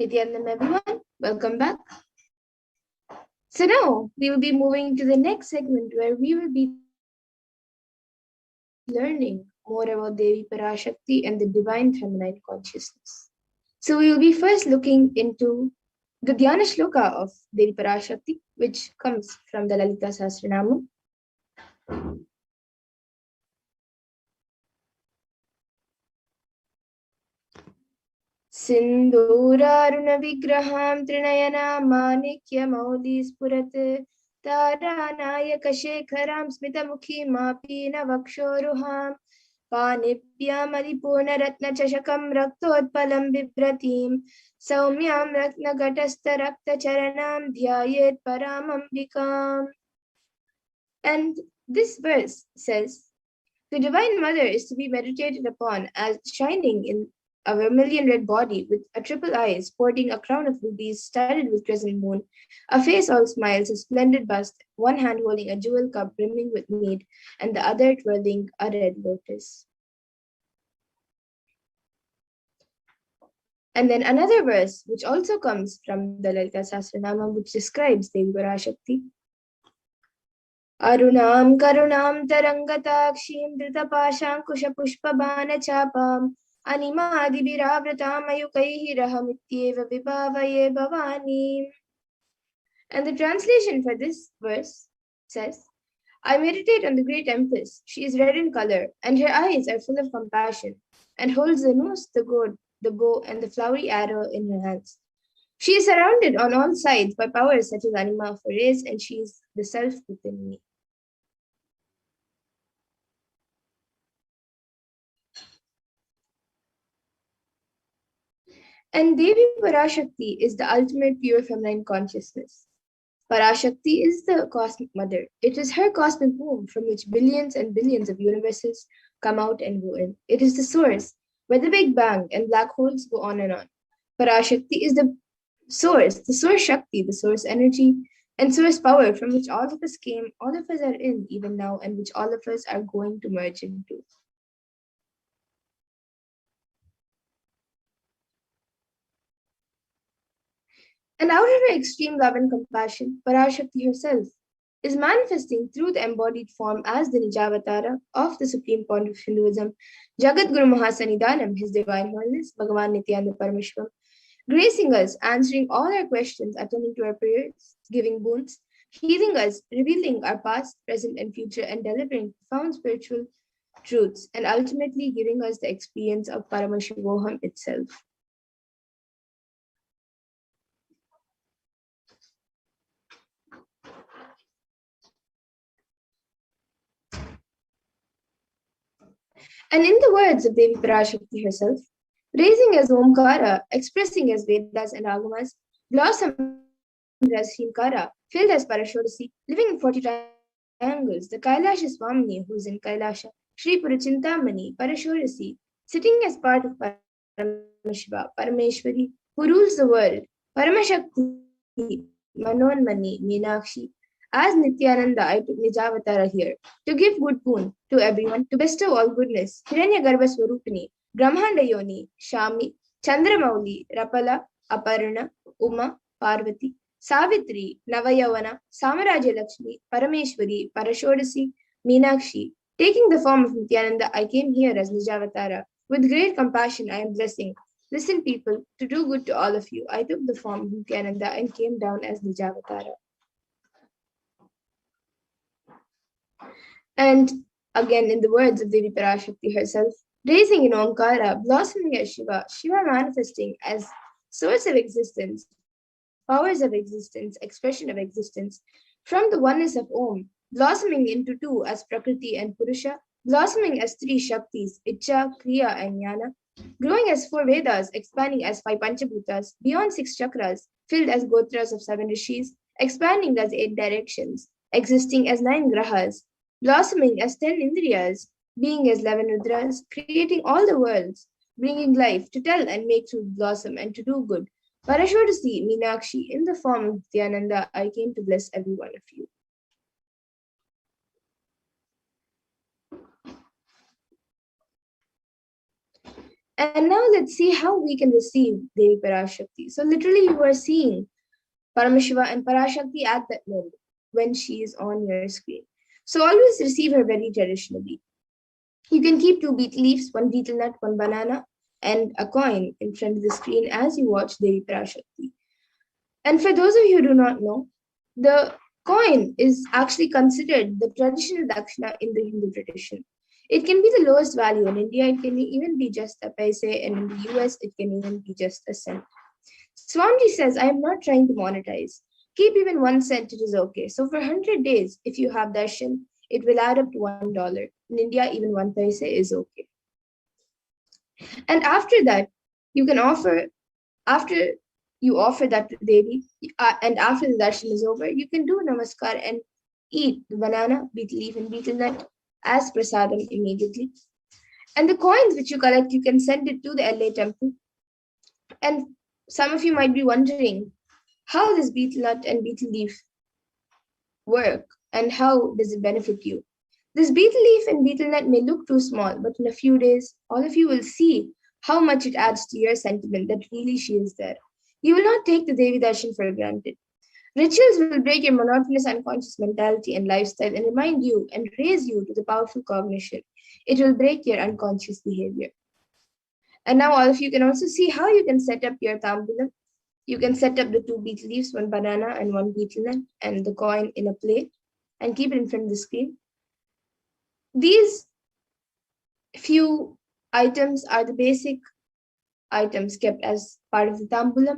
Nithyananda, everyone, welcome back. So now we will be moving to the next segment where we will be learning more about Devi Parashakti and the divine feminine consciousness. So we will be first looking into the Dhyana Shloka of Devi Parashakti, which comes from the Lalita Sahasranama. सिन्दूरारुणविग्रहां त्रिनयनां माणिक्यमौलिस्फुरत् तारानायकशेखरां स्मितमुखीमापि न वक्षोरुहां पाणिभ्यामलिपूर्णरत्नचषकं रक्तोत्पलं बिभ्रतीं सौम्यां रत्नघटस्थरक्तचरणां ध्यायेत् परामम्बिकाम्. And this verse says, the Divine Mother is to be meditated upon as shining in a vermilion red body with a triple eye, sporting a crown of rubies studded with crescent moon, a face all smiles, a splendid bust, one hand holding a jewel cup brimming with mead, and the other twirling a red lotus. And then another verse, which also comes from the Lalita Sahasranama, which describes Devi Parashakti. Arunam karunam tarangatakshim dritapashankushpushpabanachapam animadibhiravratam ayukaihi rahamityeva vibhavaye bhavani. And the translation for this verse says, I meditate on the great empress. She is red in color, and her eyes are full of compassion, and holds the noose, the gourd, the bow, and the flowery arrow in her hands. She is surrounded on all sides by powers such as Anima for rays, and she is the self within me. And Devi Parashakti is the ultimate pure feminine consciousness. Parashakti is the cosmic mother. It is her cosmic womb from which billions and billions of universes come out and go in. It is the source where the Big Bang and black holes go on and on. Parashakti is the source Shakti, the source energy, and source power from which all of us came, all of us are in even now, and which all of us are going to merge into. And out of her extreme love and compassion, Parashakti herself is manifesting through the embodied form as the Nijavatara of the Supreme Point of Hinduism, Jagat Guru Mahasanidanam, His Divine Holiness, Bhagavan Nithyananda Paramashivam, gracing us, answering all our questions, attending to our prayers, giving boons, healing us, revealing our past, present, and future, and delivering profound spiritual truths, and ultimately giving us the experience of Paramashivoham itself. And in the words of Devi Parashakti herself, raising as Omkara, expressing as Vedas and Agamas, blossomed as Hinkara, filled as Parashodasi, living in 40 triangles, the Kailasa Swamini, who is in Kailasa, Sri Purachintamani, Parashodasi, sitting as part of Paramashiva, Parameshwari, who rules the world, Paramashakti, Manonmani, Meenakshi. As Nithyananda, I took Nijavatara here to give good boon to everyone, to bestow all goodness. Hiranyagarbha Swarupini, Brahmanda Yoni, Shami, Chandramauli, Rapala, Aparna, Uma, Parvati, Savitri, Navayavana, Samarajya Lakshmi, Parameshwari, Parashodasi, Meenakshi. Taking the form of Nithyananda, I came here as Nijavatara. With great compassion, I am blessing. Listen, people, to do good to all of you. I took the form of Nithyananda and came down as Nijavatara. And again, in the words of Devi Parashakti herself, raising in Omkara, blossoming as Shiva, Shiva manifesting as source of existence, powers of existence, expression of existence, from the oneness of Om, blossoming into two as Prakriti and Purusha, blossoming as three Shaktis, Icha, Kriya, and Jnana, growing as four Vedas, expanding as five Panchabhutas, beyond six chakras, filled as Gotras of seven Rishis, expanding as eight directions, existing as nine Grahas, blossoming as 10 Indriyas, being as 11 Rudras, creating all the worlds, bringing life to tell and make truth blossom and to do good. Parashodasi, Meenakshi, in the form of Nithyananda, I came to bless every one of you. And now let's see how we can receive Devi Parashakti. So literally you are seeing Paramashiva and Parashakti at that moment when she is on your screen. So always receive her very traditionally. You can keep 2 betel leaves, 1 betel nut, 1 banana, and a coin in front of the screen as you watch Devi Parashakti. And for those of you who do not know, the coin is actually considered the traditional dakshina in the Hindu tradition. It can be the lowest value in India, it can even be just a paise, and in the US, it can even be just a cent. Swamiji says, I am not trying to monetize. Keep even 1 cent, it is okay. So for 100 days, if you have darshan, it will add up to $1. In India, even 1 paise is okay. And after that, you can offer, after you offer that to Devi, and after the darshan is over, you can do namaskar and eat the banana, betel leaf, and betel nut as prasadam immediately. And the coins which you collect, you can send it to the LA temple. And some of you might be wondering how this betel nut and betel leaf work and how does it benefit you. This betel leaf and betel nut may look too small, but in a few days, all of you will see how much it adds to your sentiment that really she is there. You will not take the Devi Darshan for granted. Rituals will break your monotonous unconscious mentality and lifestyle and remind you and raise you to the powerful cognition. It will break your unconscious behavior. And now all of you can also see how you can set up your tambulam. You can set up the 2 betel leaves, 1 banana and 1 betel nut, and the coin in a plate and keep it in front of the screen. These few items are the basic items kept as part of the tambulam.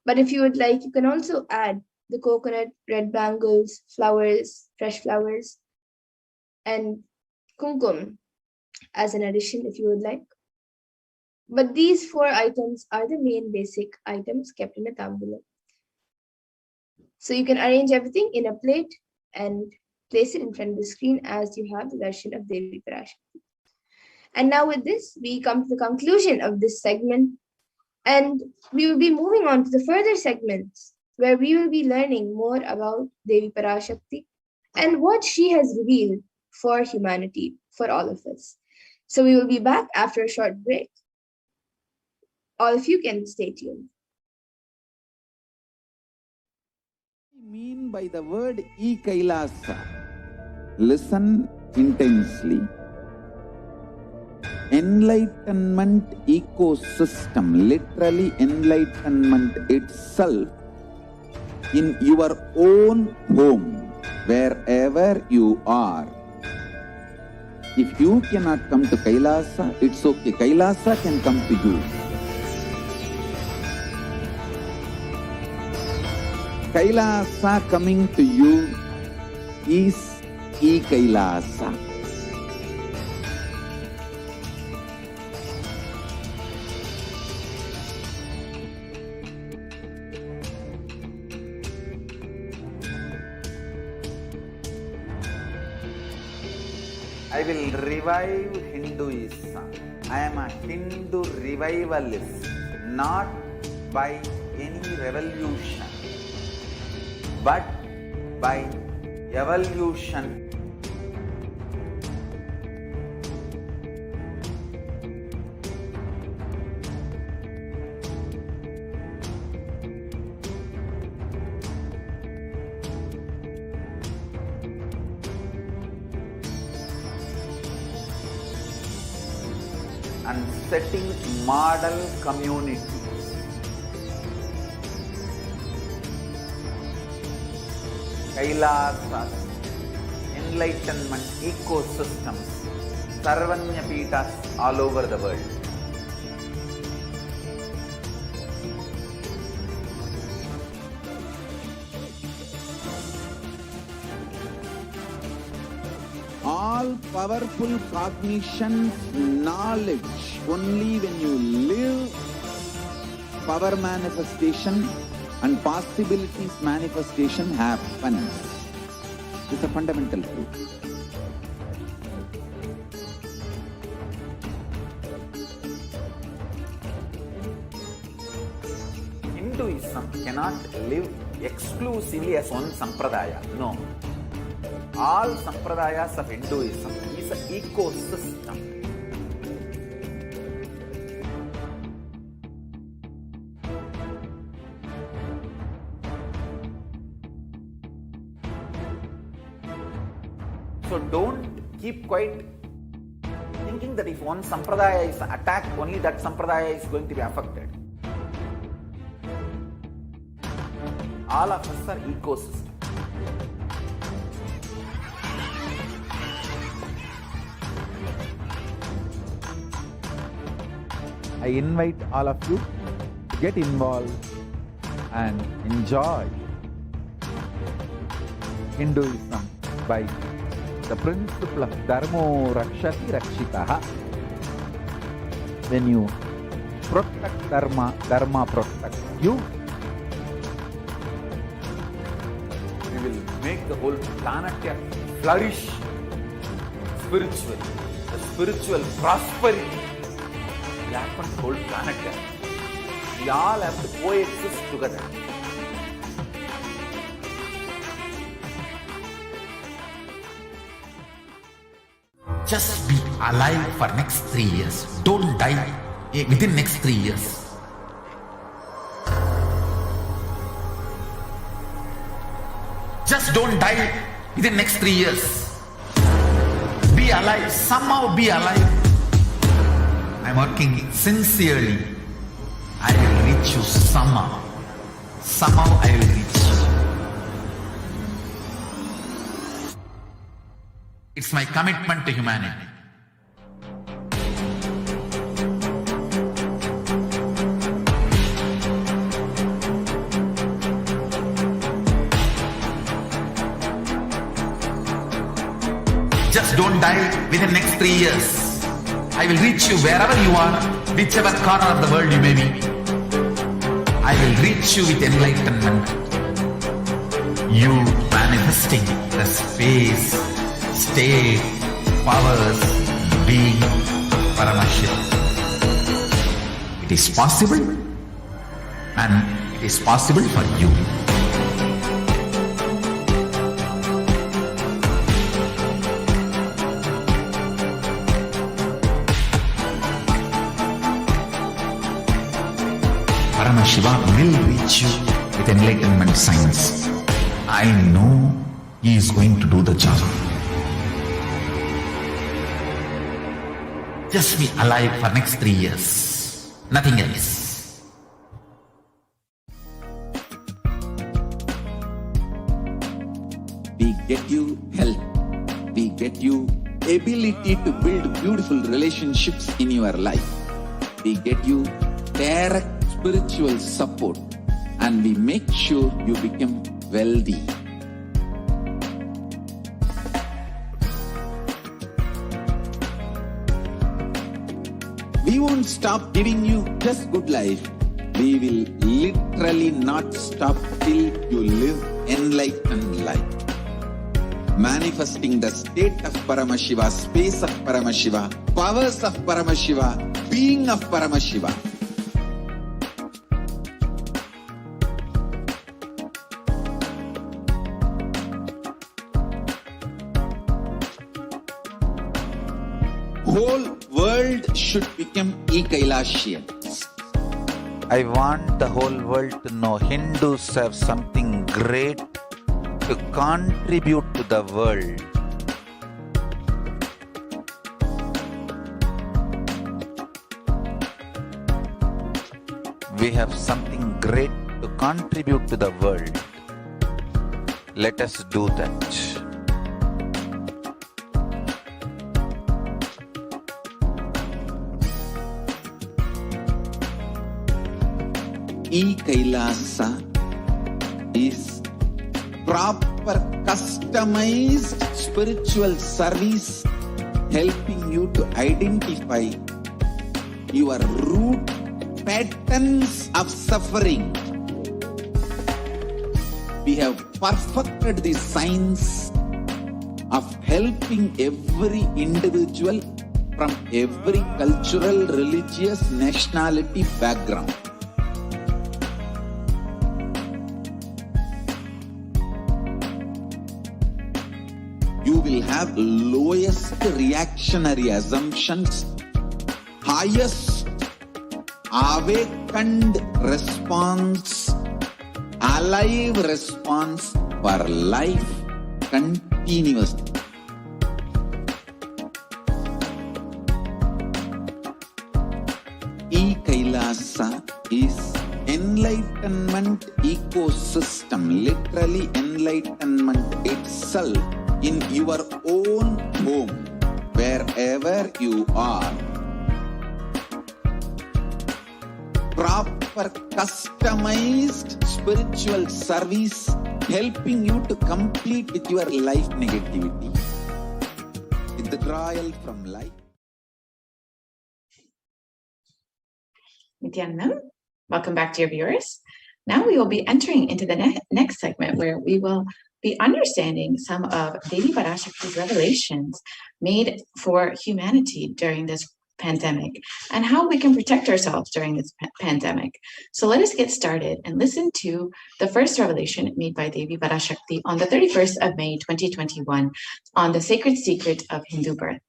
But if you would like, you can also add the coconut, red bangles, flowers, fresh flowers, and kumkum as an addition if you would like. But these 4 items are the main basic items kept in a tambulam. So you can arrange everything in a plate and place it in front of the screen as you have the darshan of Devi Parashakti. And now with this, we come to the conclusion of this segment, and we will be moving on to the further segments where we will be learning more about Devi Parashakti and what she has revealed for humanity, for all of us. So we will be back after a short break. All of you can stay tuned. What I mean by the word Kailasa? Listen intensely. Enlightenment ecosystem, literally enlightenment itself, in your own home, wherever you are. If you cannot come to Kailasa, it's okay. Kailasa can come to you. Kailasa coming to you is Kailasa. I will revive Hinduism. I am a Hindu revivalist, not by any revolution, but by evolution. And setting model communities. Kailasas, enlightenment ecosystems, Sarvanya Pitas all over the world. All powerful cognition, knowledge, only when you live, power manifestation and possibilities manifestation happens. It's a fundamental truth. Hinduism cannot live exclusively as one sampradaya. No. All sampradayas of Hinduism is an ecosystem. So don't keep quiet thinking that if one sampradaya is attacked, only that sampradaya is going to be affected. All of us are ecosystem. I invite all of you to get involved and enjoy Hinduism by the principle of Dharmo Rakshati Rakshitaha. When you protect Dharma, Dharma protects you. We will make the whole planet flourish spiritually. The spiritual prosperity will happen to the whole planet. We all have to coexist together. Just be alive for next 3 years. Don't die within next 3 years. Just don't die within next 3 years. Be alive. Somehow be alive. I'm working sincerely. I will reach you somehow. Somehow I will reach you. It's my commitment to humanity. Just don't die within the next 3 years. I will reach you wherever you are, whichever corner of the world you may be. I will reach you with enlightenment. You manifesting the space, state, powers, being Paramashivoham. It is possible, and it is possible for you. Paramashivoham will reach you with enlightenment science. I know he is going to do the job. Just be alive for next 3 years. Nothing else. We get you health. We get you ability to build beautiful relationships in your life. We get you direct spiritual support, and we make sure you become wealthy. We won't stop giving you just good life. We will literally not stop till you live enlightened life. Manifesting the state of Paramashiva, space of Paramashiva, powers of Paramashiva, being of Paramashiva. Whole world should become Kailasian. I want the whole world to know Hindus have something great to contribute to the world. We have something great to contribute to the world. Let us do that. Kailasa is proper customized spiritual service helping you to identify your root patterns of suffering. We have perfected the science of helping every individual from every cultural, religious, nationality background. You will have lowest reactionary assumptions, highest awakened response, alive response for life continuously. is enlightenment ecosystem, literally enlightenment itself in your own home, wherever you are. Proper customized spiritual service helping you to complete with your life negativity. Withdrawal from life. Nithyananda, welcome back, dear viewers. Now we will be entering into the next segment where we will be understanding some of Devi Parashakti's revelations made for humanity during this pandemic and how we can protect ourselves during this pandemic. So let us get started and listen to the first revelation made by Devi Parashakti on the 31st of May 2021 on the sacred secret of Hindu birth.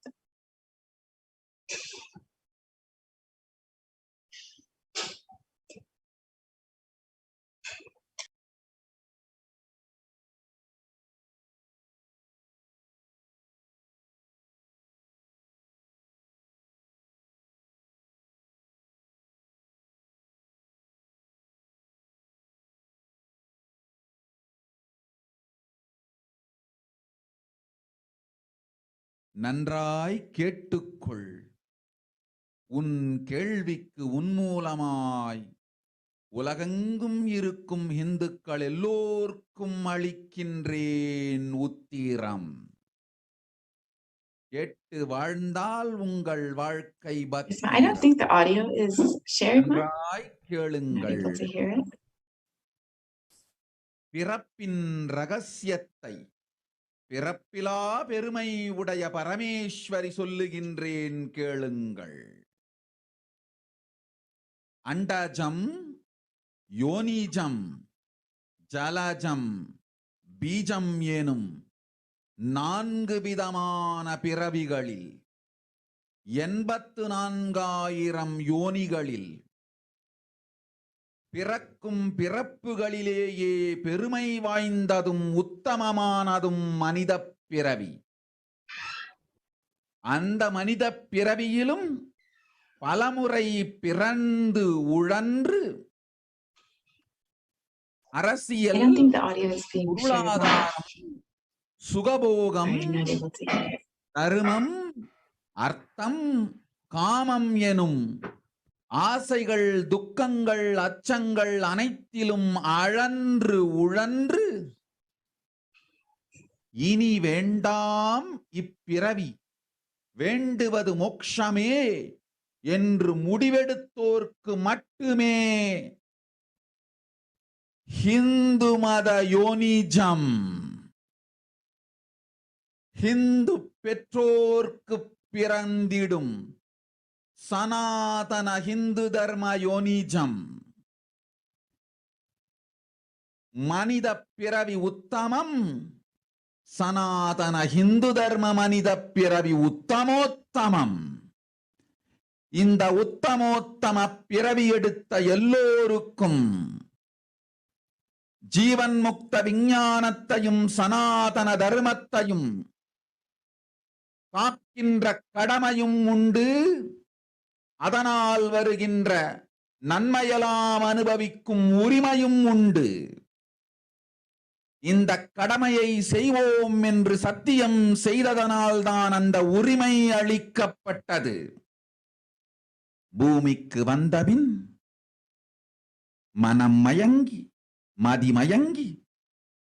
நன்றாய் கேட்டுக்கொள். உன் கேள்விக்கு உன்மூலமாய் உலகெங்கும் இருக்கும் இந்துக்கள் எல்லோர்க்கும் அளிக்கின்றேன் உத்திரம். கேட்டு வாழ்ந்தால் உங்கள் வாழ்க்கை I don't think the audio is shared. நன்றாய் கேளுங்கள். I'm not able to hear it. பிறப்பின் ரகசியத்தை பிறப்பிலா பெருமை உடைய பரமேஸ்வரி சொல்லுகின்றேன் கேளுங்கள். அண்டஜம், யோனிஜம், ஜலஜம், பீஜம் எனும் 4 விதமான பிறவிகளில் 84,000 யோனிகளில் பிறக்கும் பிறப்புகளிலேயே பெருமை வாய்ந்ததும் உத்தமமானதும் மனித பிறவி. அந்த மனித பிறவியிலும் பலமுறை பிறந்து உழன்று அரசியல், பொருளாதாரம், சுகபோகம், தர்மம், அர்த்தம், காமம் எனும் ஆசைகள், துக்கங்கள், அச்சங்கள் அனைத்திலும் அழன்று உழன்று இனி வேண்டாம் இப்பிறவி, வேண்டுவது மோட்சமே என்று முடிவெடுத்தோர்க்கு மட்டுமே ஹிந்து மத யோனிஜம், ஹிந்து பெற்றோர்க்கு பிறந்திடும் சனாதன ஹிந்து தர்ம யோனிஜம், மனித பிறவி உத்தமம், சனாதன ஹிந்து தர்ம மனித பிறவி உத்தமோத்தமம். இந்த உத்தமோத்தம பிறவி எடுத்த எல்லோருக்கும் ஜீவன் முக்த விஞ்ஞானத்தையும் சனாதன தர்மத்தையும் காக்கின்ற கடமையும் உண்டு. அதனால் வருகின்ற நன்மையெல்லாம் அனுபவிக்கும் உரிமையும் உண்டு. இந்த கடமையை செய்வோம் என்று சத்தியம் செய்ததனால்தான் அந்த உரிமை அளிக்கப்பட்டது. பூமிக்கு வந்தபின் மனம் மயங்கி மதிமயங்கி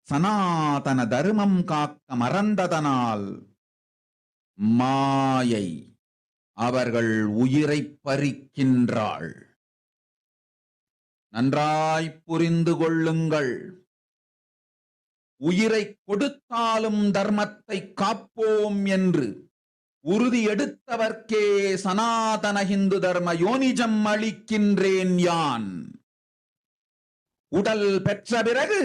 சனாதன தர்மம் காக்க மறந்ததனால் மாயை அவர்கள் உயிரை பறிக்கின்றாள். நன்றாய் புரிந்து கொள்ளுங்கள். உயிரை கொடுத்தாலும் தர்மத்தை காப்போம் என்று உறுதி எடுத்தவர்க்கே சனாதன ஹிந்து தர்ம யோனிஜம் அளிக்கின்றேன் யான். உடல் பெற்ற பிறகு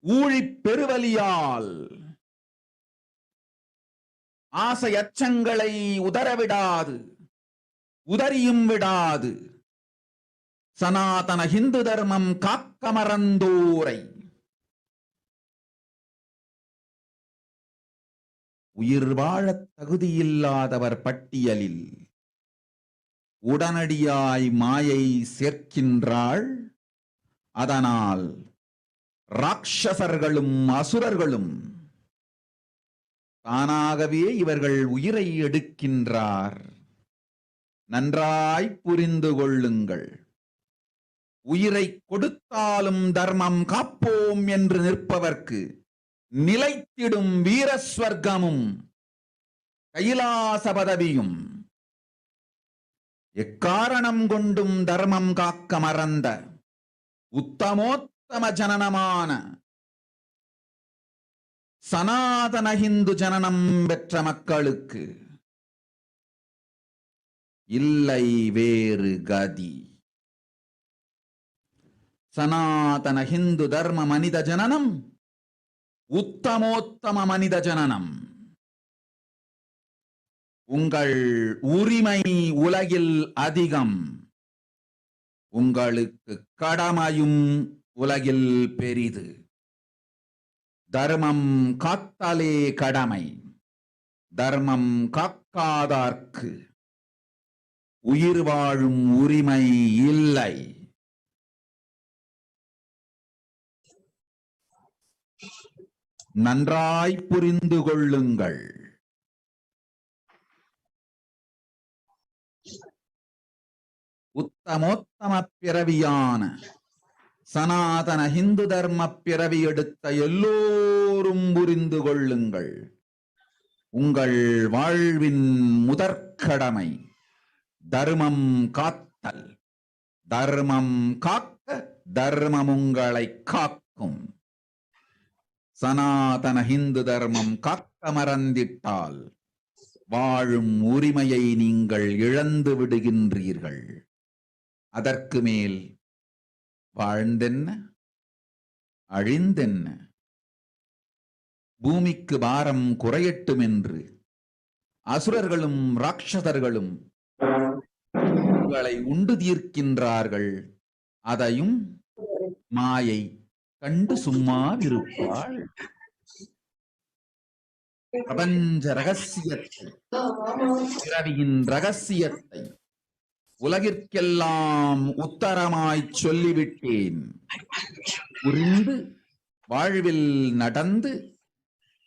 ஊழிப் பெருவலியால் ஆசை அச்சங்களை உதறவிடாது, உதறியும் விடாது சனாதன ஹிந்து தர்மம் காக்க மறந்தோரை உயிர் வாழத் தகுதியில்லாதவர் பட்டியலில் உடனடியாய் மாயை சேர்க்கின்றாள். அதனால் ராட்சசர்களும் அசுரர்களும் தானாகவே இவர்கள் உயிரை எடுக்கின்றார். நன்றாய் புரிந்து கொள்ளுங்கள். உயிரை கொடுத்தாலும் தர்மம் காப்போம் என்று நிற்பவர்க்கு நிலைத்திடும் வீரஸ்வர்க்கமும் கைலாச பதவியும், எக்காரணம் கொண்டும் தர்மம் காக்க மறந்த உத்தமோத்தம ஜனனமான சனாதன ஹிந்து ஜனனம் பெற்ற மக்களுக்கு இல்லை வேறு கதி. சனாதன ஹிந்து தர்ம மனித ஜனனம் உத்தமோத்தம மனித ஜனனம். உங்கள் உரிமை உலகில் அதிகம், உங்களுக்கு கடமையும் உலகில் பெரிது. தர்மம் காத்தாலே கடமை, தர்மம் காக்காதார்க்கு உயிர் வாழும் உரிமை இல்லை. நன்றாய் புரிந்து கொள்ளுங்கள். உத்தமோத்தம பிறவியான சனாதன ஹிந்து தர்ம பிறவி எடுத்த எல்லோரும் புரிந்து கொள்ளுங்கள். உங்கள் வாழ்வின் முதற்கடமை தர்மம் காத்தல். தர்மம் காக்க தர்மம் உங்களை காக்கும். சனாதன ஹிந்து தர்மம் காக்க மறந்திட்டால் வாழும் உரிமையை நீங்கள் இழந்து விடுகின்றீர்கள். அதற்கு மேல் வாழ்ந்தென்ன அழிந்தென்ன? பூமிக்கு பாரம் குறையட்டும் என்று அசுரர்களும் ராட்சதர்களும் உங்களை உண்டு தீர்க்கின்றார்கள். அதையும் மாயை கண்டு சும்மாவிருப்பாள். பிரபஞ்ச ரகசியத்தை, பிறவியின் ரகசியத்தை உலகிற்கெல்லாம் உத்தரமாய் சொல்லிவிட்டேன். புரிந்து வாழ்வில் நடந்து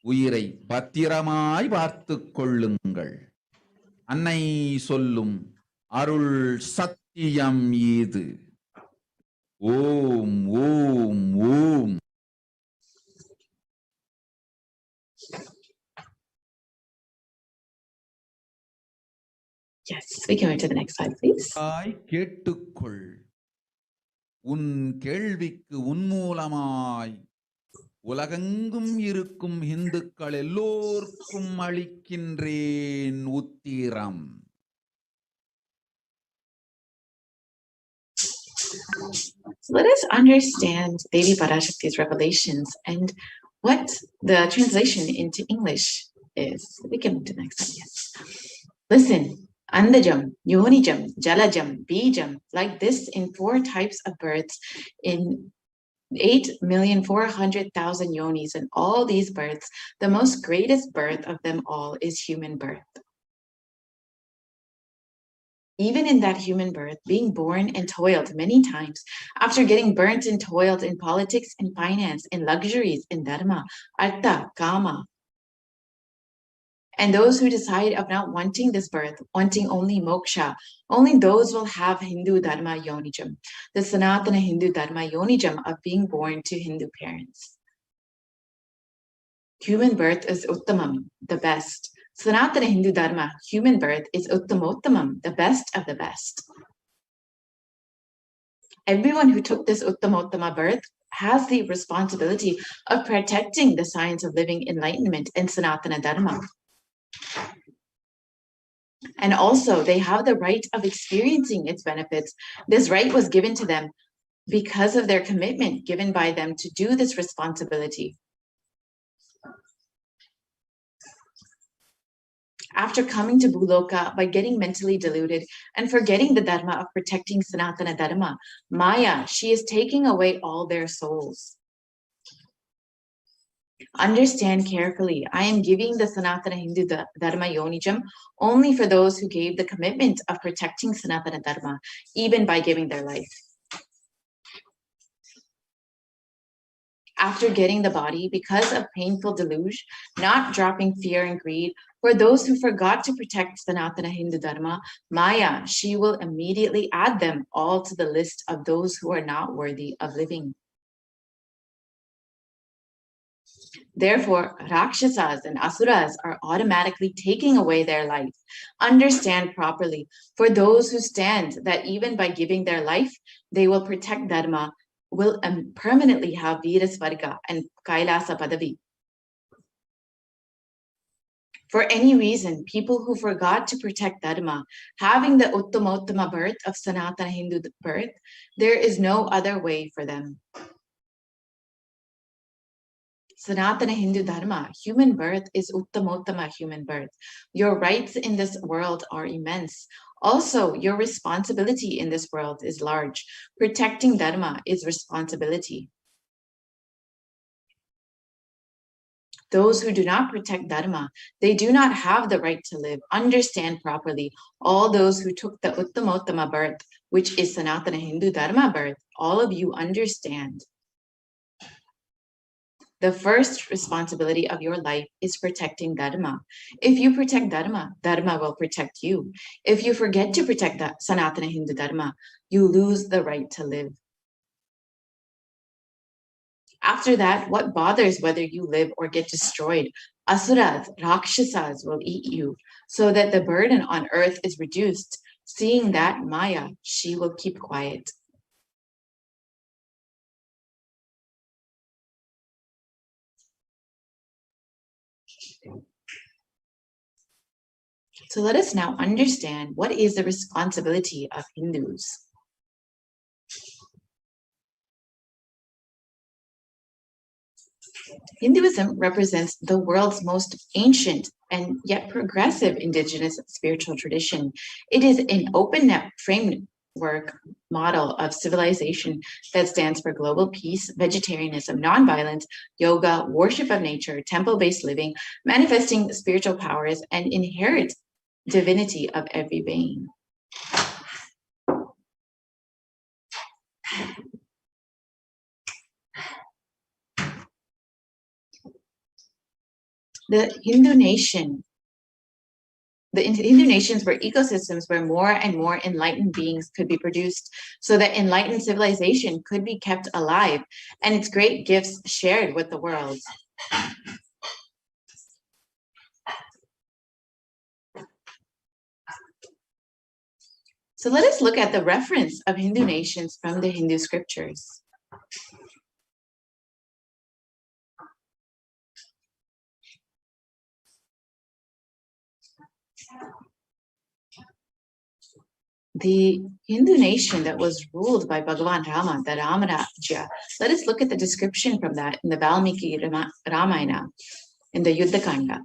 உயிரை பத்திரமாய் பார்த்துக் கொள்ளுங்கள். அன்னை சொல்லும் அருள் சத்தியம் இது. ஓம் ஓம் ஓம். Yes, we can move to the next slide, please. கேட்டுக்கொள். உன் கேள்விக்கு உன்மூலமாய் உலகெங்கும் இருக்கும் இந்துக்கள் எல்லோருக்கும் அளிக்கின்றேன் உத்திரம். Let us understand Devi Parashakti's revelations and what the translation into English is. We can move to the next slide. Yes. Listen. Andajam, Yonijam, Jalajam, Bijam, like this in 4 types of births in 8,400,000 yonis, and all these births, the most greatest birth of them all is human birth. Even in that human birth, being born and toiled many times, after getting burnt and toiled in politics and finance, in luxuries, in dharma, artha, kama, and those who decide of not wanting this birth, wanting only moksha, only those will have Hindu dharma yonijam, the Sanatana Hindu dharma yonijam of being born to Hindu parents. Human birth is uttamam, the best. Sanatana Hindu dharma, human birth, is uttamottamam, the best of the best. Everyone who took this uttamottama birth has the responsibility of protecting the science of living enlightenment and Sanatana dharma. And also they have the right of experiencing its benefits. This right was given to them because of their commitment given by them to do this responsibility. After coming to Bhuloka by getting mentally deluded and forgetting the dharma of protecting Sanatana dharma, Maya, she is taking away all their souls. Understand carefully, I am giving the Sanatana Hindu Dharma Yonijam only for those who gave the commitment of protecting Sanatana Dharma, even by giving their life. After getting the body, because of painful deluge, not dropping fear and greed, for those who forgot to protect Sanatana Hindu Dharma, Maya, she will immediately add them all to the list of those who are not worthy of living. Therefore, Rakshasas and Asuras are automatically taking away their life. Understand properly, for those who stand that even by giving their life, they will protect Dharma, will permanently have Virasvarga and Kailasa Padavi. For any reason, people who forgot to protect Dharma, having the Uttamottama birth of Sanatana Hindu birth, there is no other way for them. Sanatana Hindu Dharma, human birth is Uttamottama human birth. Your rights in this world are immense. Also, your responsibility in this world is large. Protecting Dharma is responsibility. Those who do not protect Dharma, they do not have the right to live. Understand properly. All those who took the Uttamottama birth, which is Sanatana Hindu Dharma birth, all of you understand. The first responsibility of your life is protecting Dharma. If you protect Dharma, Dharma will protect you. If you forget to protect the Sanatana Hindu Dharma, you lose the right to live. After that, what bothers whether you live or get destroyed? Asuras, Rakshasas will eat you, so that the burden on earth is reduced. Seeing that, Maya, she will keep quiet. So let us now understand what is the responsibility of Hindus. Hinduism represents the world's most ancient and yet progressive indigenous spiritual tradition. It is an open framework model of civilization that stands for global peace, vegetarianism, nonviolence, yoga, worship of nature, temple-based living, manifesting spiritual powers, and inherent divinity of every being. The Hindu nations were ecosystems where more and more enlightened beings could be produced, so that enlightened civilization could be kept alive and its great gifts shared with the world. So let us look at the reference of Hindu nations from the Hindu scriptures. The Hindu nation that was ruled by Bhagavan Rama, the Ramarajya, let us look at the description from that in the Valmiki Ramayana, in the Yuddha Kanda.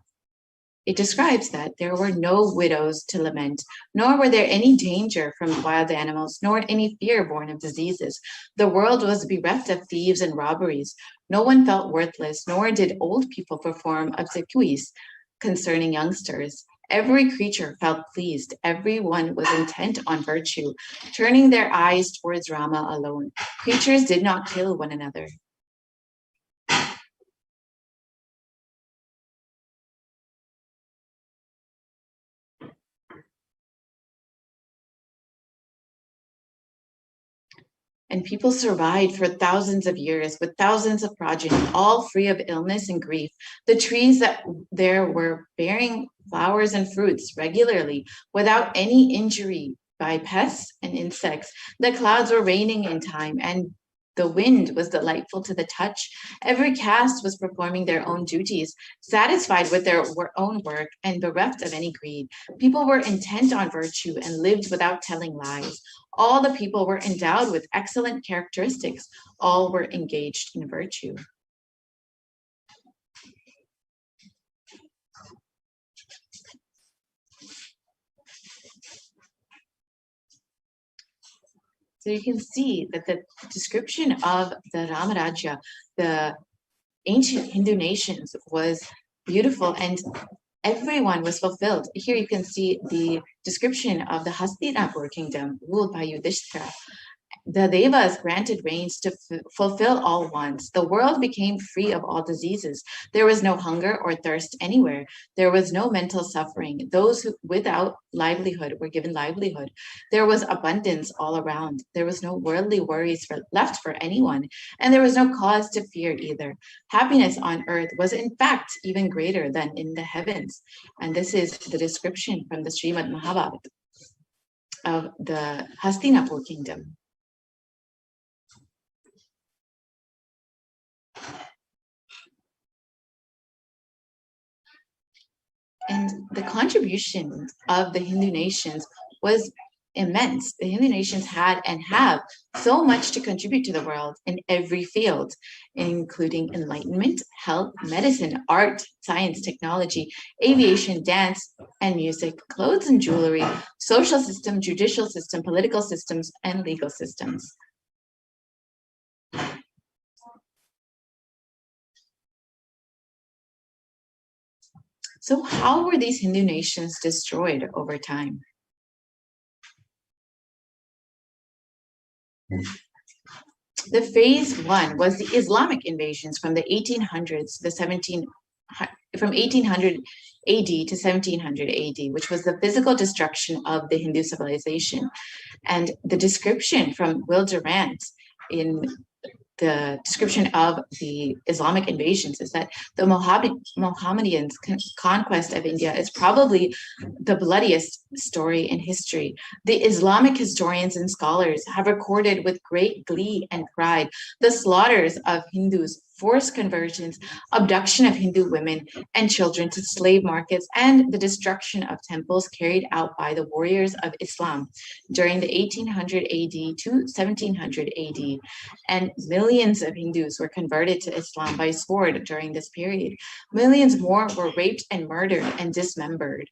It describes that there were no widows to lament, nor were there any danger from wild animals, nor any fear born of diseases. The world was bereft of thieves and robberies. No one felt worthless, nor did old people perform obsequies concerning youngsters. Every creature felt pleased. Everyone was intent on virtue, turning their eyes towards Rama alone. Creatures did not kill one another. And people survived for thousands of years with thousands of progeny, all free of illness and grief. The trees that there were bearing flowers and fruits regularly without any injury by pests and insects. The clouds were raining in time, and the wind was delightful to the touch. Every caste was performing their own duties, satisfied with their own work and bereft of any greed. People were intent on virtue and lived without telling lies. All the people were endowed with excellent characteristics. All were engaged in virtue. So you can see that the description of the Ramarajya, the ancient Hindu nations was beautiful and everyone was fulfilled. Here you can see the description of the Hastinapur kingdom ruled by Yudhishthira. The Devas granted rains to fulfill all wants. The world became free of all diseases. There was no hunger or thirst anywhere. There was no mental suffering. Those who without livelihood were given livelihood. There was abundance all around. There was no worldly worries left for anyone, and there was no cause to fear either. Happiness on earth was in fact even greater than in the heavens. And this is the description from the Srimad Mahabharata of the Hastinapur kingdom. And the contribution of the Hindu nations was immense. The Hindu nations had and have so much to contribute to the world in every field, including enlightenment, health, medicine, art, science, technology, aviation, dance, and music, clothes and jewelry, social system, judicial system, political systems, and legal systems. So how were these Hindu nations destroyed over time? The phase one was the Islamic invasions from the 1800s to from 1800 AD to 1700 AD, which was the physical destruction of the Hindu civilization. And the description from Will Durant in the description of the Islamic invasions is that the Mohammedans' conquest of India is probably the bloodiest story in history. The Islamic historians and scholars have recorded with great glee and pride the slaughters of Hindus, forced conversions, abduction of Hindu women and children to slave markets, and the destruction of temples carried out by the warriors of Islam during the 1800 AD to 1700 AD. And millions of Hindus were converted to Islam by sword during this period. Millions more were raped and murdered and dismembered.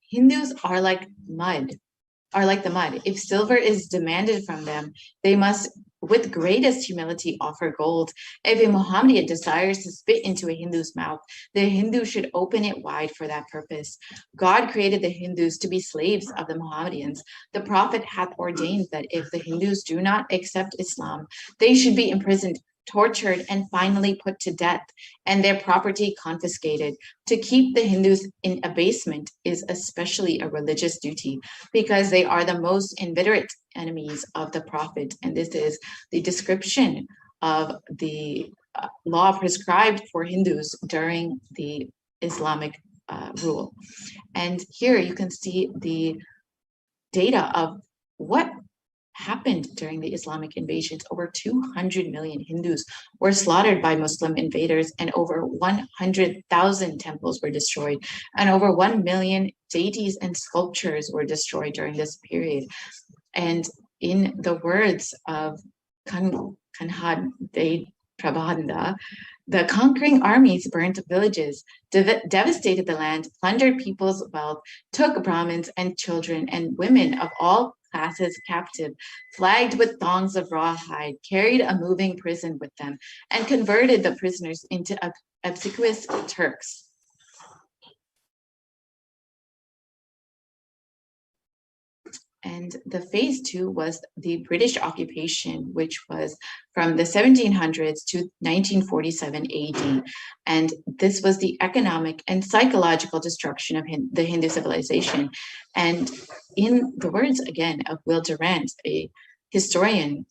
Hindus are like the mud. If silver is demanded from them, they must, with greatest humility, offer gold. If a Mohammedan desires to spit into a Hindu's mouth, the Hindu should open it wide for that purpose. God created the Hindus to be slaves of the Mohammedans. The Prophet hath ordained that if the Hindus do not accept Islam, they should be imprisoned, tortured, and finally put to death, and their property confiscated. To keep the Hindus in abasement is especially a religious duty, because they are the most inveterate enemies of the Prophet. And this is the description of the law prescribed for Hindus during the Islamic rule. And here you can see the data of what happened during the Islamic invasions. Over 200 million Hindus were slaughtered by Muslim invaders, and over 100,000 temples were destroyed, and over 1 million deities and sculptures were destroyed during this period. And in the words of Kanhad Prabhanda, the conquering armies burnt villages, devastated the land, plundered people's wealth, took Brahmins and children and women of all classes captive, flagged with thongs of rawhide, carried a moving prison with them, and converted the prisoners into obsequious Turks. And the phase two was the British occupation, which was from the 1700s to 1947 AD. And this was the economic and psychological destruction of the Hindu civilization. And in the words, again, of Will Durant, a historian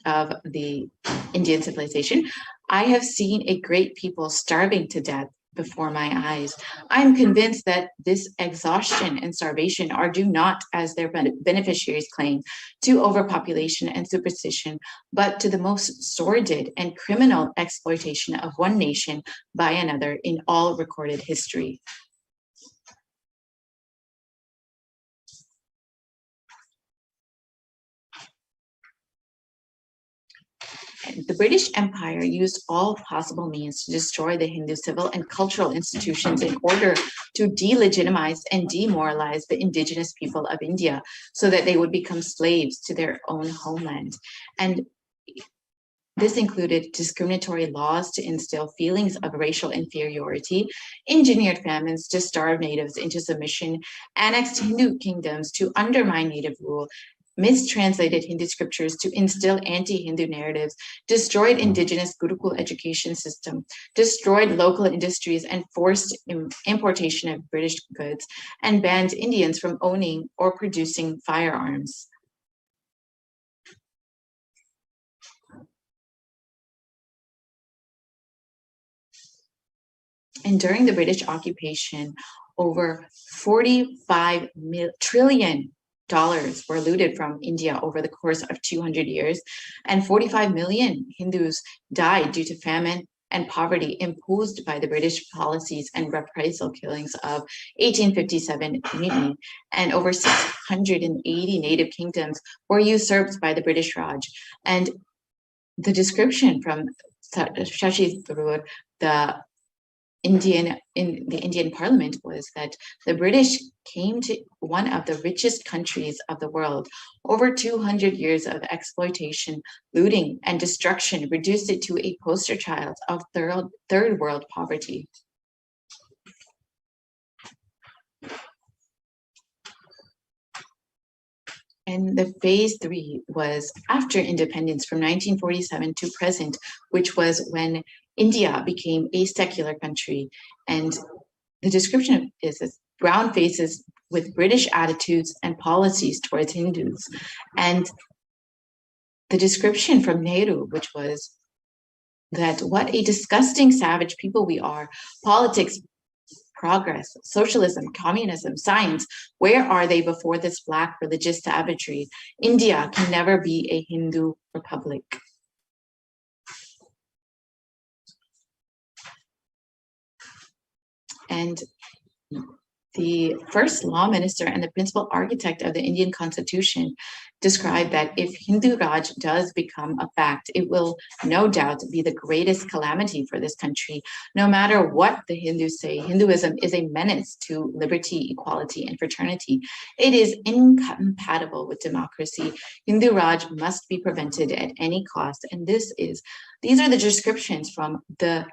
of the Indian civilization, I have seen a great people starving to death before my eyes. I'm convinced that this exhaustion and starvation are due not, as their beneficiaries claim, to overpopulation and superstition, but to the most sordid and criminal exploitation of one nation by another in all recorded history. the British Empire used all possible means to destroy the Hindu civil and cultural institutions in order to delegitimize and demoralize the indigenous people of India so that they would become slaves to their own homeland. And this included discriminatory laws to instill feelings of racial inferiority, engineered famines to starve natives into submission, annexed Hindu kingdoms to undermine native rule, mistranslated Hindu scriptures to instill anti-Hindu narratives, destroyed indigenous Gurukul education system, destroyed local industries and forced importation of British goods, and banned Indians from owning or producing firearms. And during the British occupation, over $45 trillion were looted from India over the course of 200 years, and 45 million Hindus died due to famine and poverty imposed by the British policies and reprisal killings of 1857 mutiny, and over 680 native kingdoms were usurped by the British Raj. And the description from Shashi Tharoor, the Indian Parliament, was that the British came to one of the richest countries of the world. Over 200 years of exploitation, looting, and destruction reduced it to a poster child of third world poverty. And the phase 3 was after independence from 1947 to present, which was when India became a secular country. And the description is this: brown faces with British attitudes and policies towards Hindus. And the description from Nehru, which was that what a disgusting savage people we are, politics, progress, socialism, communism, science, where are they before this black religious savagery? India can never be a Hindu republic. And the first law minister and the principal architect of the Indian Constitution described that if Hindu Raj does become a fact, it will no doubt be the greatest calamity for this country. No matter what the Hindus say, Hinduism is a menace to liberty, equality, and fraternity. It is incompatible with democracy. Hindu Raj must be prevented at any cost. And these are the descriptions from the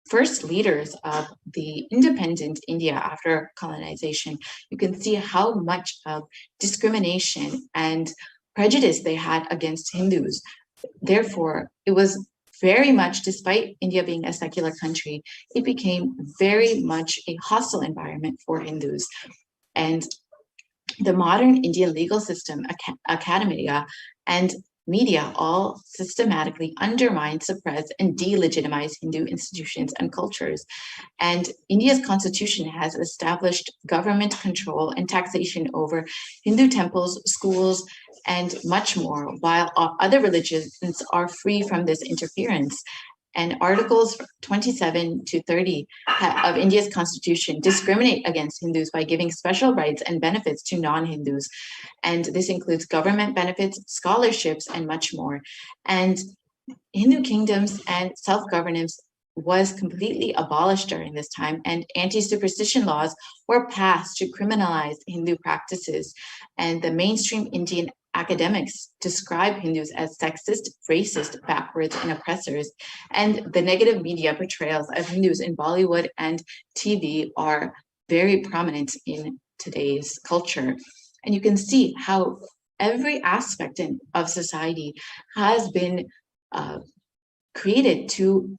first leaders of the independent India after colonization. You can see how much of discrimination and prejudice they had against Hindus. Therefore, it was very much, despite India being a secular country, it became very much a hostile environment for Hindus. And the modern Indian legal system, academia, and media all systematically undermine, suppress, and delegitimize Hindu institutions and cultures. And India's constitution has established government control and taxation over Hindu temples, schools, and much more, while other religions are free from this interference. And Articles 27 to 30 of India's constitution discriminate against Hindus by giving special rights and benefits to non-Hindus. And this includes government benefits, scholarships, and much more. And Hindu kingdoms and self-governance was completely abolished during this time, and anti-superstition laws were passed to criminalize Hindu practices. And the mainstream Indian academics describe Hindus as sexist, racist, backwards, and oppressors. And the negative media portrayals of Hindus in Bollywood and TV are very prominent in today's culture. And you can see how every aspect of society has been created to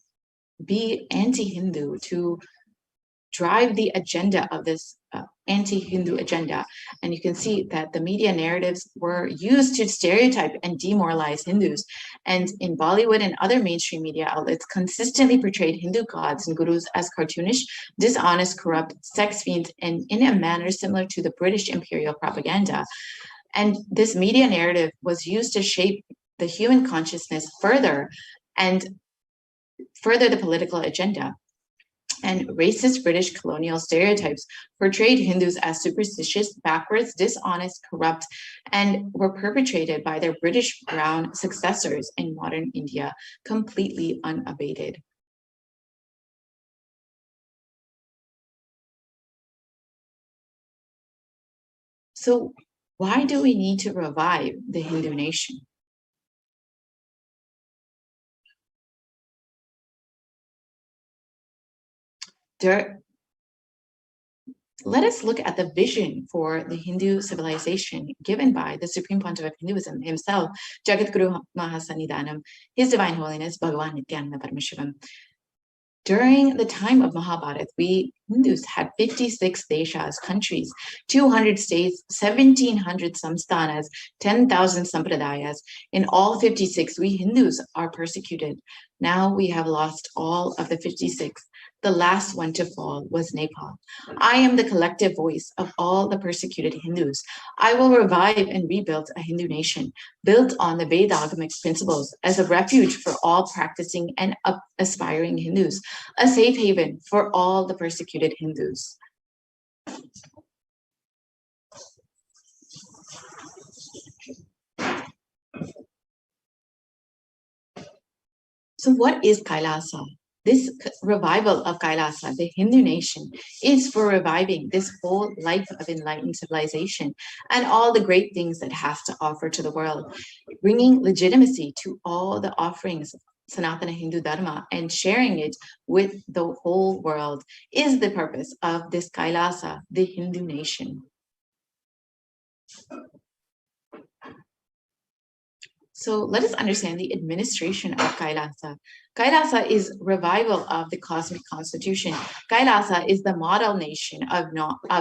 be anti-Hindu, to drive the agenda of this anti-Hindu agenda. And you can see that the media narratives were used to stereotype and demoralize Hindus. And in Bollywood and other mainstream media outlets consistently portrayed Hindu gods and gurus as cartoonish, dishonest, corrupt, sex fiends, and in a manner similar to the British imperial propaganda. And this media narrative was used to shape the human consciousness further and further the political agenda. and racist British colonial stereotypes portrayed Hindus as superstitious, backwards, dishonest, corrupt, and were perpetrated by their British brown successors in modern India, completely unabated. So why do we need to revive the Hindu nation? Let us look at the vision for the Hindu civilization given by the Supreme Pontiff of Hinduism himself, Jagadguru Mahasannidhanam, His Divine Holiness Bhagavan Nithyananda Paramashivam. During the time of Mahabharata, we Hindus had 56 deshas, countries, 200 states, 1,700 samsthanas, 10,000 sampradayas. In all 56, we Hindus are persecuted. Now we have lost all of the 56. The last one to fall was Nepal. I am the collective voice of all the persecuted Hindus. I will revive and rebuild a Hindu nation built on the Vedagamic principles as a refuge for all practicing and aspiring Hindus, a safe haven for all the persecuted Hindus. So what is Kailasa? This revival of Kailasa, the Hindu nation, is for reviving this whole life of enlightened civilization and all the great things that has to offer to the world, bringing legitimacy to all the offerings of Sanatana Hindu Dharma and sharing it with the whole world is the purpose of this Kailasa, the Hindu nation. So let us understand the administration of Kailasa. Kailasa is revival of the cosmic constitution. Kailasa is the model nation of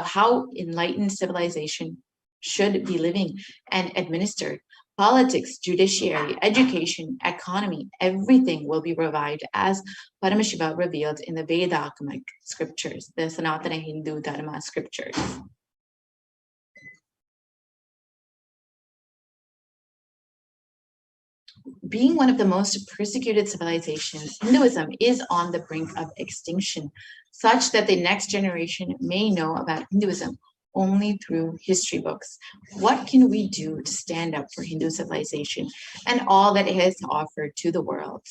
how enlightened civilization should be living and administered. Politics, judiciary, education, economy, everything will be revived as Paramashiva revealed in the Vedagamic scriptures, the Sanatana Hindu Dharma scriptures. Being one of the most persecuted civilizations, Hinduism is on the brink of extinction, such that the next generation may know about Hinduism only through history books. What can we do to stand up for Hindu civilization and all that it has to offer to the world?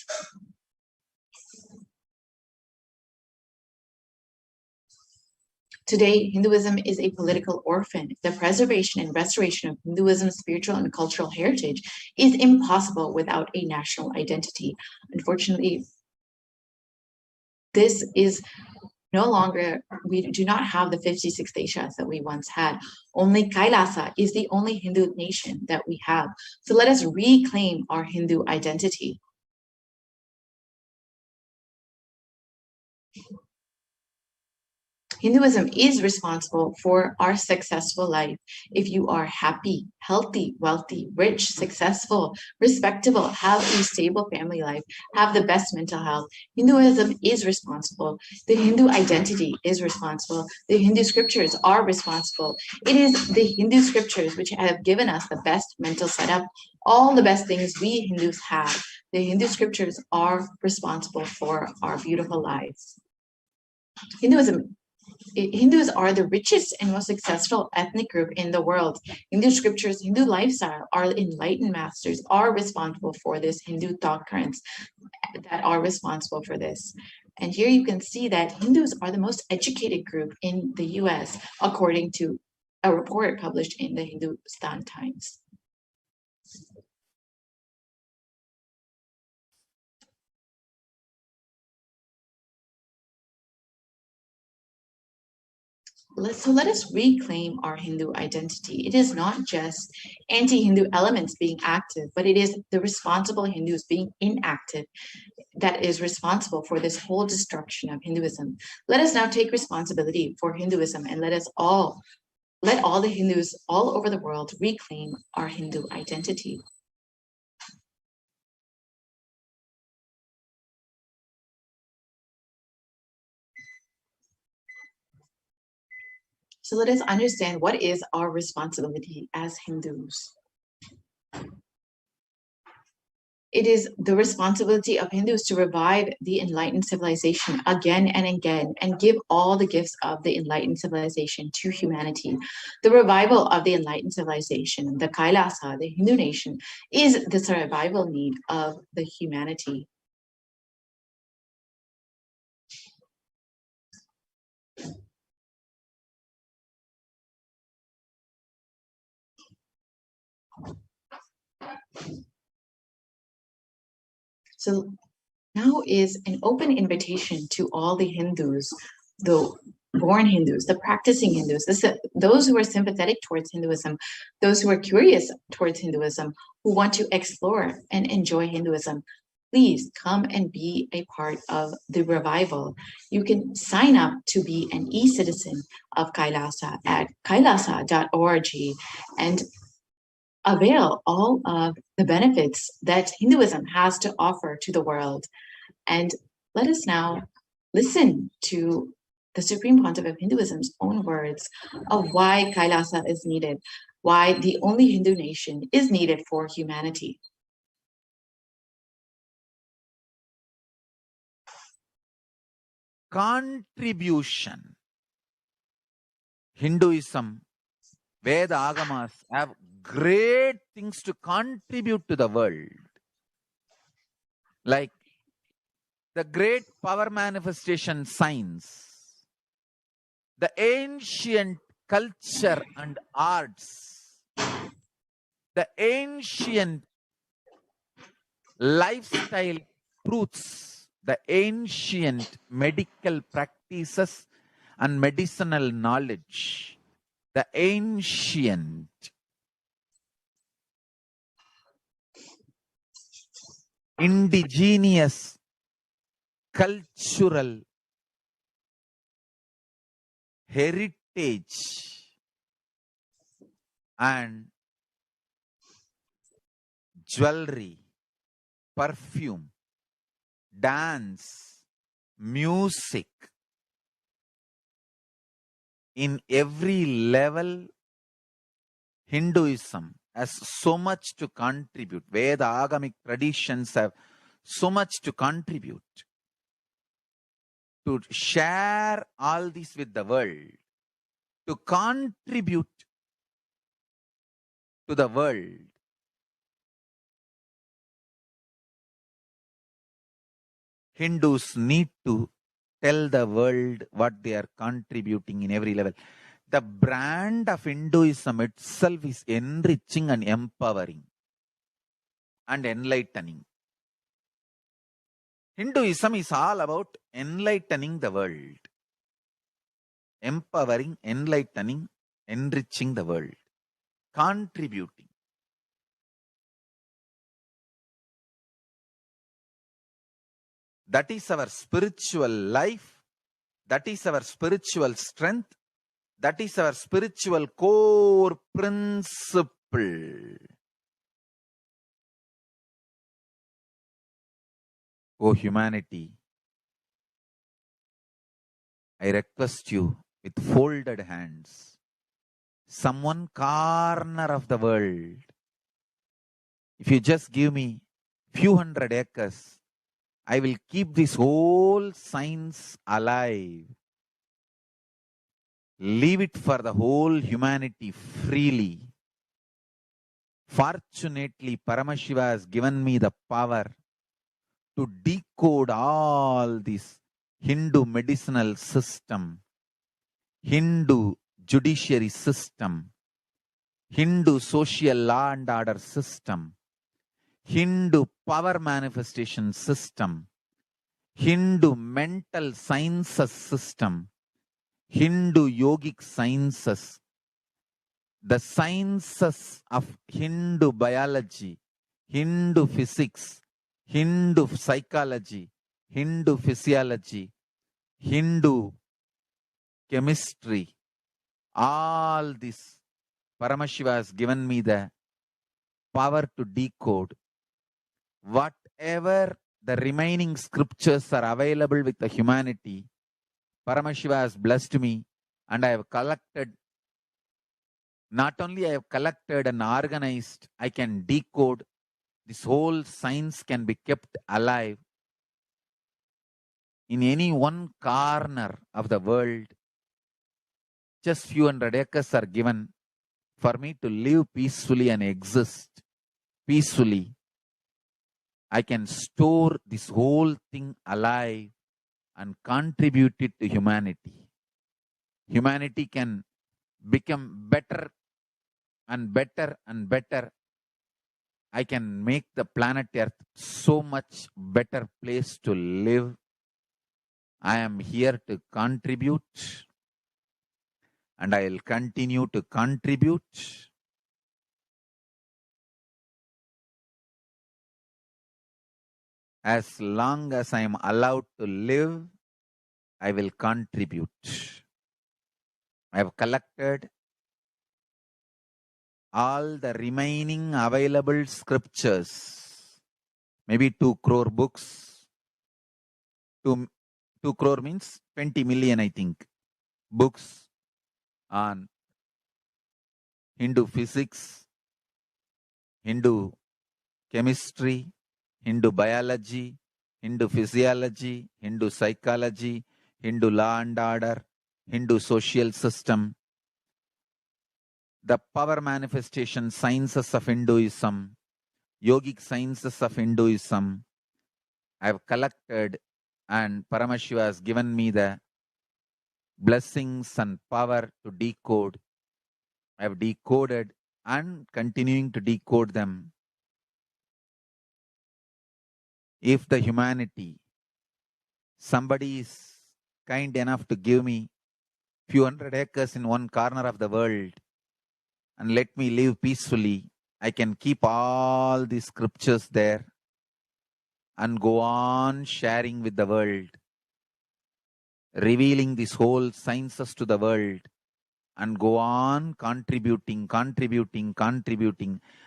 Today, Hinduism is a political orphan. The preservation and restoration of Hinduism's spiritual and cultural heritage is impossible without a national identity. Unfortunately, this is no longer, we do not have the 56 deshas that we once had. Only Kailasa is the only Hindu nation that we have. So let us reclaim our Hindu identity. Hinduism is responsible for our successful life. If you are happy, healthy, wealthy, rich, successful, respectable, have a stable family life, have the best mental health, Hinduism is responsible. The Hindu identity is responsible. The Hindu scriptures are responsible. It is the Hindu scriptures which have given us the best mental setup, all the best things we Hindus have. The Hindu scriptures are responsible for our beautiful lives. Hindus are the richest and most successful ethnic group in the world. Hindu scriptures, Hindu lifestyle, our enlightened masters are responsible for this. Hindu thought currents that are responsible for this. And here you can see that Hindus are the most educated group in the US, according to a report published in the Hindustan Times. So let us reclaim our Hindu identity. It is not just anti-Hindu elements being active, but it is the responsible Hindus being inactive that is responsible for this whole destruction of Hinduism. Let us now take responsibility for Hinduism and let all the Hindus all over the world reclaim our Hindu identity. So let us understand what is our responsibility as Hindus. It is the responsibility of Hindus to revive the enlightened civilization again and again and give all the gifts of the enlightened civilization to humanity. The revival of the enlightened civilization, the Kailasa, the Hindu nation, is the survival need of the humanity. So now is an open invitation to all the Hindus, the born Hindus, the practicing Hindus, those who are sympathetic towards Hinduism, those who are curious towards Hinduism, who want to explore and enjoy Hinduism. Please come and be a part of the revival. You can sign up to be an e-citizen of Kailasa at kailasa.org and avail all of the benefits that Hinduism has to offer to the world. And let us now listen to the Supreme Pontiff of Hinduism's own words of why Kailasa is needed, why the only Hindu nation is needed for humanity. Contribution. Hinduism, Veda Agamas have great things to contribute to the world. Like the great power manifestation science, the ancient culture and arts, the ancient lifestyle truths, the ancient medical practices and medicinal knowledge, the ancient indigenous cultural heritage and jewelry, perfume, dance, music. In every level, Hinduism has so much to contribute. Veda Agamic traditions have so much to contribute. To share all this with the world, to contribute to the world. Hindus need to tell the world what they are contributing in every level. The brand of Hinduism itself is enriching and empowering and enlightening. Hinduism is all about enlightening the world. Empowering, enlightening, enriching the world. Contributing. That is our spiritual life. That is our spiritual strength. That is our spiritual core principle. O humanity, I request you with folded hands, some one corner of the world, if you just give me few hundred acres, I will keep this whole science alive. Leave it for the whole humanity freely. Fortunately, Paramashiva has given me the power to decode all this Hindu medicinal system, Hindu judiciary system, Hindu social law and order system, Hindu power manifestation system, Hindu mental sciences system, Hindu yogic sciences, the sciences of Hindu biology, Hindu physics, Hindu psychology, Hindu physiology, Hindu chemistry, all this Paramashiva has given me the power to decode. Whatever the remaining scriptures are available with the humanity, Paramashiva has blessed me, and I have collected, not only I have collected and organized, I can decode this whole science can be kept alive in any one corner of the world, just few hundred acres are given for me to live peacefully and exist peacefully. I can store this whole thing alive and contribute it to humanity. Humanity can become better and better and better. I can make the planet Earth so much better place to live. I am here to contribute, and I will continue to contribute. As long as I am allowed to live, I will contribute. I have collected all the remaining available scriptures, maybe 2 crore books. 2 crore means 20 million, I think, books on Hindu physics, Hindu chemistry, Hindu biology, Hindu physiology, Hindu psychology, Hindu law and order, Hindu social system, the power manifestation sciences of Hinduism, yogic sciences of Hinduism. I have collected, and Paramashiva has given me the blessings and power to decode. I have decoded and continuing to decode them. If the humanity, somebody is kind enough to give me few hundred acres in one corner of the world and let me live peacefully, I can keep all the scriptures there and go on sharing with the world, revealing this whole sciences to the world, and go on contributing.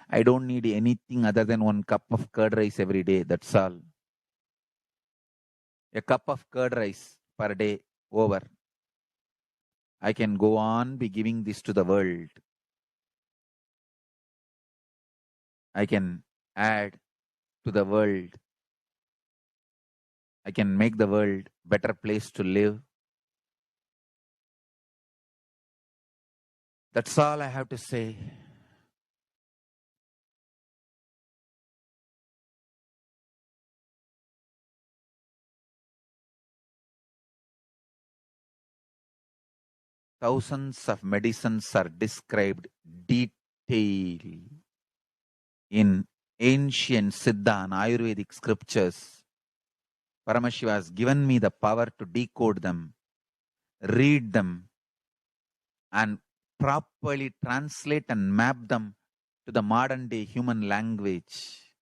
I don't need anything other than 1 cup of curd rice every day. That's all. A cup of curd rice per day over. I can go on be giving this to the world. I can add to the world. I can make the world better place to live. That's all I have to say. Thousands of medicines are described detail in ancient Siddha and Ayurvedic scriptures. Paramashiva has given me the power to decode them, read them, and properly translate and map them to the modern day human language.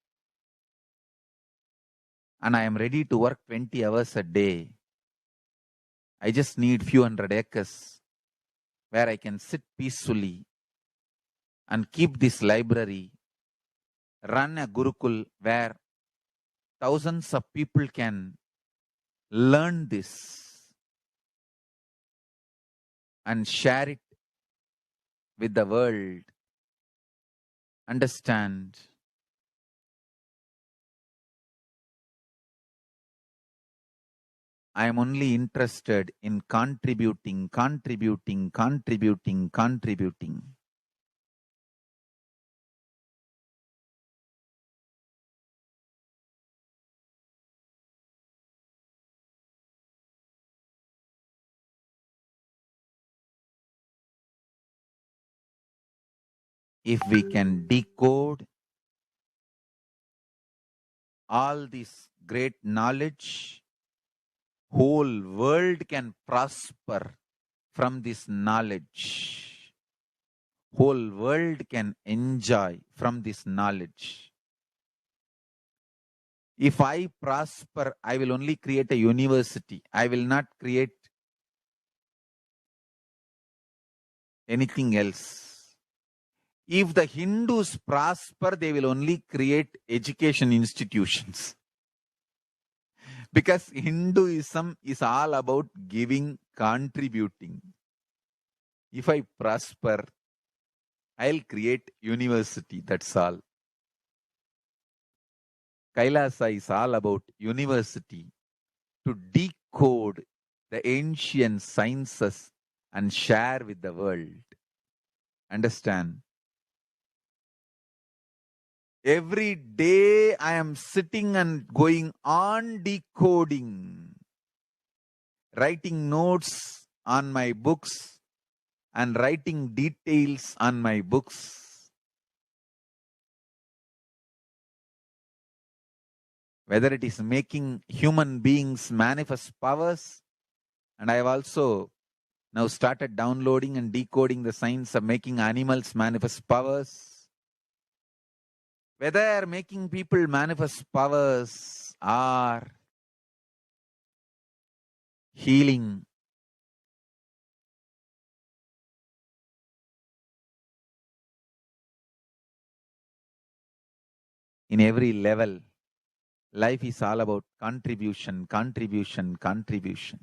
And I am ready to work 20 hours a day. I just need few hundred acres where I can sit peacefully and keep this library, run a Gurukul where thousands of people can learn this and share it with the world. Understand? I am only interested in contributing. If we can decode all this great knowledge, whole world can prosper from this knowledge. Whole world can enjoy from this knowledge. If I prosper, I will only create a university. I will not create anything else. If the Hindus prosper, they will only create education institutions. Because Hinduism is all about giving, contributing. If I prosper, I'll create university, that's all. Kailasa is all about university to decode the ancient sciences and share with the world. Understand? Every day I am sitting and going on decoding, writing notes on my books and writing details on my books. Whether it is making human beings manifest powers, and I have also now started downloading and decoding the science of making animals manifest powers. Whether making people manifest powers or healing, in every level, life is all about contribution, contribution, contribution.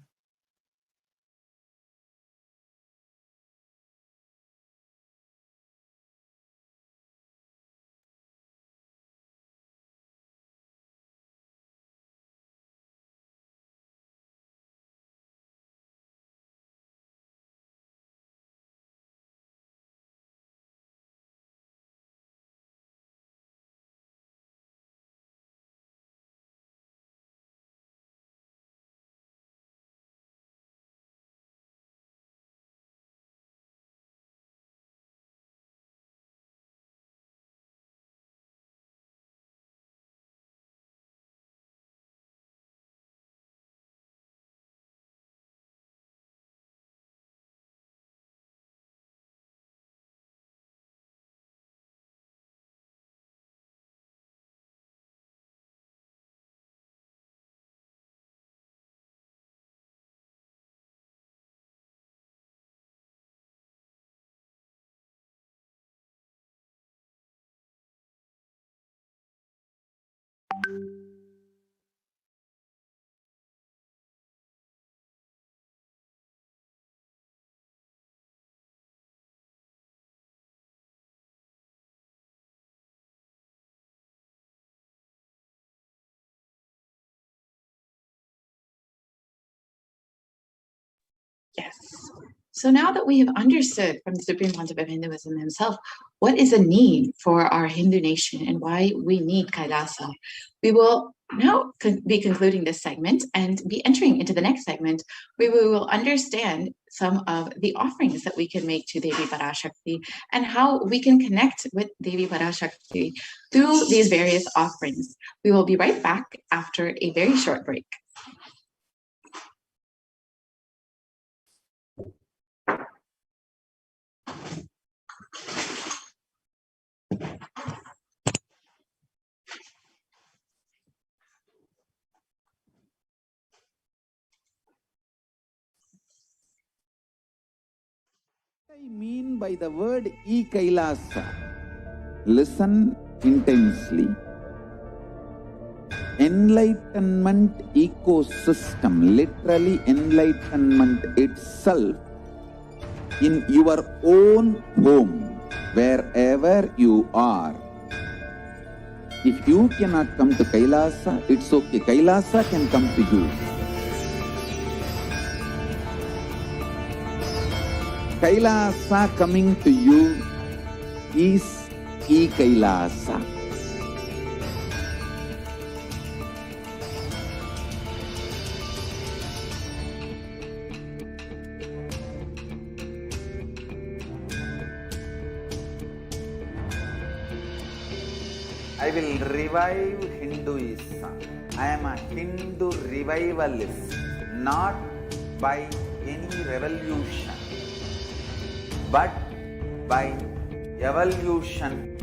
Yes. So now that we have understood from the Supreme Pontiff of Hinduism himself what is a need for our Hindu nation and why we need Kailasa, we will now be concluding this segment and be entering into the next segment where we will understand some of the offerings that we can make to Devi Parashakti and how we can connect with Devi Parashakti through these various offerings. We will be right back after a very short break. What I mean by the word Kailasa, listen intensely. Enlightenment ecosystem, literally enlightenment itself, in your own home, wherever you are. If you cannot come to Kailasa, it's okay. Kailasa can come to you. Kailasa coming to you is Kailasa. I will revive Hinduism. I am a Hindu revivalist, not by any revolution, but by evolution.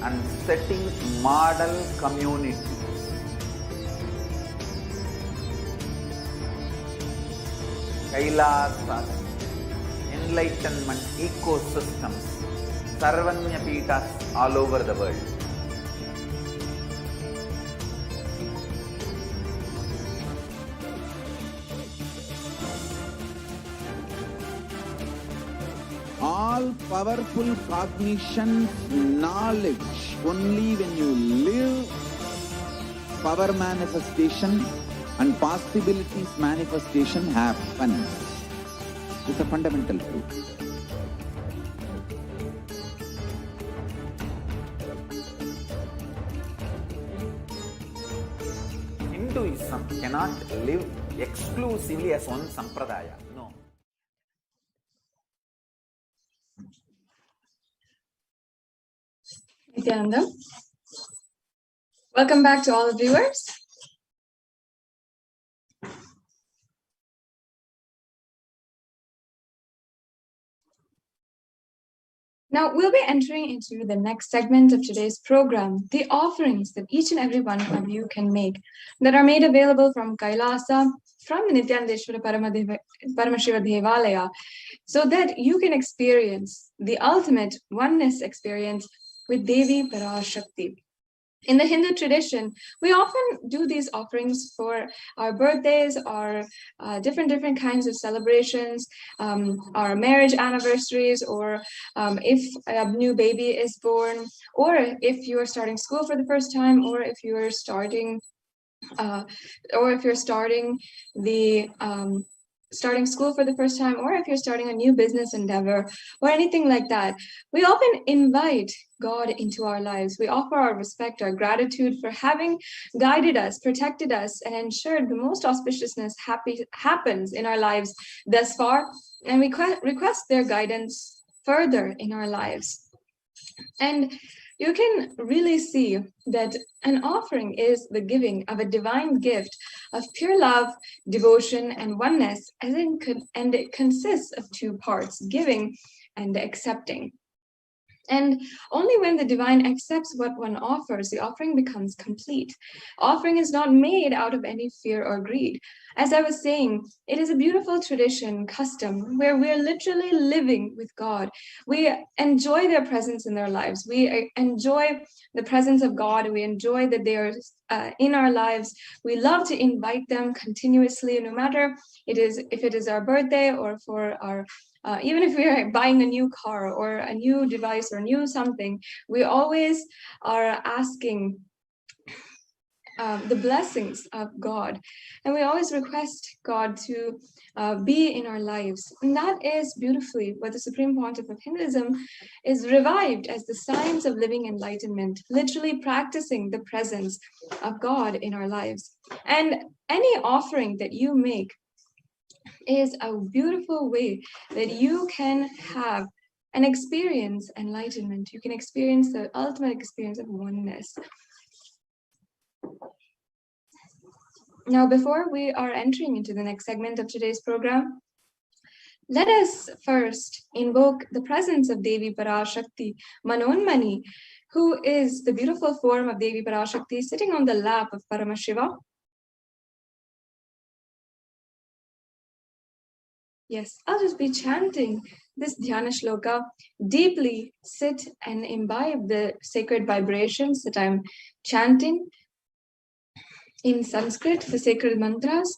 And setting model communities. Kailasa, enlightenment ecosystems Sarvanya Peethas all over the world. All powerful cognition, knowledge, only when you live, power manifestation and possibilities manifestation happens. It's a fundamental truth. Hinduism cannot live exclusively as one sampradaya. No. Nithyananda. Welcome back to all the viewers. Now we'll be entering into the next segment of today's program, the offerings that each and every one of you can make that are made available from Kailasa, from the Nithyanandeshwara Paramashiva Devalaya, so that you can experience the ultimate oneness experience with Devi Parashakti. In the Hindu tradition, we often do these offerings for our birthdays, our different kinds of celebrations, our marriage anniversaries, or if a new baby is born, or if you are starting school for the first time, or if you are starting starting school for the first time, or if you're starting a new business endeavor, or anything like that. We often invite God into our lives. We offer our respect, our gratitude for having guided us, protected us, and ensured the most auspiciousness happens in our lives thus far, and we request their guidance further in our lives. And you can really see that an offering is the giving of a divine gift of pure love, devotion, and oneness, and it consists of two parts, giving and accepting. And only when the divine accepts what one offers, the offering becomes complete. Offering is not made out of any fear or greed. As I was saying, it is a beautiful tradition, custom, where we're literally living with God. We enjoy their presence in their lives. We enjoy the presence of God. We enjoy that they are in our lives. We love to invite them continuously, no matter if it is our birthday or for our even if we are buying a new car or a new device or new something, we always are asking the blessings of God. And we always request God to be in our lives. And that is beautifully what the Supreme Pontiff of Hinduism is revived as the science of living enlightenment, literally practicing the presence of God in our lives. And any offering that you make is a beautiful way that you can have and experience enlightenment. You can experience the ultimate experience of oneness. Now, before we are entering into the next segment of today's program, let us first invoke the presence of Devi Parashakti, Manonmani, who is the beautiful form of Devi Parashakti sitting on the lap of Paramashiva. Yes, I'll just be chanting this dhyana shloka. Deeply sit and imbibe the sacred vibrations that I'm chanting in Sanskrit, the sacred mantras.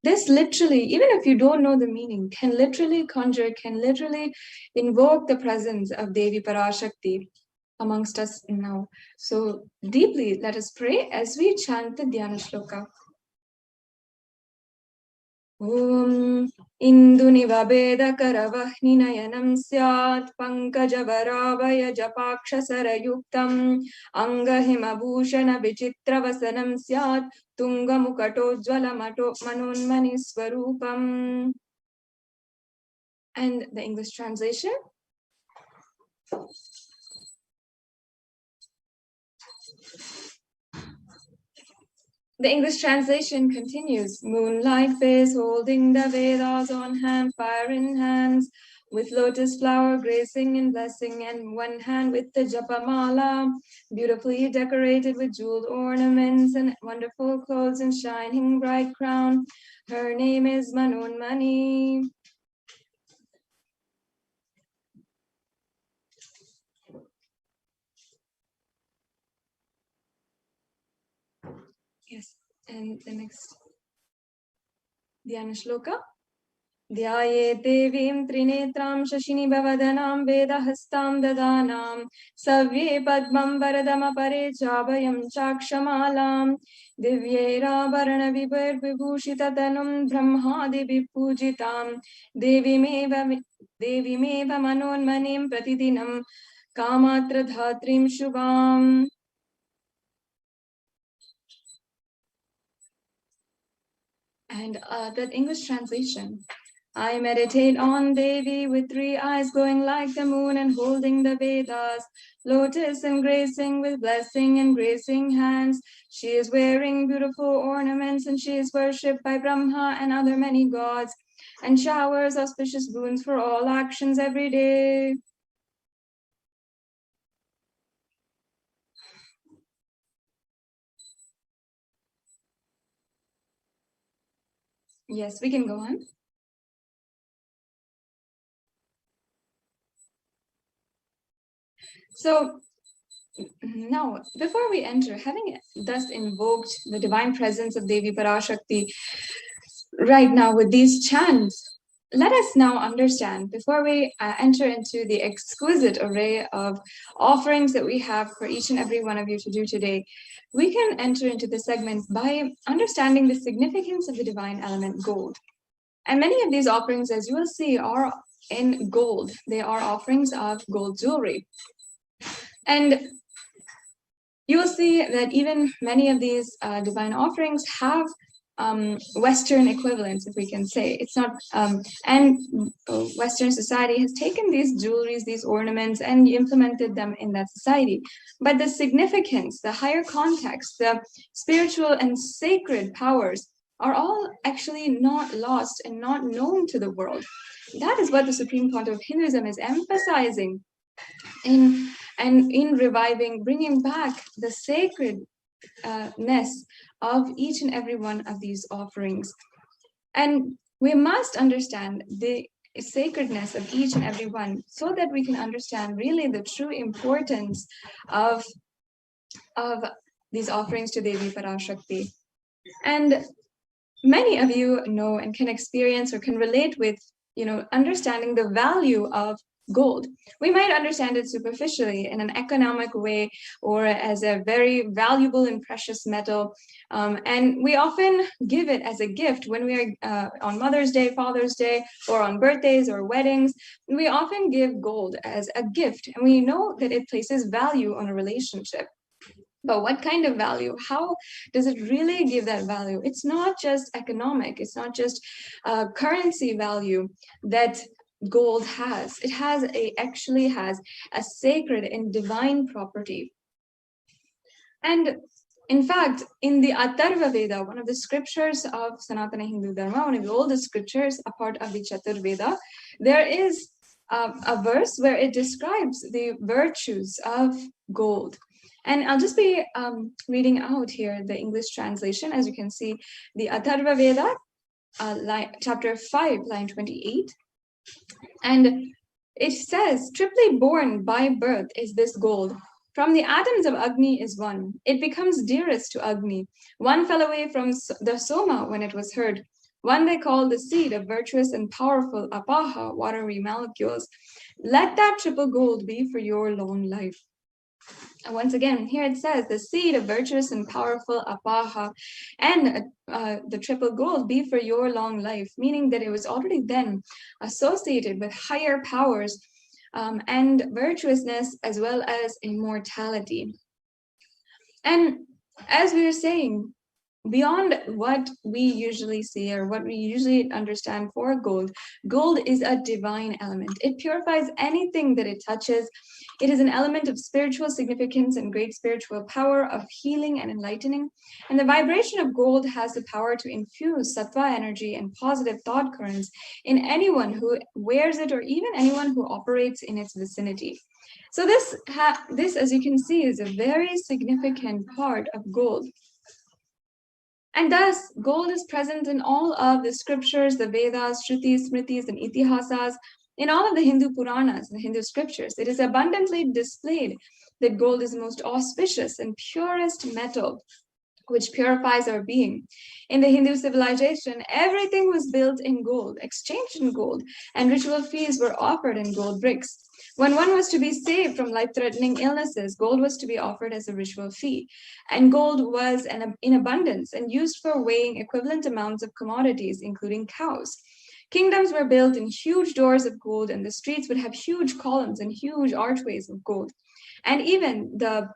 This literally, even if you don't know the meaning, can literally conjure, can literally invoke the presence of Devi Parashakti amongst us now. So deeply, let us pray as we chant the dhyana shloka. Om Induniva Veda Karavahni Nayanam Syat Pankajavaravaya Japakshasarayuktam Angahima Bhushana Vichitra Vasanam Syat Tungamukato Jwalamato Manonmani Swarupam. And the English translation. The English translation continues. Moonlight face holding the Vedas on hand, fire in hands, with lotus flower gracing and blessing, and one hand with the Japamala, beautifully decorated with jeweled ornaments and wonderful clothes and shining bright crown. Her name is Manonmani. Yes, and the next Dhyana Shloka. Dhyaye devim trinetram shashini bhavadanam vedahastam dadanam savye padmam varadamapare chabhayam chakshamalam divyera varana vibhar vibhushitatanum brahmadi vipujitam devimeva manonmanim pratidinam kamatra dhatrim shubham. And that English translation. I meditate on Devi with 3 eyes glowing like the moon and holding the Vedas, lotus embracing with blessing and gracing hands. She is wearing beautiful ornaments and she is worshipped by Brahma and other many gods and showers auspicious boons for all actions every day. Yes, we can go on. So now, before we enter, having thus invoked the divine presence of Devi Parashakti right now with these chants, let us now understand, before we enter into the exquisite array of offerings that we have for each and every one of you to do today, we can enter into the segment by understanding the significance of the divine element gold. And many of these offerings, as you will see, are in gold. They are offerings of gold jewelry. And you will see that even many of these divine offerings have Western equivalents, if we can say. It's not, and Western society has taken these jewelries, these ornaments, and implemented them in that society. But the significance, the higher context, the spiritual and sacred powers are all actually not lost and not known to the world. That is what the Supreme Pontiff of Hinduism is emphasizing in reviving, bringing back the sacredness of each and every one of these offerings. And we must understand the sacredness of each and every one so that we can understand really the true importance of these offerings to Devi Parashakti. And many of you know and can experience or can relate with, understanding the value of gold. We might understand it superficially in an economic way or as a very valuable and precious metal. And we often give it as a gift when we are on Mother's Day, Father's Day, or on birthdays or weddings. We often give gold as a gift, and we know that it places value on a relationship. But what kind of value? How does it really give that value? It's not just economic. It's not just currency value that gold has. It actually has a sacred and divine property. And in fact, in the Atharva Veda, one of the scriptures of Sanatana Hindu Dharma, one of the oldest scriptures, a part of the Chatur Veda, there is a verse where it describes the virtues of gold. And I'll just be reading out here the English translation. As you can see, the Atharva Veda, chapter 5, line 28. And it says, triply born by birth is this gold. From the atoms of Agni is one. It becomes dearest to Agni. One fell away from the Soma when it was heard. One they call the seed of virtuous and powerful Apaha, watery molecules. Let that triple gold be for your long life. And once again, here it says, the seed of virtuous and powerful Apaha and the triple gold be for your long life, meaning that it was already then associated with higher powers and virtuousness as well as immortality. And as we were saying, beyond what we usually see or what we usually understand for gold, gold is a divine element. It purifies anything that it touches. It is an element of spiritual significance and great spiritual power of healing and enlightening. And the vibration of gold has the power to infuse sattva energy and positive thought currents in anyone who wears it or even anyone who operates in its vicinity. So this, as you can see, is a very significant part of gold. And thus, gold is present in all of the scriptures, the Vedas, Shrutis, Smritis, and Itihasas, in all of the Hindu Puranas, the Hindu scriptures. It is abundantly displayed that gold is the most auspicious and purest metal which purifies our being. In the Hindu civilization, everything was built in gold, exchanged in gold, and ritual feasts were offered in gold bricks. When one was to be saved from life-threatening illnesses, gold was to be offered as a ritual fee. And gold was in abundance and used for weighing equivalent amounts of commodities, including cows. Kingdoms were built in huge doors of gold, and the streets would have huge columns and huge archways of gold. And even the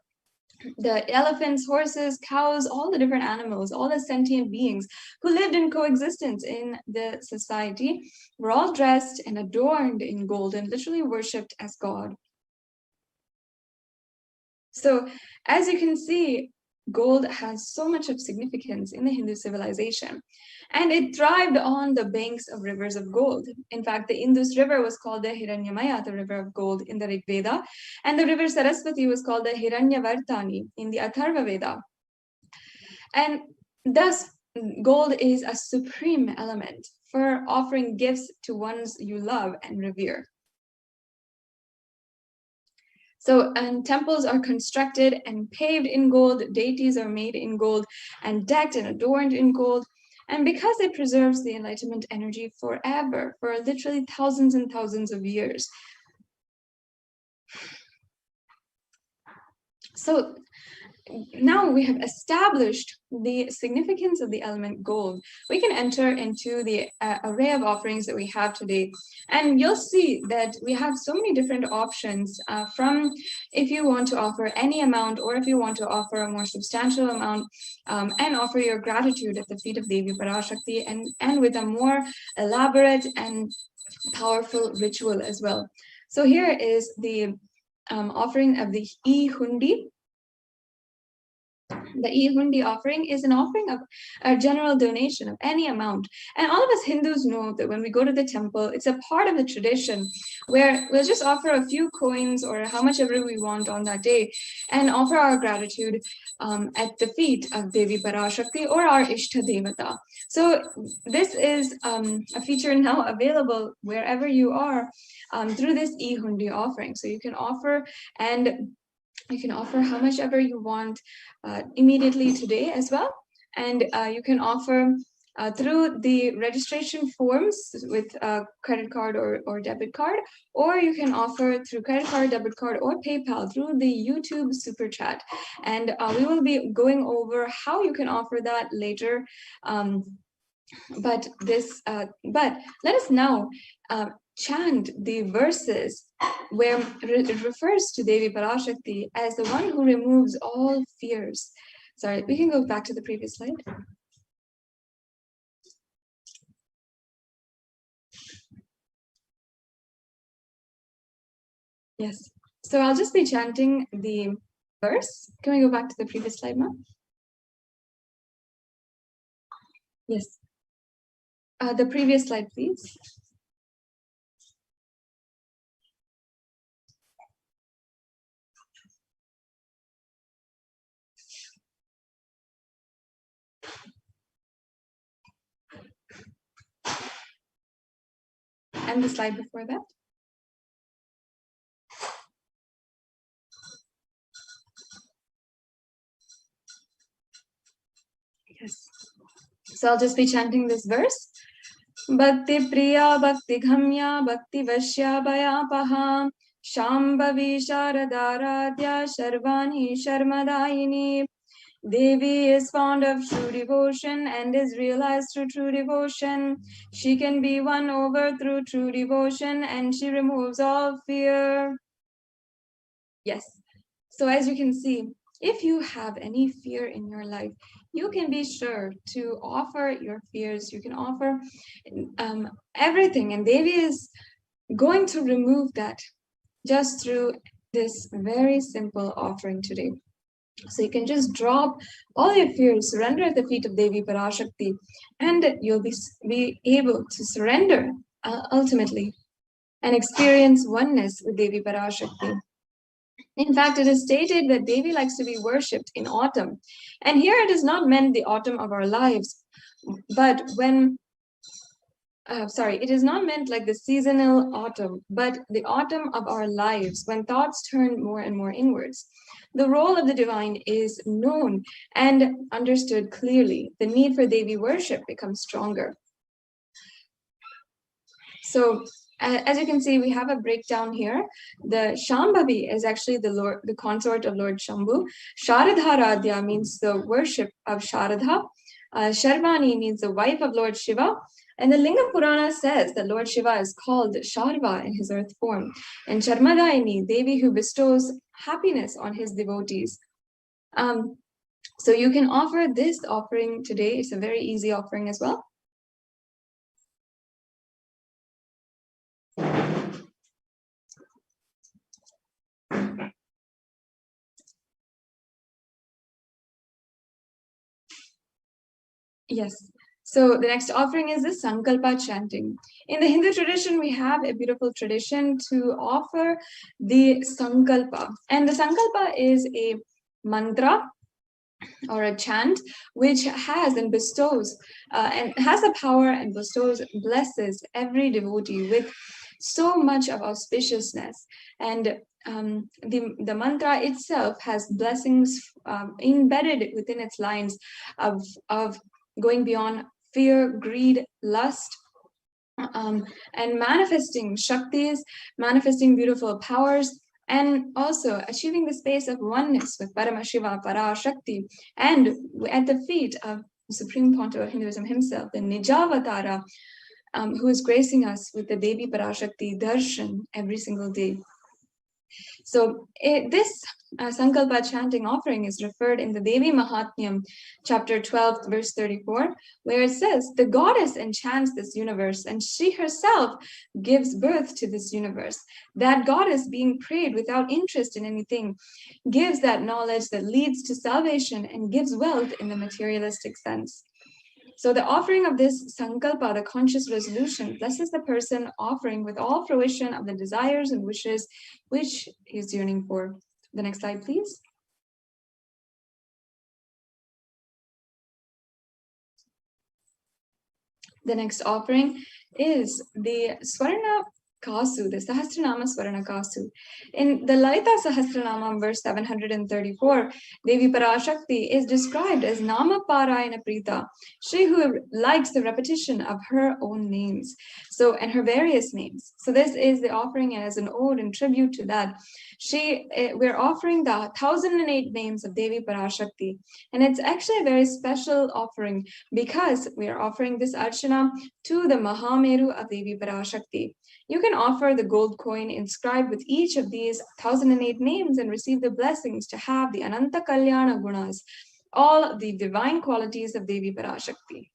elephants, horses, cows, all the different animals, all the sentient beings who lived in coexistence in the society were all dressed and adorned in gold and literally worshipped as God. So as you can see, gold has so much of significance in the Hindu civilization, and it thrived on the banks of rivers of gold. In fact, the Indus River was called the Hiranyamaya, the river of gold, in the Rig Veda, and the river Saraswati was called the Hiranyavartani in the Atharva Veda. And thus, gold is a supreme element for offering gifts to ones you love and revere. So, and temples are constructed and paved in gold, deities are made in gold and decked and adorned in gold. And because it preserves the enlightenment energy forever, for literally thousands and thousands of years. So now we have established the significance of the element gold, we can enter into the array of offerings that we have today. And you'll see that we have so many different options from if you want to offer any amount, or if you want to offer a more substantial amount and offer your gratitude at the feet of Devi Parashakti, and with a more elaborate and powerful ritual as well. So here is the offering of the e-hundi. The e-hundi offering is an offering of a general donation of any amount. And all of us Hindus know that when we go to the temple, it's a part of the tradition where we'll just offer a few coins or how much ever we want on that day and offer our gratitude at the feet of Devi Parashakti or our Ishta Devata. So this is a feature now available wherever you are through this e-hundi offering. So you can offer, and you can offer how much ever you want immediately today as well. And you can offer through the registration forms with a credit card or debit card, or you can offer through credit card, debit card, or PayPal through the YouTube Super Chat. And we will be going over how you can offer that later. But let us now chant the verses where it refers to Devi Parashakti as the one who removes all fears. Sorry, we can go back to the previous slide. Yes, so I'll just be chanting the verse. Can we go back to the previous slide, ma'am? Yes. The previous slide, please. And the slide before that. Yes. So I'll just be chanting this verse. Bhakti Priya Bhakti Ghamya Bhakti Vashya Bhayapaha Shambhavi Sharadaradhya Sharvani Sharmadayini. Devi is fond of true devotion and is realized through true devotion. She can be won over through true devotion, and she removes all fear. Yes. So as you can see, if you have any fear in your life, you can be sure to offer your fears. You can offer everything, and Devi is going to remove that just through this very simple offering today. So you can just drop all your fears, surrender at the feet of Devi Parashakti, and you'll be able to surrender ultimately and experience oneness with Devi Parashakti. In fact, it is stated that Devi likes to be worshipped in autumn. And here it is not meant the autumn of our lives, but when it is not meant like the seasonal autumn, but the autumn of our lives when thoughts turn more and more inwards. The role of the divine is known and understood clearly. The need for Devi worship becomes stronger. So as you can see, we have a breakdown here. The Shambhavi is actually the consort of Lord Shambhu. Sharadharadhya means the worship of Sharadha. Sharvani means the wife of Lord Shiva. And the Linga Purana says that Lord Shiva is called Sharva in his earth form. And Charmadayini, Devi who bestows happiness on his devotees. So you can offer this offering today. It's a very easy offering as well. Yes. So the next offering is the Sankalpa chanting. In the Hindu tradition, we have a beautiful tradition to offer the Sankalpa. And the Sankalpa is a mantra or a chant which has and bestows and has the power and bestows, blesses every devotee with so much of auspiciousness. And the mantra itself has blessings embedded within its lines of going beyond fear, greed, lust, and manifesting Shaktis, manifesting beautiful powers, and also achieving the space of oneness with Paramashiva, Parashakti, and at the feet of the Supreme Pontiff of Hinduism himself, the Nijavatara, who is gracing us with the Devi Parashakti Darshan every single day. So this Sankalpa chanting offering is referred in the Devi Mahatmyam, chapter 12, verse 34, where it says, the goddess enchants this universe and she herself gives birth to this universe. That goddess being prayed without interest in anything gives that knowledge that leads to salvation and gives wealth in the materialistic sense. So the offering of this Sankalpa, the conscious resolution, blesses the person offering with all fruition of the desires and wishes which he is yearning for. The next slide, please. The next offering is the Swarna Kasu, the Sahasranama Swarna Kasu. In the Lalita Sahasranama, verse 734, Devi Parashakti is described as Nama Parayana Prita, she who likes the repetition of her own names, and her various names. So this is the offering as an ode and tribute to that. We're offering the 1008 names of Devi Parashakti, and it's actually a very special offering because we are offering this Archana to the Mahameru of Devi Parashakti. You can offer the gold coin inscribed with each of these 1008 names and receive the blessings to have the Ananta Kalyana Gunas, all the divine qualities of Devi Parashakti.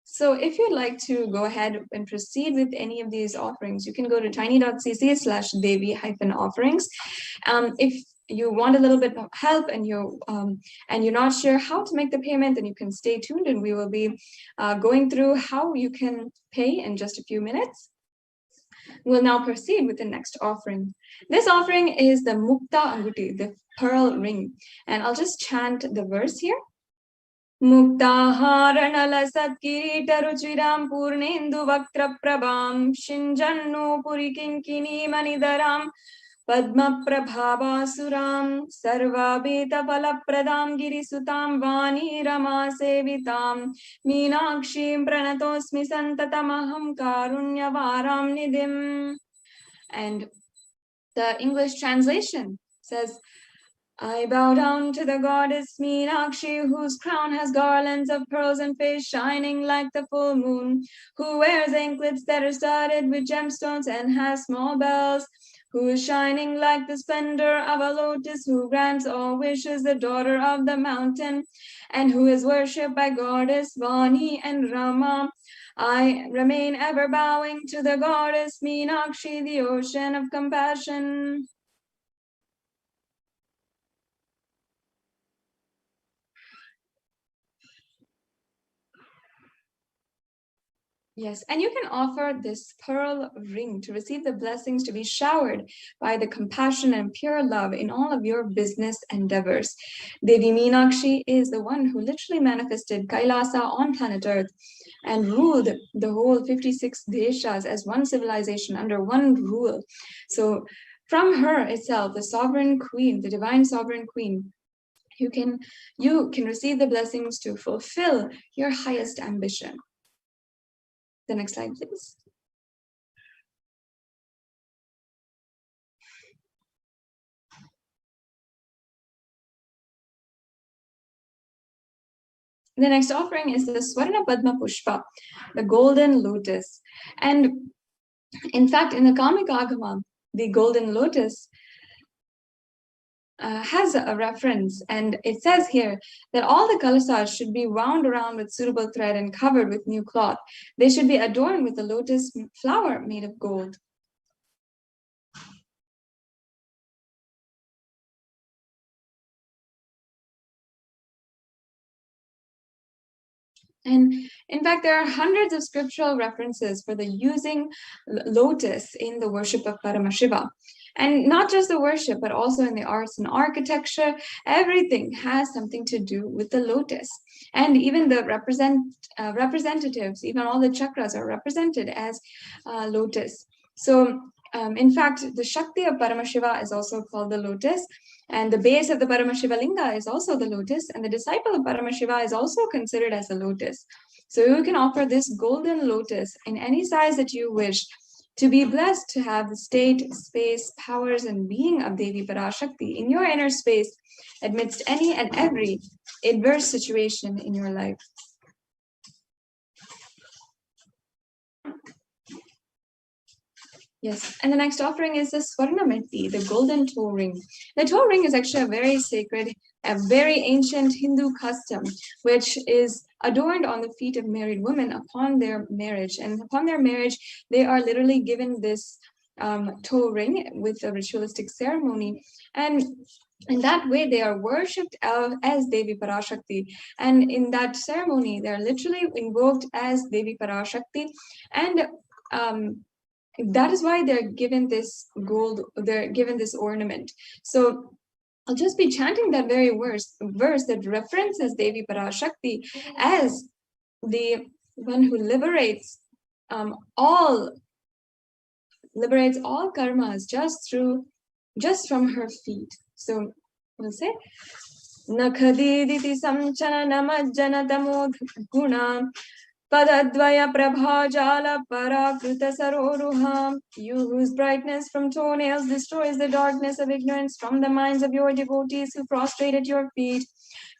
So if you'd like to go ahead and proceed with any of these offerings, you can go to tiny.cc/Devi-offerings. If you want a little bit of help and you're not sure how to make the payment, then you can stay tuned and we will be going through how you can pay in just a few minutes. We'll now proceed with the next offering. This offering is the Mukta Anguti, the pearl ring. And I'll just chant the verse here. Muktaharanala Satkirita Ruchiram Purnendu Vaktra Prabham Shinjannu Purikinkini Manidaram Padma Prabhava Suram Sarva Beta Palapradam Girisutam Vani Rama Sevitam Meenakshim Pranatosmi Santatamaham Karunyavaram Nidim. And the English translation says, I bow down to the goddess Meenakshi, whose crown has garlands of pearls and face shining like the full moon, who wears anklets that are studded with gemstones and has small bells, who is shining like the splendor of a lotus, who grants all wishes, the daughter of the mountain, and who is worshipped by goddess Vani and Rama. I remain ever bowing to the goddess Meenakshi, the ocean of compassion. Yes, and you can offer this pearl ring to receive the blessings to be showered by the compassion and pure love in all of your business endeavors. Devi Meenakshi is the one who literally manifested Kailasa on planet Earth and ruled the whole 56 deshas as one civilization under one rule. So from her itself, the sovereign queen, the divine sovereign queen, you can receive the blessings to fulfill your highest ambition. The next slide, please. The next offering is the Swarna Padma Pushpa, the golden lotus. And in fact, in the Kamika Agama, the golden lotus has a reference, and it says here that all the kalasas should be wound around with suitable thread and covered with new cloth. They should be adorned with a lotus flower made of gold. And in fact, there are hundreds of scriptural references for the using lotus in the worship of Paramashiva. And not just the worship, but also in the arts and architecture, everything has something to do with the lotus. And even the representatives, even all the chakras are represented as lotus. So in fact, the Shakti of Paramashiva is also called the lotus. And the base of the Paramashiva Linga is also the lotus, and the disciple of Paramashiva is also considered as a lotus. So you can offer this golden lotus in any size that you wish to be blessed to have the state, space, powers, and being of Devi Parashakti in your inner space amidst any and every adverse situation in your life. Yes, and the next offering is the Swarnameti, the golden toe ring. The toe ring is actually a very sacred, a very ancient Hindu custom, which is adorned on the feet of married women upon their marriage. And upon their marriage, they are literally given this toe ring with a ritualistic ceremony. And in that way, they are worshipped as Devi Parashakti. And in that ceremony, they are literally invoked as Devi Parashakti. And that is why they're given this gold, they're given this ornament. So I'll just be chanting that very verse that references Devi Parashakti as the one who liberates all karmas just from her feet. So we'll say Nakhadiditi samchana namajjana tamod guna Padadvaya prabhajala parakruta saroruham. You whose brightness from toenails destroys the darkness of ignorance from the minds of your devotees who prostrate at your feet.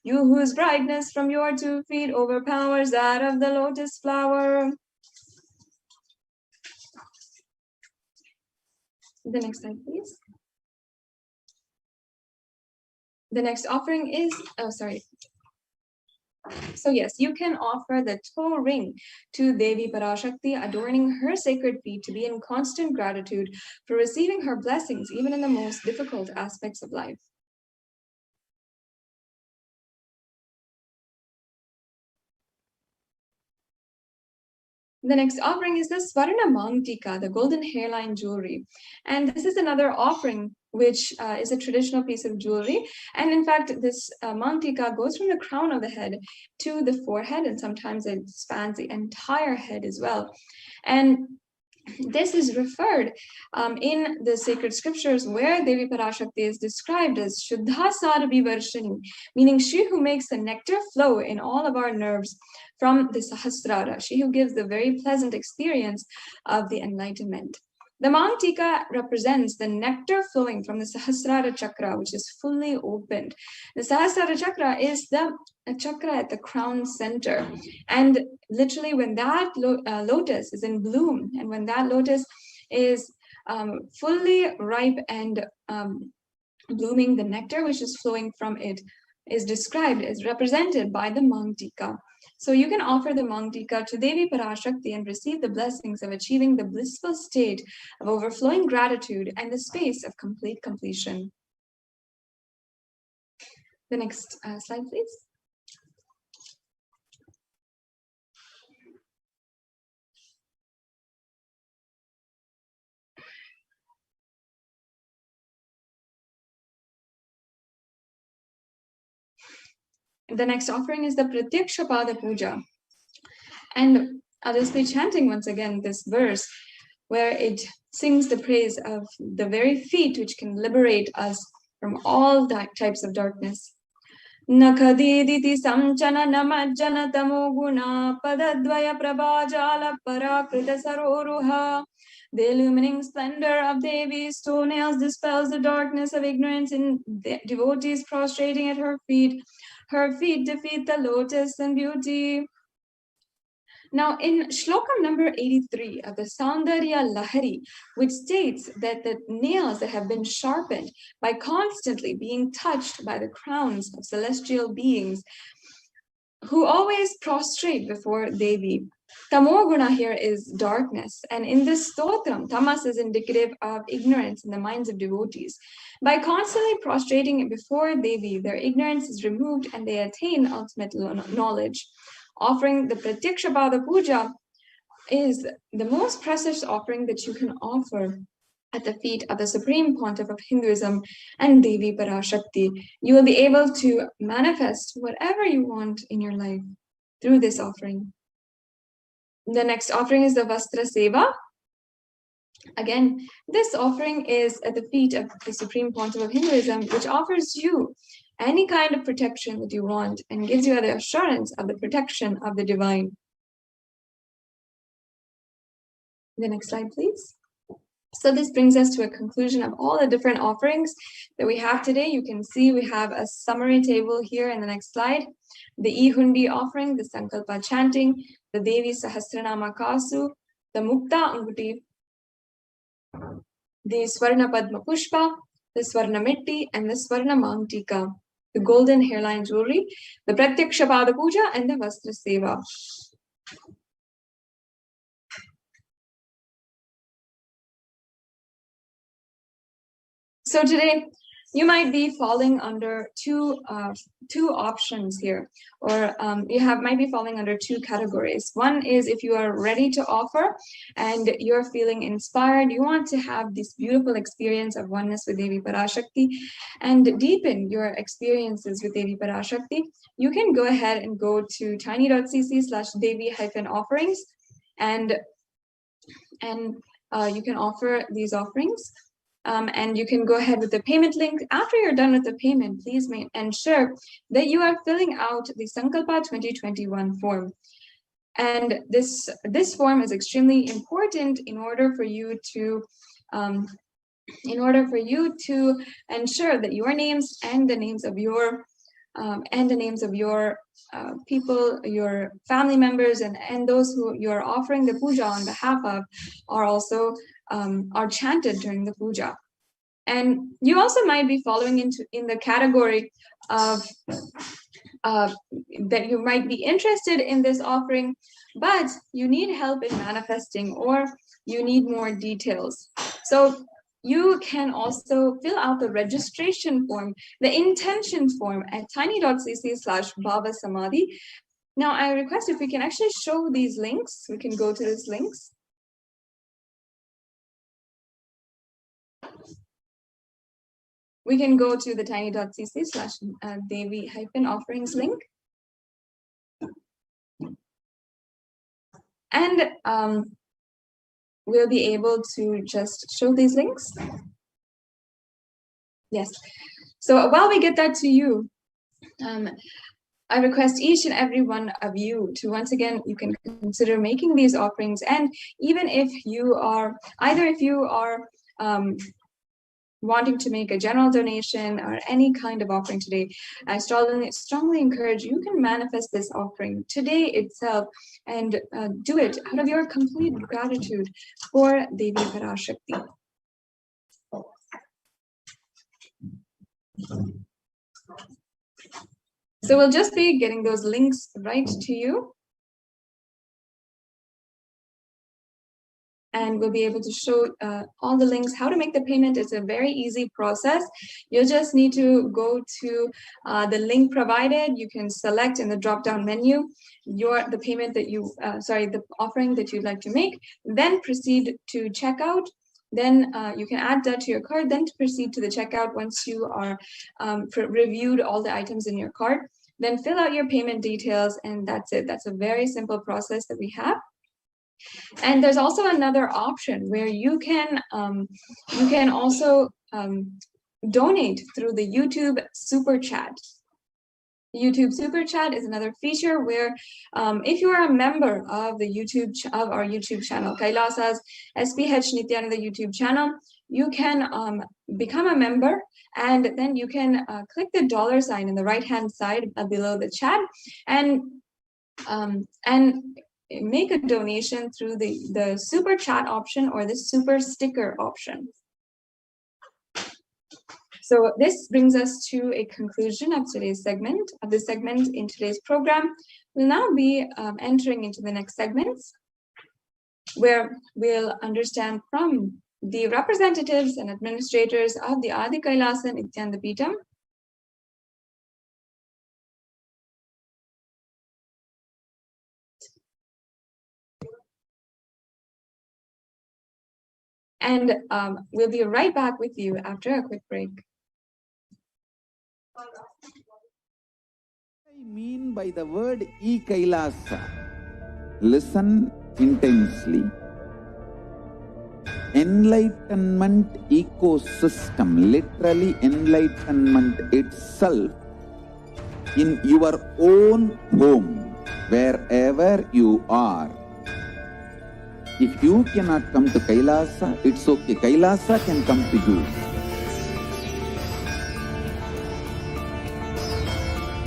You whose brightness from your 2 feet overpowers that of the lotus flower. The next slide, please. The next offering is, So yes, you can offer the toe ring to Devi Parashakti, adorning her sacred feet to be in constant gratitude for receiving her blessings, even in the most difficult aspects of life. The next offering is the Swarna Mangtika, the golden hairline jewelry. And this is another offering which is a traditional piece of jewelry. And in fact, this Mangtika goes from the crown of the head to the forehead, and sometimes it spans the entire head as well. And this is referred in the sacred scriptures where Devi Parashakti is described as Shuddha Sarabhi Varshini, meaning she who makes the nectar flow in all of our nerves from the Sahasrara, she who gives the very pleasant experience of the enlightenment. The Mangtika represents the nectar flowing from the Sahasrara chakra, which is fully opened. The Sahasrara chakra is the chakra at the crown center. And literally when that lotus is in bloom, and when that lotus is fully ripe and blooming, the nectar which is flowing from it is described as represented by the Mangtika. So you can offer the Mangtika to Devi Parashakti and receive the blessings of achieving the blissful state of overflowing gratitude and the space of complete completion. The next slide, please. The next offering is the Pratyakshapada Puja. And I'll just be chanting once again this verse where it sings the praise of the very feet which can liberate us from all types of darkness. Nakadiditi samchana namajjana tamoguna padadvaya prabhajala parakrita saroruha. The illumining splendor of Devi's toenails dispels the darkness of ignorance in devotees prostrating at her feet. Her feet defeat the lotus in beauty. Now, in Shlokam number 83 of the Saundarya Lahari, which states that the nails that have been sharpened by constantly being touched by the crowns of celestial beings who always prostrate before Devi. Tamoguna here is darkness, and in this stotram, tamas is indicative of ignorance in the minds of devotees. By constantly prostrating before Devi, their ignorance is removed and they attain ultimate knowledge. Offering the Pratyakshapada Puja is the most precious offering that you can offer at the feet of the Supreme Pontiff of Hinduism and Devi Parashakti. You will be able to manifest whatever you want in your life through this offering. The next offering is the Vastra Seva. Again, this offering is at the feet of the Supreme Pontiff of Hinduism, which offers you any kind of protection that you want and gives you the assurance of the protection of the divine. The next slide, please. So this brings us to a conclusion of all the different offerings that we have today. You can see we have a summary table here in the next slide. The Ihundi offering, the Sankalpa chanting, the Devi Sahasranama Kasu, the Mukta Anguti, the Swarna Padma Pushpa, the Swarna Mitti, and the Swarna Mantika, the golden hairline jewelry, the Pratyakshapada Puja, and the Vastra Seva. So today, you might be falling under two options here, or might be falling under two categories. One is if you are ready to offer and you're feeling inspired, you want to have this beautiful experience of oneness with Devi Parashakti and deepen your experiences with Devi Parashakti, you can go ahead and go to tiny.cc/Devi-offerings and you can offer these offerings. And you can go ahead with the payment link. After you're done with the payment, please ensure that you are filling out the Sankalpa 2021 form. And this form is extremely important in order for you to ensure that your names and the names of your people, your family members, and those who you're offering the puja on behalf of are also are chanted during the puja. And you also might be falling in the category of that you might be interested in this offering, but you need help in manifesting, or you need more details. So you can also fill out the registration form, the intention form at tiny.cc/BHAVASAMADHI. Now I request if we can actually show these links, we can go to these links. We can go to the tiny.cc/Devi-offerings link. And we'll be able to just show these links. Yes. So while we get that to you, I request each and every one of you to, once again, you can consider making these offerings. And even if you are, wanting to make a general donation or any kind of offering today, I strongly encourage you can manifest this offering today itself and do it out of your complete gratitude for Devi Parashakti. So we'll just be getting those links right to you. And we'll be able to show all the links, how to make the payment. It's a very easy process. You'll just need to go to the link provided. You can select in the drop-down menu the offering that you'd like to make, then proceed to checkout. Then you can add that to your cart, then to proceed to the checkout once you are reviewed all the items in your cart. then fill out your payment details, and that's it. That's a very simple process that we have. And there's also another option where you can also donate through the YouTube Super Chat. YouTube Super Chat is another feature where if you are a member of our YouTube channel, Kailasa's HDH Nithyananda YouTube channel, you can become a member, and then you can click the $ in the right-hand side below the chat and make a donation through the Super Chat option or the Super Sticker option. So this brings us to a conclusion of today's segment, in today's program. We'll now be entering into the next segments, where we'll understand from the representatives and administrators of the Adi Kailasa Nithyananda Peetham and we'll be right back with you after a quick break. What I mean by the word Kailasa, listen intensely. Enlightenment ecosystem, literally enlightenment itself, in your own home, wherever you are. If you cannot come to Kailasa, it's okay. Kailasa can come to you.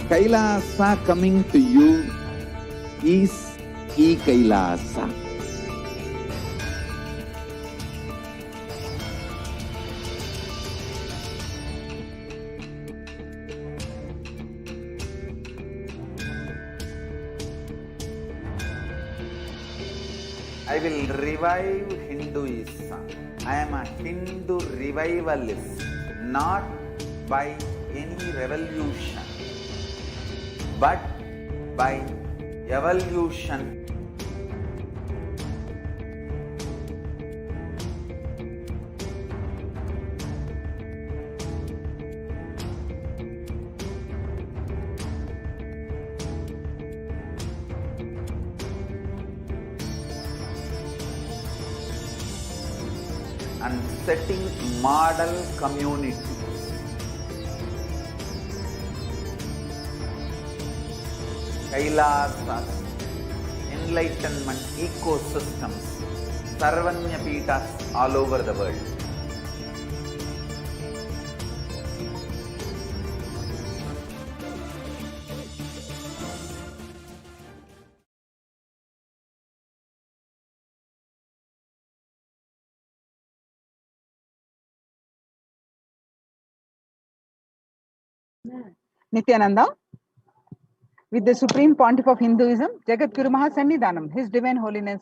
Kailasa coming to you is Kailasa. I will revive Hinduism. I am a Hindu revivalist, not by any revolution, but by evolution. And setting model communities. Kailasa's enlightenment ecosystems, Sarvanya Peethas all over the world. Nithyananda, with the Supreme Pontiff of Hinduism, Jagat Guru Mahasannidhanam, His Divine Holiness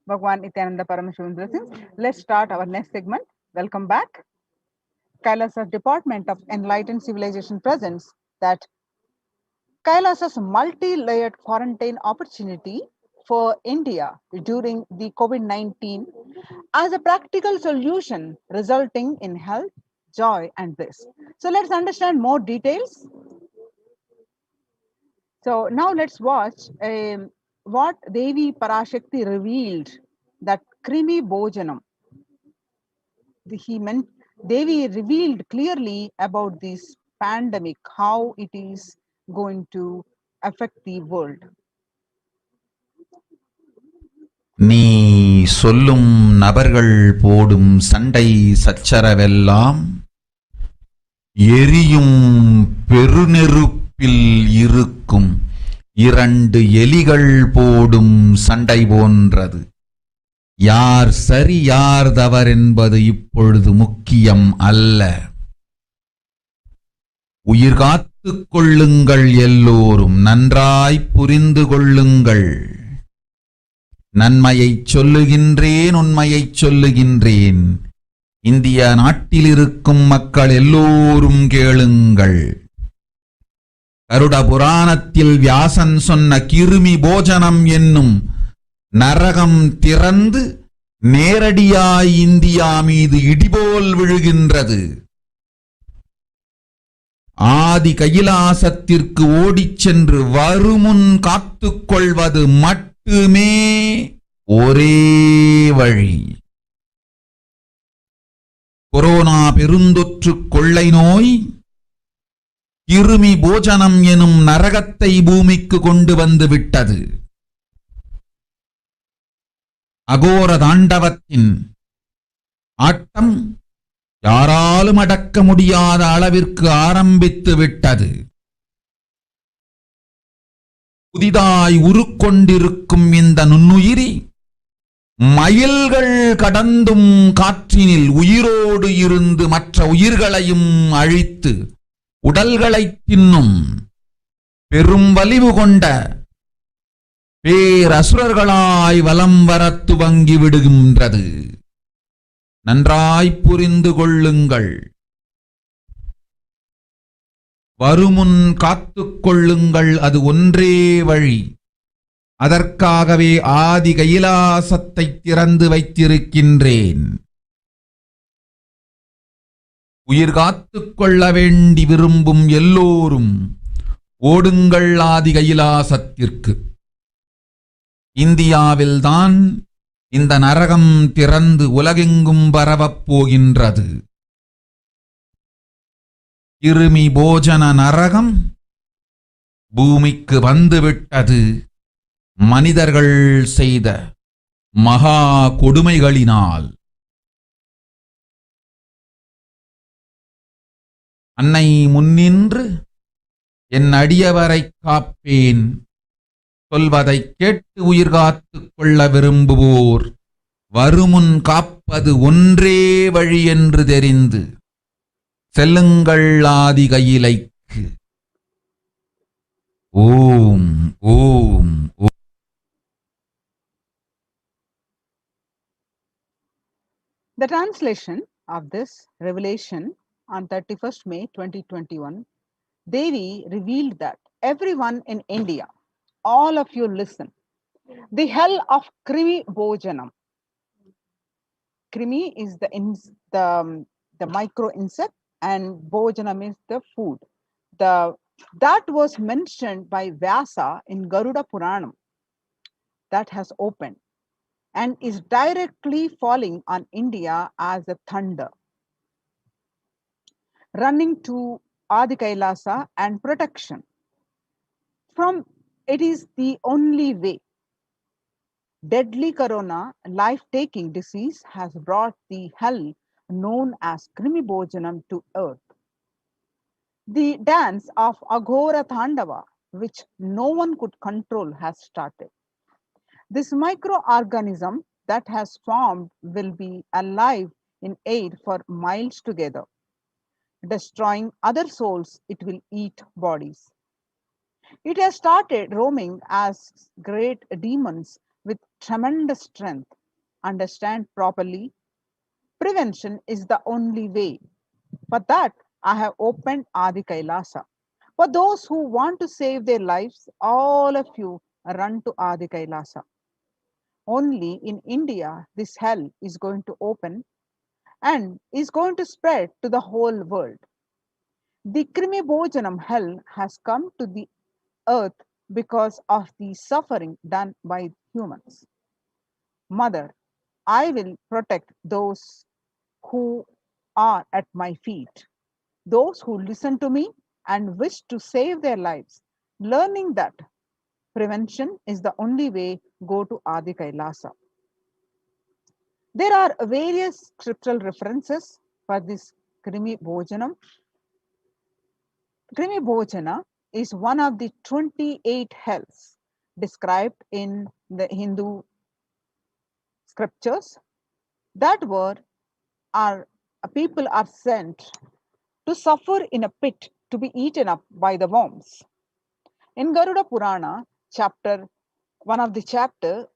Bhagwan Nithyananda Paramashivam blessings. Let's start our next segment. Welcome back. Kailasa's Department of Enlightened Civilization presents that Kailasa's multi-layered quarantine opportunity for India during the COVID-19 as a practical solution resulting in health, joy, and bliss. So let's understand more details. So now let's watch what Devi Parashakti revealed, that Krimi Bhojanam. Devi revealed clearly about this pandemic, how it is going to affect the world. நீ சொல்லும் நபர்கள் போடும் சண்டை சச்சரவெல்லாம் எரியும் பெருநெருப்பில் இருக்கும் இரண்டு எலிகள் போடும் சண்டை போன்றது. யார் சரி யார் தவறு என்பது இப்பொழுது முக்கியம் அல்ல. உயிர் காத்துக் கொள்ளுங்கள், எல்லோரும் நன்றாய் புரிந்து கொள்ளுங்கள். நன்மையைச் சொல்லுகின்றேன், உண்மையைச் சொல்லுகின்றேன். இந்திய நாட்டில் இருக்கும் மக்கள் எல்லோரும் கேளுங்கள். கருட புராணத்தில் வியாசன் சொன்ன கிருமி போஜனம் என்னும் நரகம் திறந்து நேரடியாய் இந்தியா மீது இடிபோல் விழுகின்றது. ஆதி கைலாசத்திற்கு ஓடிச் சென்று வருமுன் காத்துக் கொள்வது மட்டுமே ஒரே வழி. கொரோனா பெருந்தொற்று கொள்ளை நோய் கிருமி போஜனம் எனும் நரகத்தை பூமிக்கு கொண்டு வந்து விட்டது. அகோர தாண்டவத்தின் ஆட்டம் யாராலும் அடக்க முடியாத அளவிற்கு ஆரம்பித்து விட்டது. புதிதாய் உருக்கொண்டிருக்கும் இந்த நுண்ணுயிரி மைல்கள் கடந்தும் காற்றினில் உயிரோடு இருந்து மற்ற உயிர்களையும் அழித்து உடல்களை தின்னும் பெரும் வலிவு கொண்ட பேரசுரர்களாய் வலம் வர துவங்கி விடுகின்றது. நன்றாய் புரிந்து கொள்ளுங்கள். வருமுன் காத்துக் கொள்ளுங்கள், அது ஒன்றே வழி. அதற்காகவே ஆதி கைலாசத்தை திறந்து வைத்திருக்கின்றேன். உயிர் காத்துக் கொள்ள வேண்டி விரும்பும் எல்லோரும் ஓடுங்கள் ஆதி கைலாசத்திற்கு. இந்தியாவில்தான் இந்த நரகம் திறந்து உலகெங்கும் பரவப் போகின்றது. கிருமி போஜன நரகம் பூமிக்கு வந்துவிட்டது. மனிதர்கள் செய்த மகா கொடுமைகளினால். அன்னை முன்னின்று என் அடியவரை காப்பேன் சொல்வதை கேட்டு உயிர் காத்துக் கொள்ள விரும்புவோர் வருமுன் காப்பது ஒன்றே வழி என்று தெரிந்து செல்லுங்கள் ஆதி கையிலைக்கு. ஓம் ஓம் ஓம். The translation of this revelation on 31st May 2021, Devi revealed that everyone in India, all of you listen, the hell of Krimi Bhojanam. Krimi is the micro insect and Bhojanam is the food. That was mentioned by Vyasa in Garuda Puranam that has opened and is directly falling on India as a thunder, running to Adi Kailasa and protection. From it is the only way. Deadly corona, life-taking disease has brought the hell known as Krimi Bhojanam to earth. The dance of Aghora Thandava, which no one could control, has started. This microorganism that has formed will be alive in air for miles together. Destroying other souls, it will eat bodies. It has started roaming as great demons with tremendous strength. Understand properly. Prevention is the only way. For that, I have opened Adi Kailasa. For those who want to save their lives, all of you run to Adi Kailasa. Only in India, this hell is going to open and is going to spread to the whole world. The Krimi Bhojanam hell has come to the earth because of the suffering done by humans. Mother, I will protect those who are at my feet, those who listen to me and wish to save their lives, learning that prevention is the only way. Go to Adi Kailasa. There are various scriptural references for this Krimi Bhojanam. Krimi Bhojana is one of the 28 hells described in the Hindu scriptures that people are sent to suffer in a pit to be eaten up by the worms. In Garuda Purana, one of the chapter,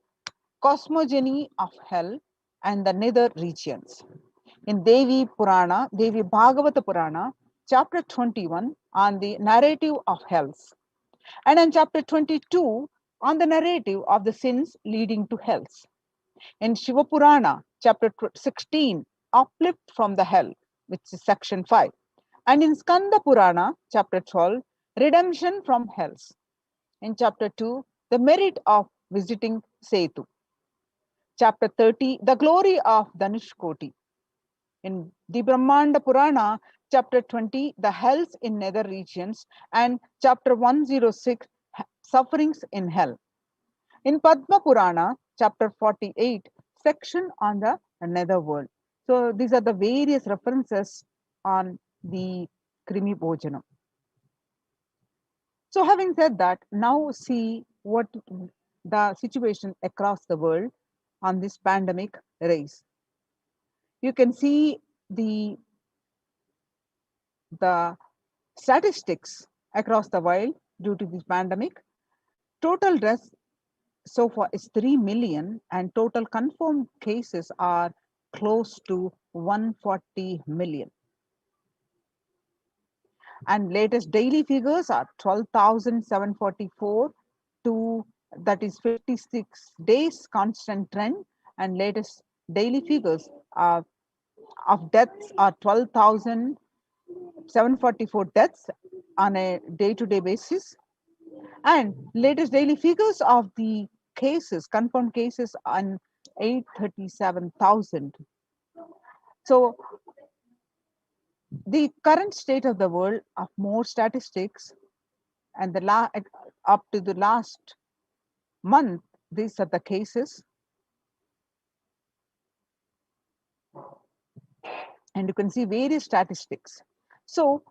Cosmogony of Hell and the Nether Regions. In Devi Bhagavata Purana, chapter 21 on the narrative of hells. And in chapter 22 on the narrative of the sins leading to hells. In Shiva Purana, chapter 16, uplift from the hell, which is section 5. And in Skanda Purana, chapter 12, redemption from hells. In chapter 2, the merit of visiting Setu. Chapter 30, the glory of Dhanushkoti. In the Brahmanda Purana, chapter 20, the hells in nether regions, and chapter 106, sufferings in hell. In Padma Purana, chapter 48, section on the nether world. So these are the various references on the Krimi Bhojanam. So having said that, now see what the situation across the world on this pandemic race. You can see the statistics across the world due to this pandemic. Total deaths so far is 3 million and total confirmed cases are close to 140 million. And latest daily figures are 12,744 to, that is 56 days constant trend, and latest daily figures of deaths are 12,744 deaths on a day-to-day basis, and latest daily figures of the cases, confirmed cases, on 837,000. So the current state of the world of more statistics, and up to the last month, these are the cases. And you can see various statistics. So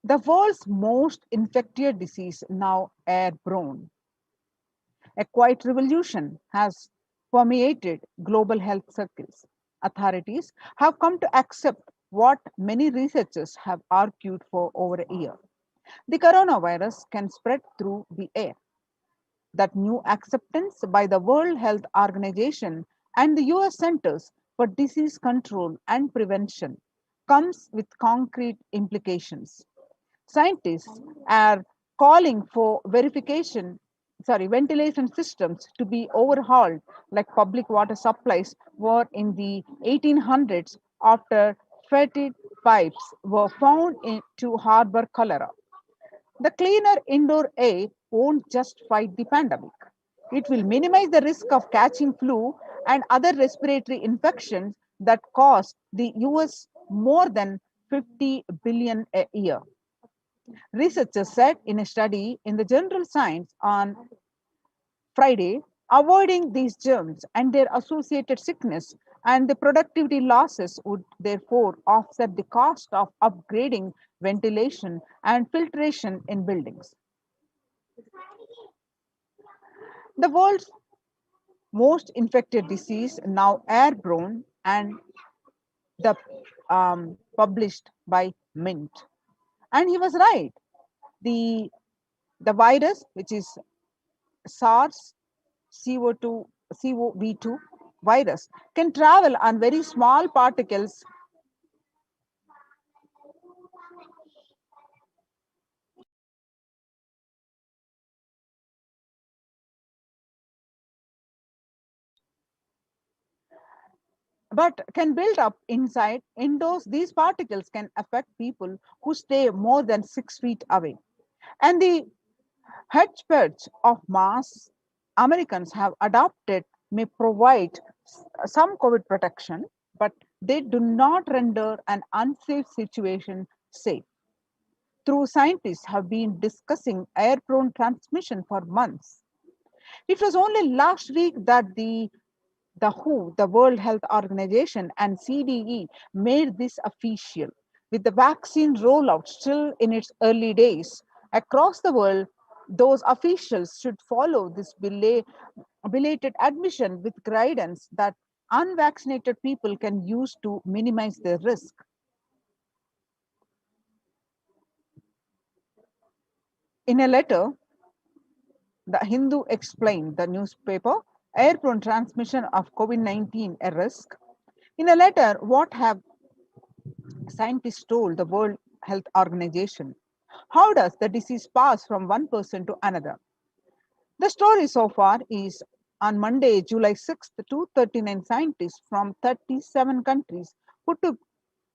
the world's most infectious disease, now airborne. A quiet revolution has permeated global health circles. Authorities have come to accept what many researchers have argued for over a year. The coronavirus can spread through the air. That new acceptance by the World Health Organization and the US Centers for Disease Control and Prevention comes with concrete implications. Scientists are calling for ventilation systems to be overhauled, like public water supplies were in the 1800s after fetid pipes were found to harbor cholera. The cleaner indoor air won't just fight the pandemic. It will minimize the risk of catching flu and other respiratory infections that cost the US more than 50 billion a year. Researchers said in a study in the journal Science on Friday, avoiding these germs and their associated sickness and the productivity losses would therefore offset the cost of upgrading ventilation and filtration in buildings. The world's most infected disease, now airborne, and the published by Mint. And he was right. The virus, which is SARS-CoV-2 virus, can travel on very small particles but can build up inside. Indoors, these particles can affect people who stay more than 6 feet away. And the hedge of mass Americans have adopted may provide some COVID protection, but they do not render an unsafe situation safe. Through scientists have been discussing airborne transmission for months. It was only last week that the WHO, the World Health Organization, and CDE made this official. With the vaccine rollout still in its early days across the world, those officials should follow this belated admission with guidance that unvaccinated people can use to minimize their risk. In a letter, the Hindu explained, the newspaper, airborne transmission of COVID-19 a risk. In a letter, what have scientists told the World Health Organization? How does the disease pass from one person to another? The story so far is on Monday, July 6th, 239 scientists from 37 countries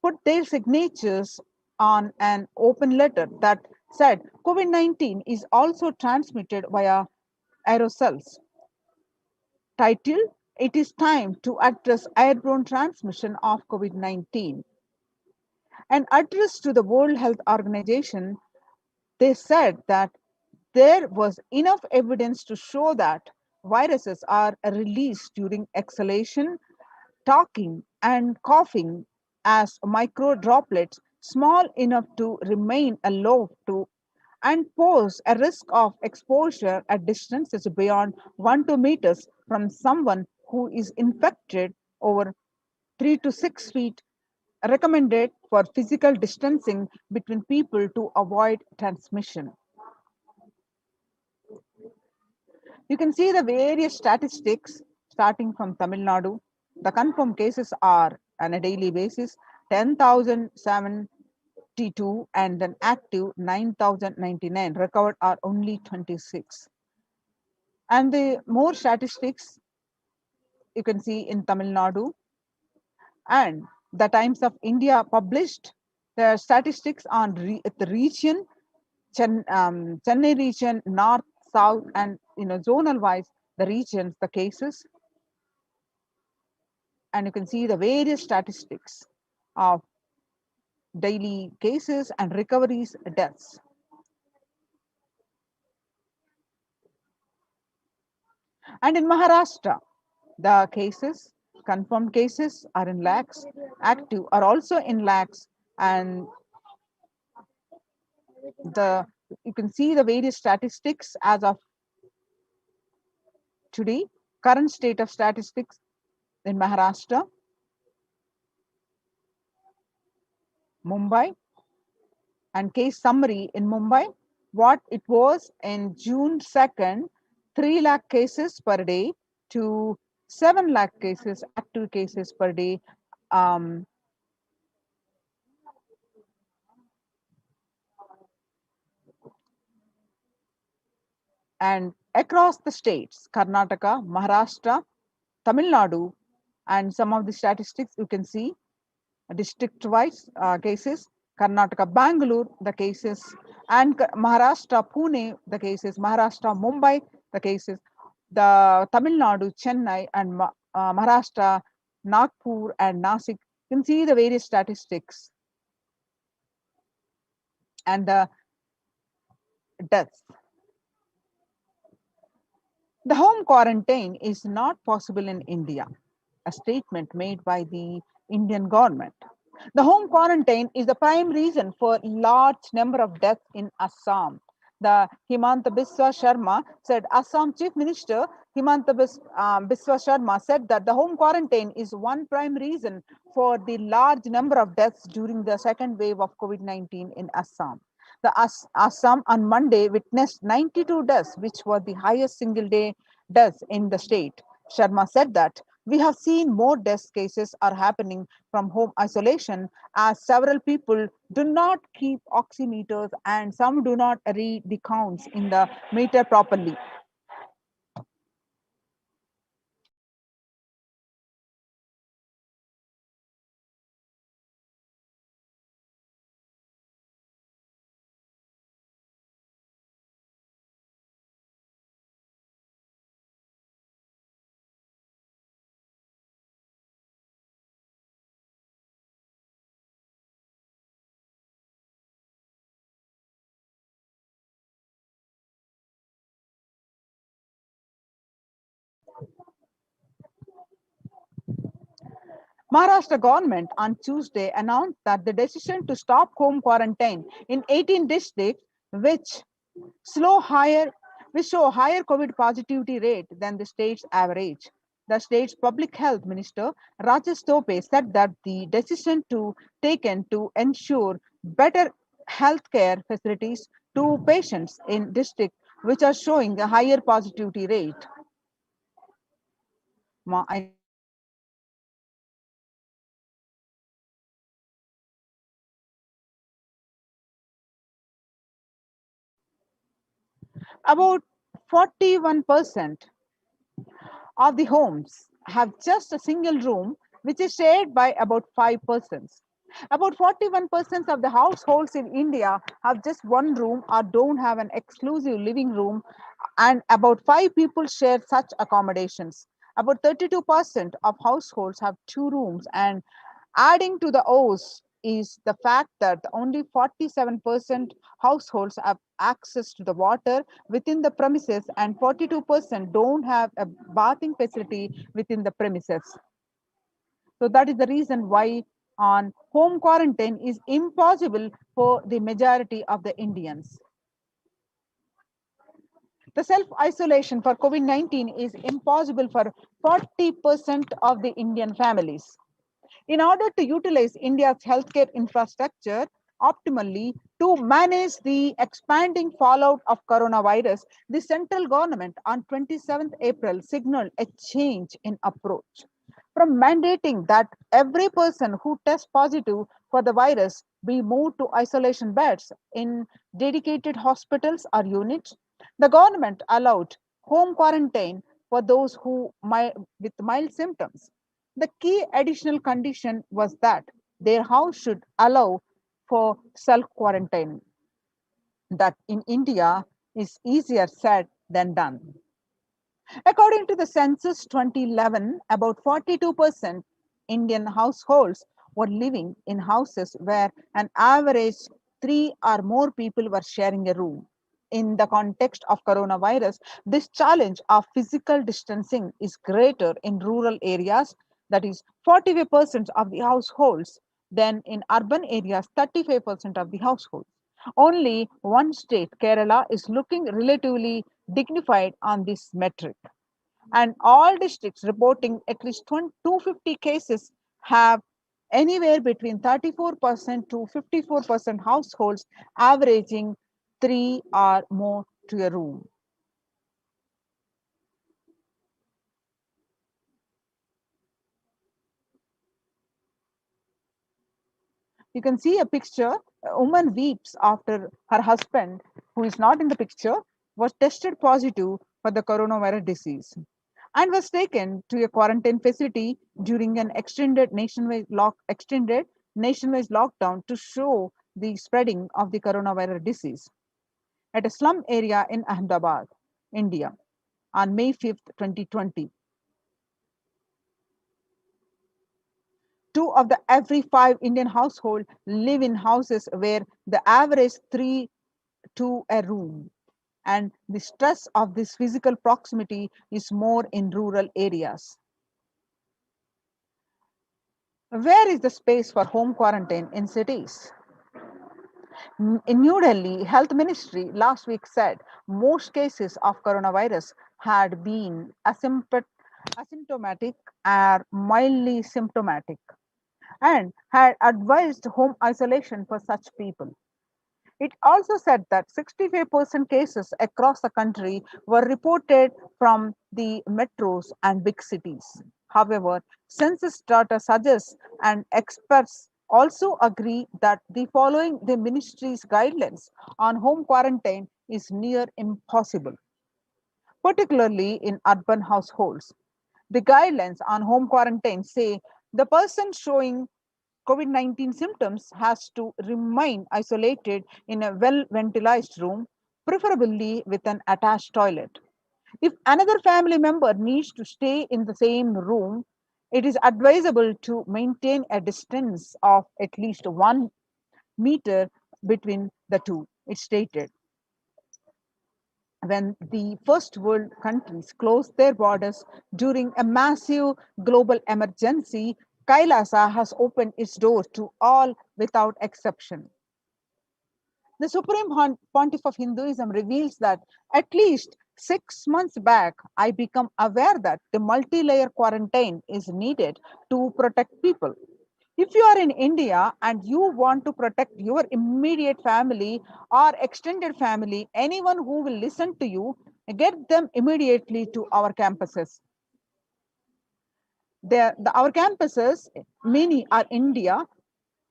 put their signatures on an open letter that said COVID-19 is also transmitted via aerosols. Title: It is time to address airborne transmission of COVID-19. An address to the World Health Organization, they said that there was enough evidence to show that viruses are released during exhalation, talking, and coughing as micro droplets small enough to remain aloft to and pose a risk of exposure at distances beyond 1 to 2 meters from someone who is infected. Over 3 to 6 feet recommended for physical distancing between people to avoid transmission. You can see the various statistics starting from Tamil Nadu. The confirmed cases are on a daily basis 10,072 and an active 9,099. Recovered are only 26. And the more statistics you can see in Tamil Nadu, and the Times of India published the statistics on the region, Chennai region, north, south, and zonal wise, the regions, the cases, and you can see the various statistics of daily cases and recoveries, deaths. And in Maharashtra, the cases, confirmed cases are in lakhs, active are also in lakhs, and you can see the various statistics as of today. Current state of statistics in Maharashtra, Mumbai, and case summary in Mumbai, what it was in June 2nd, 3 lakh cases per day to 7 lakh cases, active cases per day. And across the states, Karnataka, Maharashtra, Tamil Nadu, and some of the statistics you can see district-wise cases, Karnataka, Bangalore, the cases, and Maharashtra, Pune, the cases, Maharashtra, Mumbai, the cases, the Tamil Nadu, Chennai, and Maharashtra, Nagpur, and Nasik. You can see the various statistics and the deaths. The home quarantine is not possible in India, a statement made by the Indian government. The home quarantine is the prime reason for large number of deaths in Assam. The Himanta Biswa Sharma said, Assam Chief Minister Himanta Biswa Sharma said that the home quarantine is one prime reason for the large number of deaths during the second wave of COVID-19 in Assam. The Assam on Monday witnessed 92 deaths, which were the highest single day deaths in the state. Sharma said that we have seen more death cases are happening from home isolation as several people do not keep oximeters and some do not read the counts in the meter properly. Maharashtra government on Tuesday announced that the decision to stop home quarantine in 18 districts which show higher COVID positivity rate than the state's average. The state's public health minister Rajesh Tope said that the decision taken to ensure better healthcare facilities to patients in districts which are showing a higher positivity rate. About 41% of the homes have just a single room, which is shared by about 5 persons. About 41% of the households in India have just one room or don't have an exclusive living room, and about 5 people share such accommodations. About 32% of households have 2 rooms, and adding to the O's is the fact that only 47% households have access to the water within the premises, and 42% don't have a bathing facility within the premises. So that is the reason why on home quarantine is impossible for the majority of the Indians. The self-isolation for COVID-19 is impossible for 40% of the Indian families. In order to utilize India's healthcare infrastructure optimally to manage the expanding fallout of coronavirus, the central government on 27th April signaled a change in approach from mandating that every person who tests positive for the virus be moved to isolation beds in dedicated hospitals or units. The government allowed home quarantine for those with mild symptoms. The key additional condition was that their house should allow for self quarantine. That in India is easier said than done. According to the census 2011, about 42% Indian households were living in houses where an average 3 or more people were sharing a room. In the context of coronavirus, this challenge of physical distancing is greater in rural areas, that is 45% of the households, than in urban areas, 35% of the households. Only one state, Kerala, is looking relatively dignified on this metric. And all districts reporting at least 250 cases have anywhere between 34% to 54% households averaging 3 or more to a room. You can see a picture. A woman weeps after her husband, who is not in the picture, was tested positive for the coronavirus disease and was taken to a quarantine facility during an extended nationwide lockdown to show the spreading of the coronavirus disease at a slum area in Ahmedabad, India, on May 5th, 2020. 2 of the every 5 Indian households live in houses where the average 3 to a room, and the stress of this physical proximity is more in rural areas. Where is the space for home quarantine in cities? In New Delhi, Health Ministry last week said most cases of coronavirus had been asymptomatic or mildly symptomatic and had advised home isolation for such people. It also said that 65% cases across the country were reported from the metros and big cities. However, census data suggests and experts also agree that the following the ministry's guidelines on home quarantine is near impossible, particularly in urban households. The guidelines on home quarantine say the person showing COVID-19 symptoms has to remain isolated in a well-ventilated room, preferably with an attached toilet. If another family member needs to stay in the same room, it is advisable to maintain a distance of at least 1 meter between the two, it stated. When the first world countries closed their borders during a massive global emergency, Kailasa has opened its doors to all without exception. The Supreme Pontiff of Hinduism reveals that at least 6 months back, I become aware that the multi-layer quarantine is needed to protect people. If you are in India and you want to protect your immediate family or extended family, anyone who will listen to you, get them immediately to our campuses. Our campuses, many are India,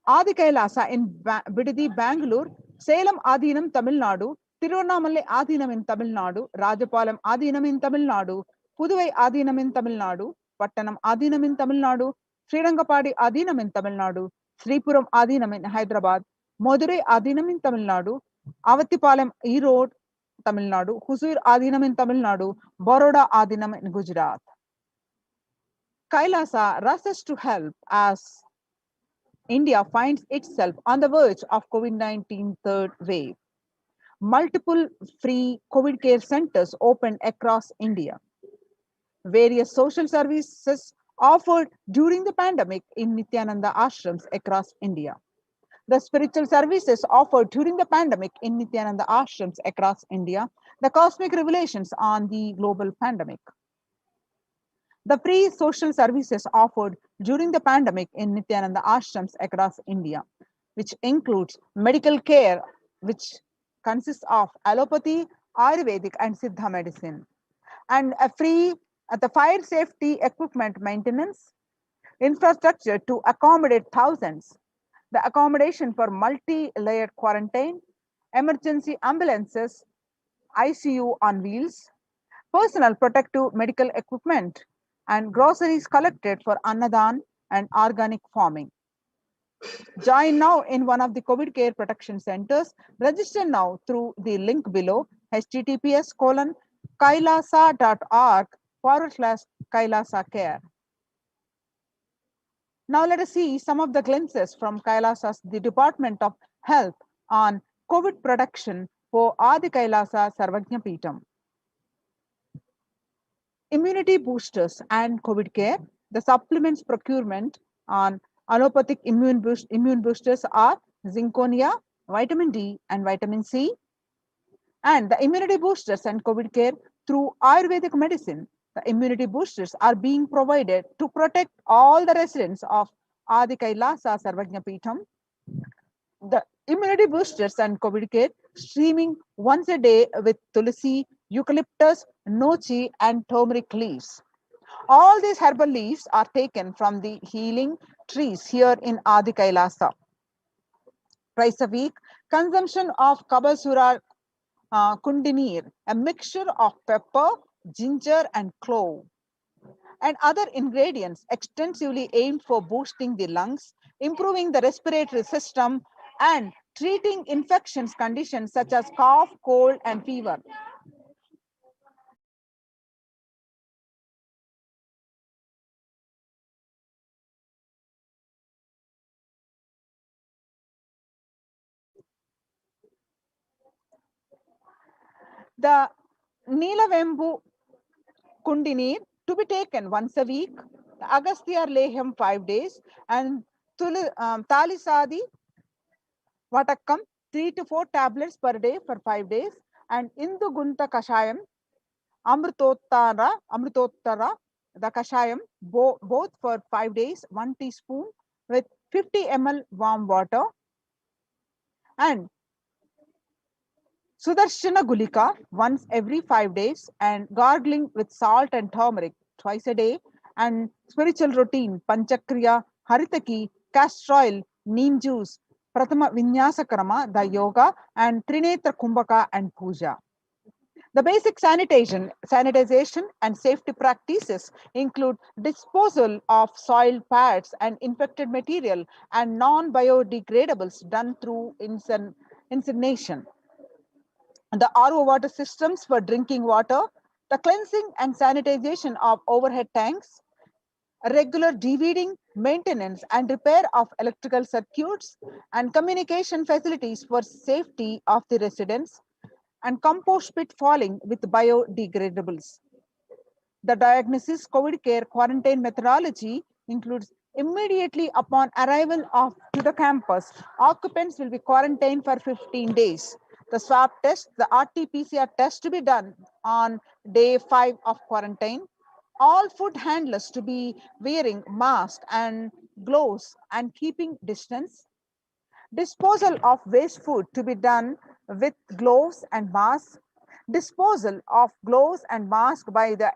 Adi Kailasa in Bidadi, Bangalore, Salem Adinam, Tamil Nadu, Tiruvannamalai Adinam in Tamil Nadu, Rajapalam Adinam in Tamil Nadu, Puduvai Adinam in Tamil Nadu, Pattanam Adinam in Tamil Nadu, Srirangapadi Adinam in Tamil Nadu, Sripuram Adinam in Hyderabad, Madurai Adinam in Tamil Nadu, Avatipalem Erode, Tamil Nadu, Husur Adinam in Tamil Nadu, Baroda Adinam in Gujarat. Kailasa rushes to help as India finds itself on the verge of COVID-19 third wave. Multiple free COVID care centers opened across India. Various social services offered during the pandemic in Nithyananda ashrams across India. The spiritual services offered during the pandemic in Nithyananda ashrams across India. The cosmic revelations on the global pandemic. The free social services offered during the pandemic in Nithyananda ashrams across India, which includes medical care, which consists of allopathy, Ayurvedic, and Siddha medicine, and a free the fire safety equipment maintenance, infrastructure to accommodate thousands, the accommodation for multi-layered quarantine, emergency ambulances, ICU on wheels, personal protective medical equipment, and groceries collected for Annadan and organic farming. Join now in one of the COVID care protection centers. Register now through the link below, https://kailasa.org/Kailasa care. Now let us see some of the glimpses from Kailasa's the Department of Health on COVID protection for Adi Kailasa Sarvajna Peetham. Immunity boosters and COVID care. The supplements procurement on allopathic immune boosters are zinconia, vitamin D, and vitamin C. And the immunity boosters and COVID care through Ayurvedic medicine. The immunity boosters are being provided to protect all the residents of Adi Kailasa Sarvajna Peetham. The immunity boosters and COVID care streaming once a day with tulsi, eucalyptus, nochi, and turmeric leaves. All these herbal leaves are taken from the healing trees here in Adi Kailasa. Twice a week, consumption of Kabasura Kundinir, a mixture of pepper, ginger, and clove, and other ingredients extensively aimed for boosting the lungs, improving the respiratory system, and treating infections conditions such as cough, cold, and fever. The Neelavembu Kundinir to be taken once a week, the Agastya Leham 5 days, and Talisadi Vatakam 3 to 4 tablets per day for 5 days, and Indu Gunta Kashayam, Amrutottara, the Kashayam, both for 5 days, 1 teaspoon with 50 ml warm water, and Sudarshana Gulika once every 5 days, and gargling with salt and turmeric twice a day, and spiritual routine Panchakriya, Haritaki, castor oil, neem juice, Pratama Vinyasa Krama, the yoga, and Trinetra Kumbhaka and Puja. The basic sanitization and safety practices include disposal of soil pads and infected material and non-biodegradables done through incineration. The RO water systems for drinking water, the cleansing and sanitization of overhead tanks, regular deweeding, maintenance and repair of electrical circuits, and communication facilities for safety of the residents, and compost pit falling with biodegradables. The diagnosis COVID care quarantine methodology includes immediately upon arrival to the campus, occupants will be quarantined for 15 days. The swab test, the RT-PCR test to be done on day 5 of quarantine. All food handlers to be wearing masks and gloves and keeping distance. Disposal of waste food to be done with gloves and masks. Disposal of gloves and masks by the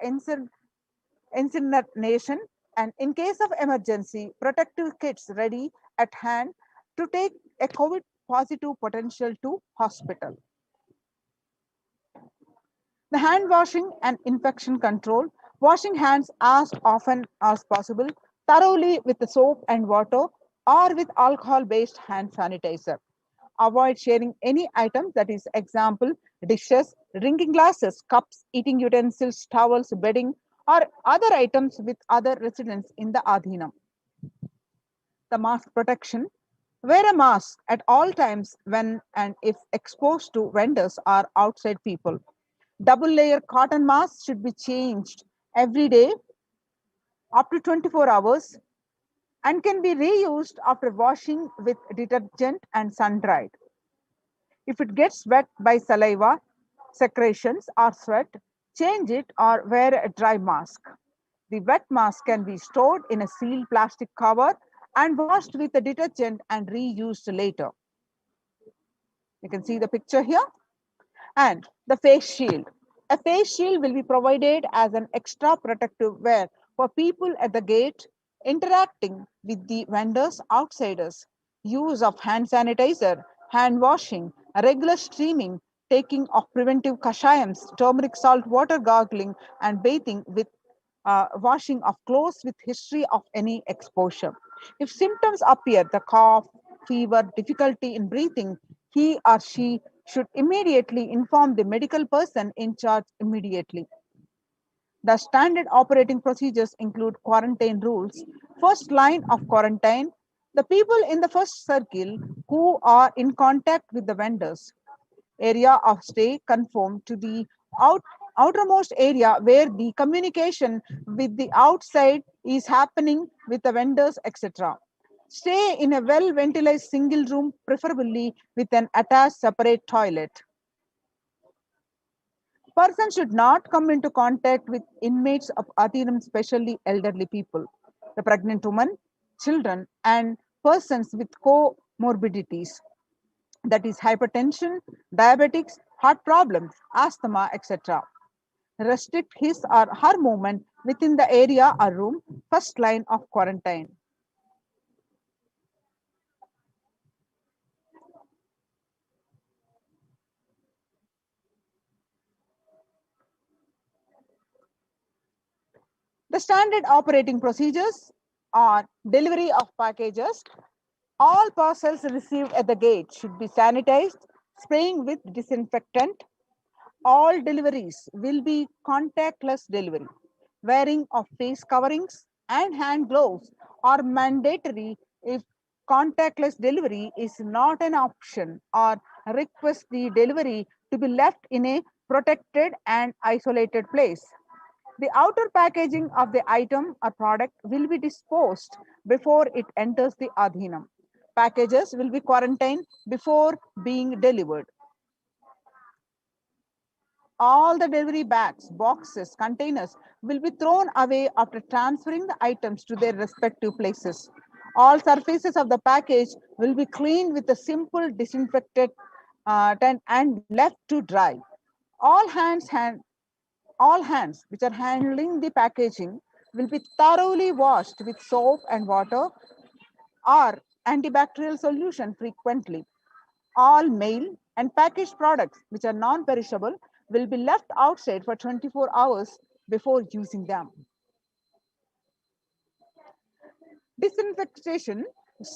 incineration, and in case of emergency, protective kits ready at hand to take a COVID positive potential to hospital. The hand washing and infection control, washing hands as often as possible, thoroughly with the soap and water, or with alcohol-based hand sanitizer. Avoid sharing any items, that is example, dishes, drinking glasses, cups, eating utensils, towels, bedding, or other items with other residents in the Adhinam. The mask protection. Wear a mask at all times when and if exposed to vendors or outside people. Double layer cotton masks should be changed every day up to 24 hours and can be reused after washing with detergent and sun dried. If it gets wet by saliva, secretions, or sweat, change it or wear a dry mask. The wet mask can be stored in a sealed plastic cover and washed with a detergent and reused later. You can see the picture here. And the face shield. A face shield will be provided as an extra protective wear for people at the gate, interacting with the vendors, outsiders. Use of hand sanitizer, hand washing, regular steaming, taking of preventive kashayams, turmeric salt water gargling, and bathing with washing of clothes with history of any exposure. If symptoms appear, the cough, fever, difficulty in breathing, he or she should immediately inform the medical person in charge immediately. The standard operating procedures include quarantine rules. First line of quarantine, the people in the first circle who are in contact with the vendors. Area of stay conform to the outermost area where the communication with the outside is happening with the vendors, etc. Stay in a well ventilated single room, preferably with an attached separate toilet. Person should not come into contact with inmates of Adhinam, especially elderly people, the pregnant woman, children, and persons with comorbidities, that is hypertension, diabetics, heart problems, asthma, etc. Restrict his or her movement within the area or room, first line of quarantine. The standard operating procedures are delivery of packages. All parcels received at the gate should be sanitized, spraying with disinfectant. All deliveries will be contactless delivery. Wearing of face coverings and hand gloves are mandatory if contactless delivery is not an option, or request the delivery to be left in a protected and isolated place. The outer packaging of the item or product will be disposed before it enters the Adhinam. Packages will be quarantined before being delivered. All the delivery bags, boxes, containers will be thrown away after transferring the items to their respective places. All surfaces of the package will be cleaned with a simple disinfectant and left to dry. All hands which are handling the packaging will be thoroughly washed with soap and water or antibacterial solution frequently. All mail and packaged products which are non-perishable will be left outside for 24 hours before using them. Disinfection,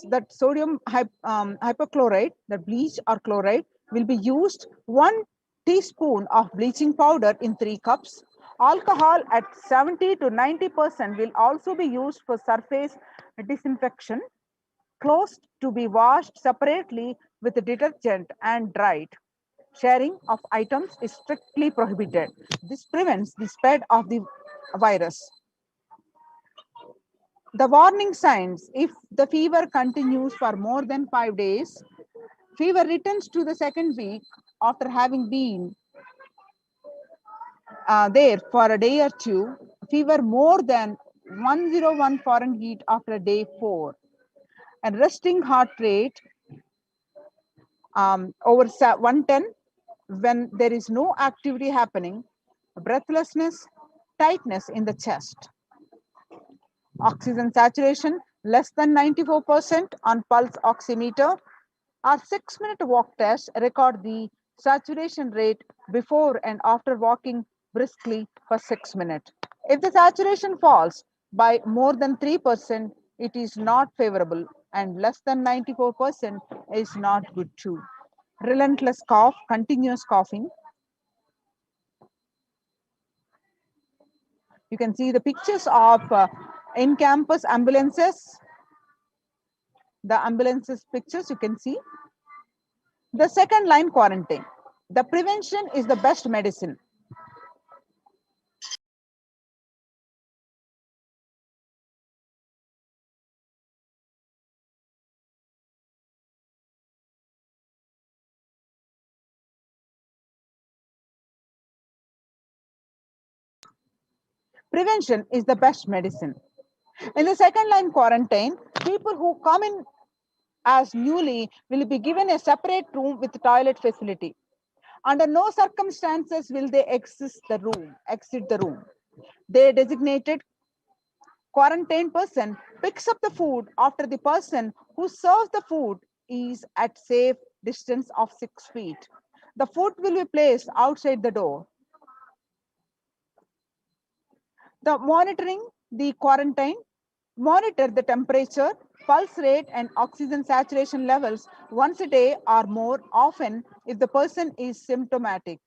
that sodium hypochlorite, the bleach or chloride, will be used 1 teaspoon of bleaching powder in 3 cups. Alcohol at 70 to 90% will also be used for surface disinfection. Clothes to be washed separately with detergent and dried. Sharing of items is strictly prohibited. This prevents the spread of the virus. The warning signs: if the fever continues for more than 5 days, fever returns to the second week after having been there for a day or two, fever more than 101 Fahrenheit after day 4, and resting heart rate over 110 when there is no activity happening, breathlessness, tightness in the chest. Oxygen saturation less than 94% on pulse oximeter. Our 6-minute walk test record the saturation rate before and after walking briskly for 6 minutes. If the saturation falls by more than 3%, it is not favorable and less than 94% is not good too. Relentless cough, continuous coughing. You can see the pictures of in-campus ambulances. The ambulances pictures you can see. The second line, quarantine. The prevention is the best medicine. Prevention is the best medicine. In the second line quarantine, people who come in as newly will be given a separate room with toilet facility. Under no circumstances will they exit the room. The designated quarantine person picks up the food after the person who serves the food is at safe distance of 6 feet. The food will be placed outside the door. The monitoring the quarantine, monitor the temperature, pulse rate and oxygen saturation levels once a day or more often if the person is symptomatic.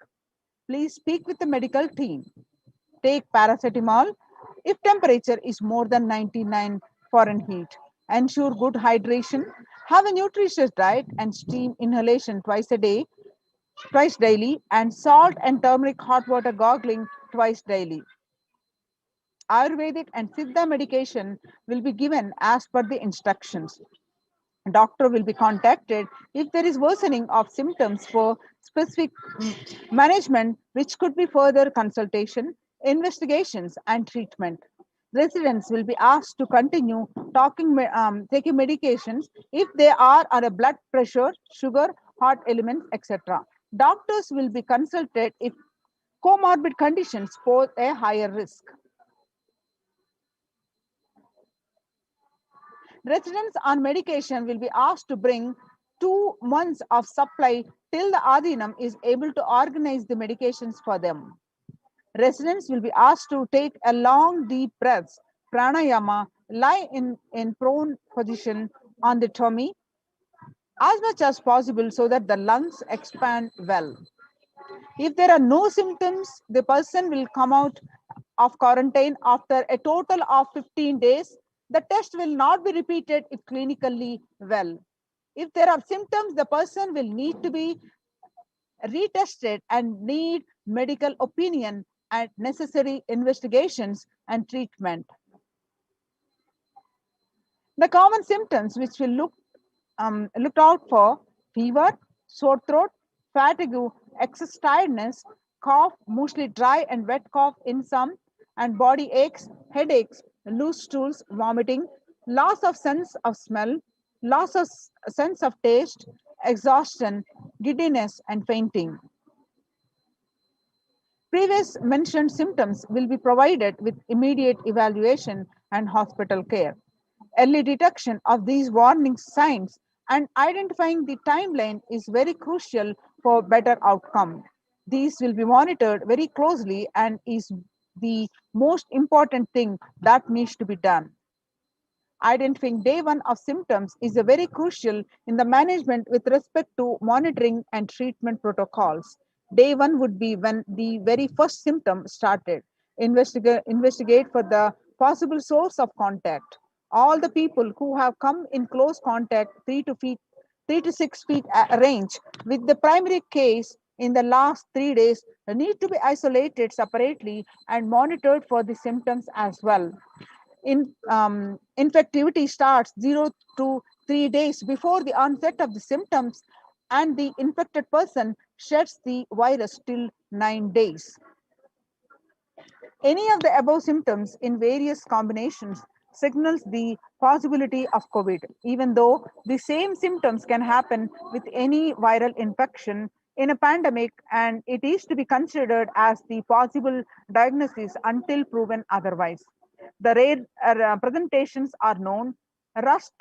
Please speak with the medical team. Take paracetamol if temperature is more than 99 Fahrenheit. Ensure good hydration. Have a nutritious diet and steam inhalation twice daily, and salt and turmeric hot water gargling twice daily. Ayurvedic and Siddha medication will be given as per the instructions. Doctor will be contacted if there is worsening of symptoms for specific management, which could be further consultation, investigations, and treatment. Residents will be asked to continue taking medications if they are on a blood pressure, sugar, heart elements, etc. Doctors will be consulted if comorbid conditions pose a higher risk. Residents on medication will be asked to bring 2 months of supply till the Adhinam is able to organize the medications for them. Residents will be asked to take a long deep breaths, pranayama, lie in prone position on the tummy as much as possible so that the lungs expand well. If there are no symptoms, the person will come out of quarantine after a total of 15 days. The test will not be repeated if clinically well. If there are symptoms, the person will need to be retested and need medical opinion and necessary investigations and treatment. The common symptoms which will looked out for: fever, sore throat, fatigue, excess tiredness, cough, mostly dry and wet cough in some, and body aches, headaches, loose stools, vomiting, loss of sense of smell, loss of sense of taste, exhaustion, giddiness, and fainting. Previous mentioned symptoms will be provided with immediate evaluation and hospital care. Early detection of these warning signs and identifying the timeline is very crucial for better outcome. These will be monitored very closely and is the most important thing that needs to be done. Identifying day one of symptoms is a very crucial in the management with respect to monitoring and treatment protocols. Day one would be when the very first symptom started. Investigate for the possible source of contact. All the people who have come in close contact 3 to 6 feet range with the primary case in the last 3 days need to be isolated separately and monitored for the symptoms as well. Infectivity starts 0 to 3 days before the onset of the symptoms, and the infected person sheds the virus till 9 days. Any of the above symptoms in various combinations signals the possibility of COVID, even though the same symptoms can happen with any viral infection in a pandemic, and it is to be considered as the possible diagnosis until proven otherwise. The rare presentations are known: rust,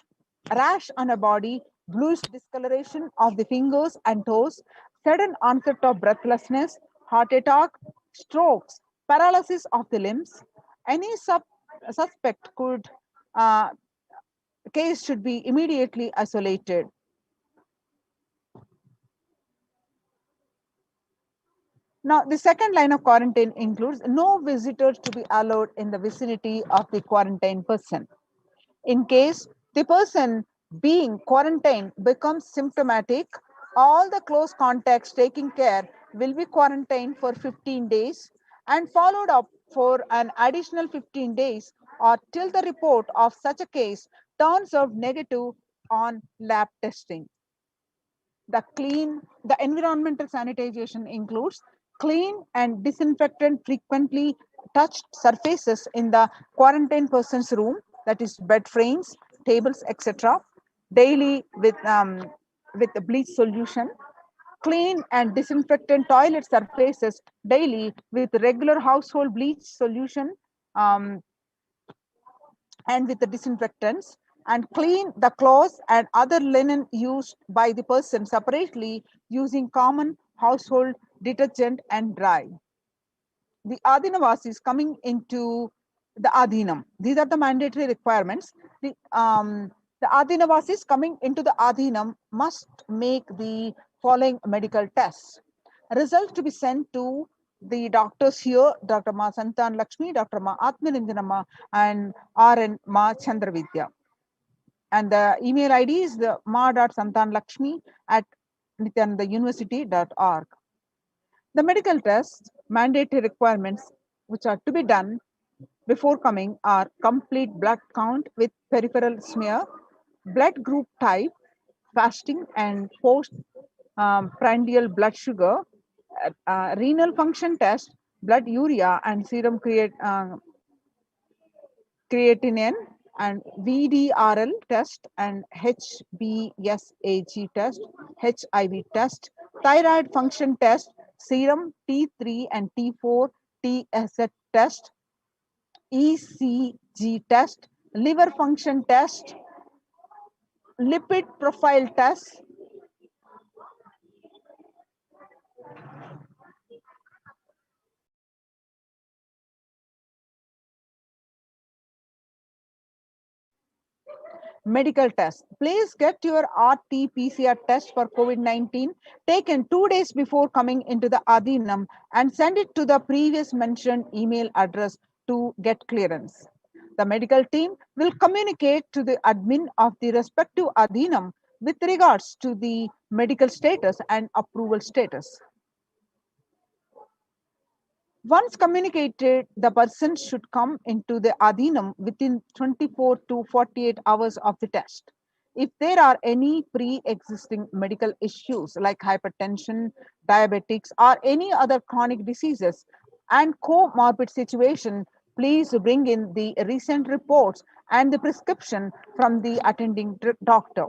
rash on a body, bluish discoloration of the fingers and toes, sudden onset of breathlessness, heart attack, strokes, paralysis of the limbs. Any suspect case should be immediately isolated. Now, the second line of quarantine includes no visitors to be allowed in the vicinity of the quarantined person. In case the person being quarantined becomes symptomatic, all the close contacts taking care will be quarantined for 15 days and followed up for an additional 15 days or till the report of such a case turns out negative on lab testing. The environmental sanitization includes clean and disinfectant frequently touched surfaces in the quarantine person's room, that is bed frames, tables, etc. Daily with the bleach solution. Clean and disinfectant toilet surfaces daily with regular household bleach solution, um, and with the disinfectants, and clean the clothes and other linen used by the person separately using common household detergent and dry. The Adhinavasis coming into the Adhinam. These are the mandatory requirements. The Adhinavasis coming into the Adhinam must make the following medical tests. Results to be sent to the doctors here, Dr. Ma Santan Lakshmi, Dr. Ma Atmanindanamma, and RN Ma Chandravidya. And the email ID is the ma.santanlakshmi at nithyanandauniversity.org. The medical tests, mandatory requirements which are to be done before coming are complete blood count with peripheral smear, blood group type, fasting and post prandial blood sugar, renal function test, blood urea and serum creatinine, and VDRL test and HBsAg test, HIV test, thyroid function test, serum T3 and T4 TSH test, ECG test, liver function test, lipid profile test, medical test. Please get your RT-PCR test for COVID-19 taken 2 days before coming into the Adhinam and send it to the previous mentioned email address to get clearance. The medical team will communicate to the admin of the respective Adhinam with regards to the medical status and approval status. Once communicated, the person should come into the Adhinam within 24 to 48 hours of the test. If there are any pre-existing medical issues like hypertension, diabetics, or any other chronic diseases and comorbid situation, please bring in the recent reports and the prescription from the attending doctor.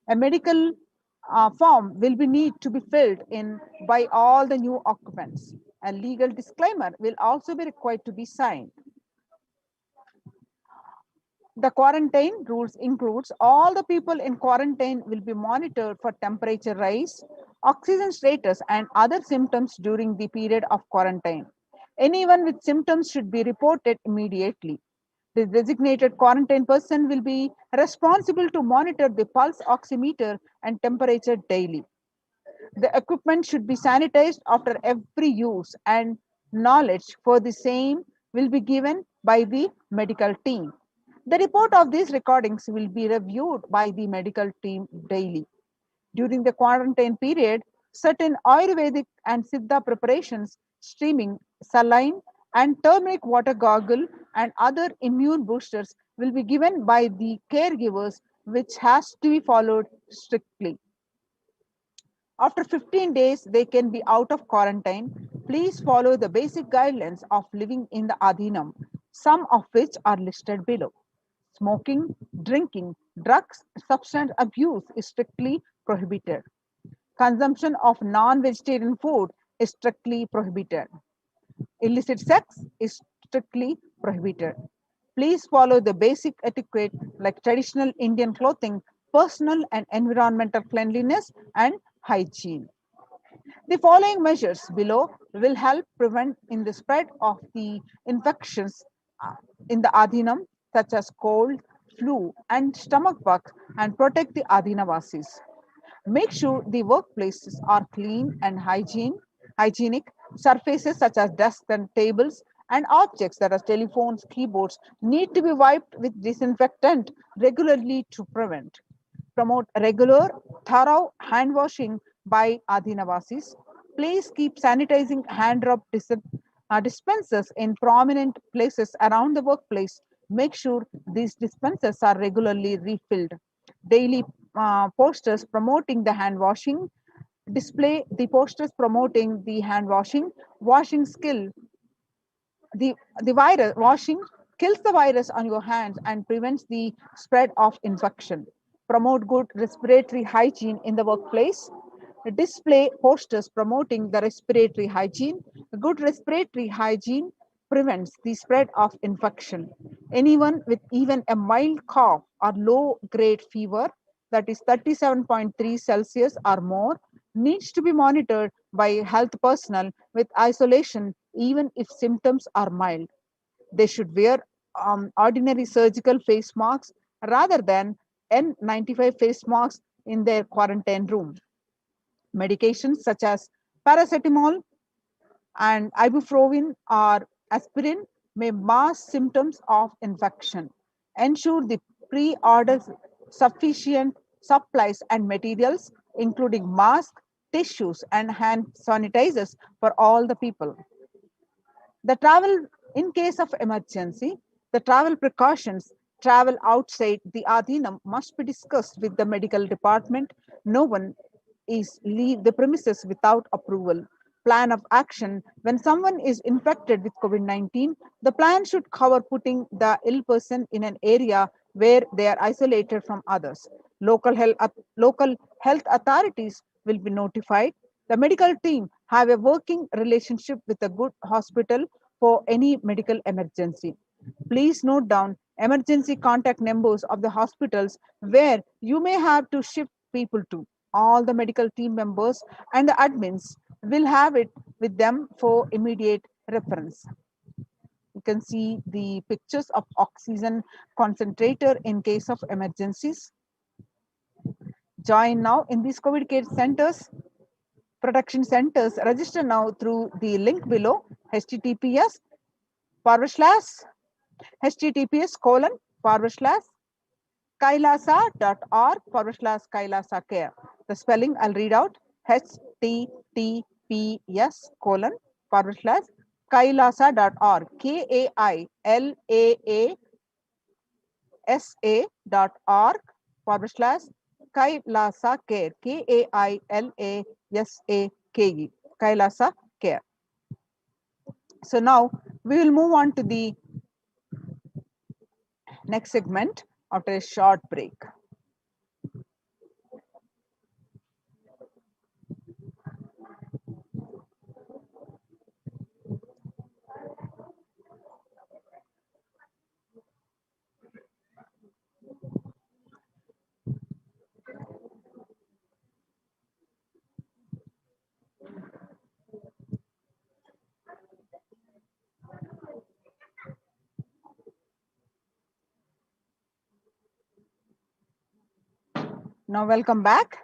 A medical form will be need to be filled in by all the new occupants. A legal disclaimer will also be required to be signed. The quarantine rules includes all the people in quarantine will be monitored for temperature rise, oxygen status, and other symptoms during the period of quarantine. Anyone with symptoms should be reported immediately. The designated quarantine person will be responsible to monitor the pulse oximeter and temperature daily. The equipment should be sanitized after every use, and knowledge for the same will be given by the medical team. The report of these recordings will be reviewed by the medical team daily. During the quarantine period, certain Ayurvedic and Siddha preparations, steaming, saline, and turmeric water gargle, and other immune boosters will be given by the caregivers, which has to be followed strictly. After 15 days, they can be out of quarantine. Please follow the basic guidelines of living in the Adhinam, some of which are listed below. Smoking, drinking, drugs, substance abuse is strictly prohibited. Consumption of non-vegetarian food is strictly prohibited. Illicit sex is strictly prohibited. Please follow the basic etiquette like traditional Indian clothing, personal and environmental cleanliness, and hygiene. The following measures below will help prevent in the spread of the infections in the Adhinam, such as cold, flu, and stomach bug and protect the Adinavasis. Make sure the workplaces are clean and hygienic. Surfaces such as desks and tables and objects that are telephones, keyboards need to be wiped with disinfectant regularly to prevent. Promote regular, thorough hand washing by Adinavasis. Please keep sanitizing hand rub dispensers in prominent places around the workplace. Make sure these dispensers are regularly refilled. Daily posters promoting the hand washing. Display the posters promoting the hand washing skill. The virus washing kills the virus on your hands and prevents the spread of infection. Promote good respiratory hygiene in the workplace. Display posters promoting the respiratory hygiene. Good respiratory hygiene prevents the spread of infection. Anyone with even a mild cough or low grade fever, that is 37.3 Celsius or more, needs to be monitored by health personnel with isolation even if symptoms are mild. They should wear ordinary surgical face masks rather than N95 face masks in their quarantine room. Medications such as paracetamol and ibuprofen or aspirin may mask symptoms of infection. Ensure the pre-order sufficient supplies and materials, including masks, tissues, and hand sanitizers for all the people. The travel in case of emergency, the travel precautions, travel outside the Adhinam must be discussed with the medical department. No one is leave the premises without approval. Plan of action. When someone is infected with COVID-19, the plan should cover putting the ill person in an area where they are isolated from others. Local health authorities will be notified. The medical team have a working relationship with a good hospital for any medical emergency. Please note down emergency contact numbers of the hospitals where you may have to shift people to. All the medical team members and the admins will have it with them for immediate reference. You can see the pictures of oxygen concentrator in case of emergencies. Join now in these COVID care centers, protection centers. Register now through the link below, https https://kailasa.org/kailasa care. The spelling I'll read out, https://kailasa.org, kailasa.org/kailasa care, KAILASAKE, Kailasa care. So now we will move on to the next segment after a short break. Now, welcome back.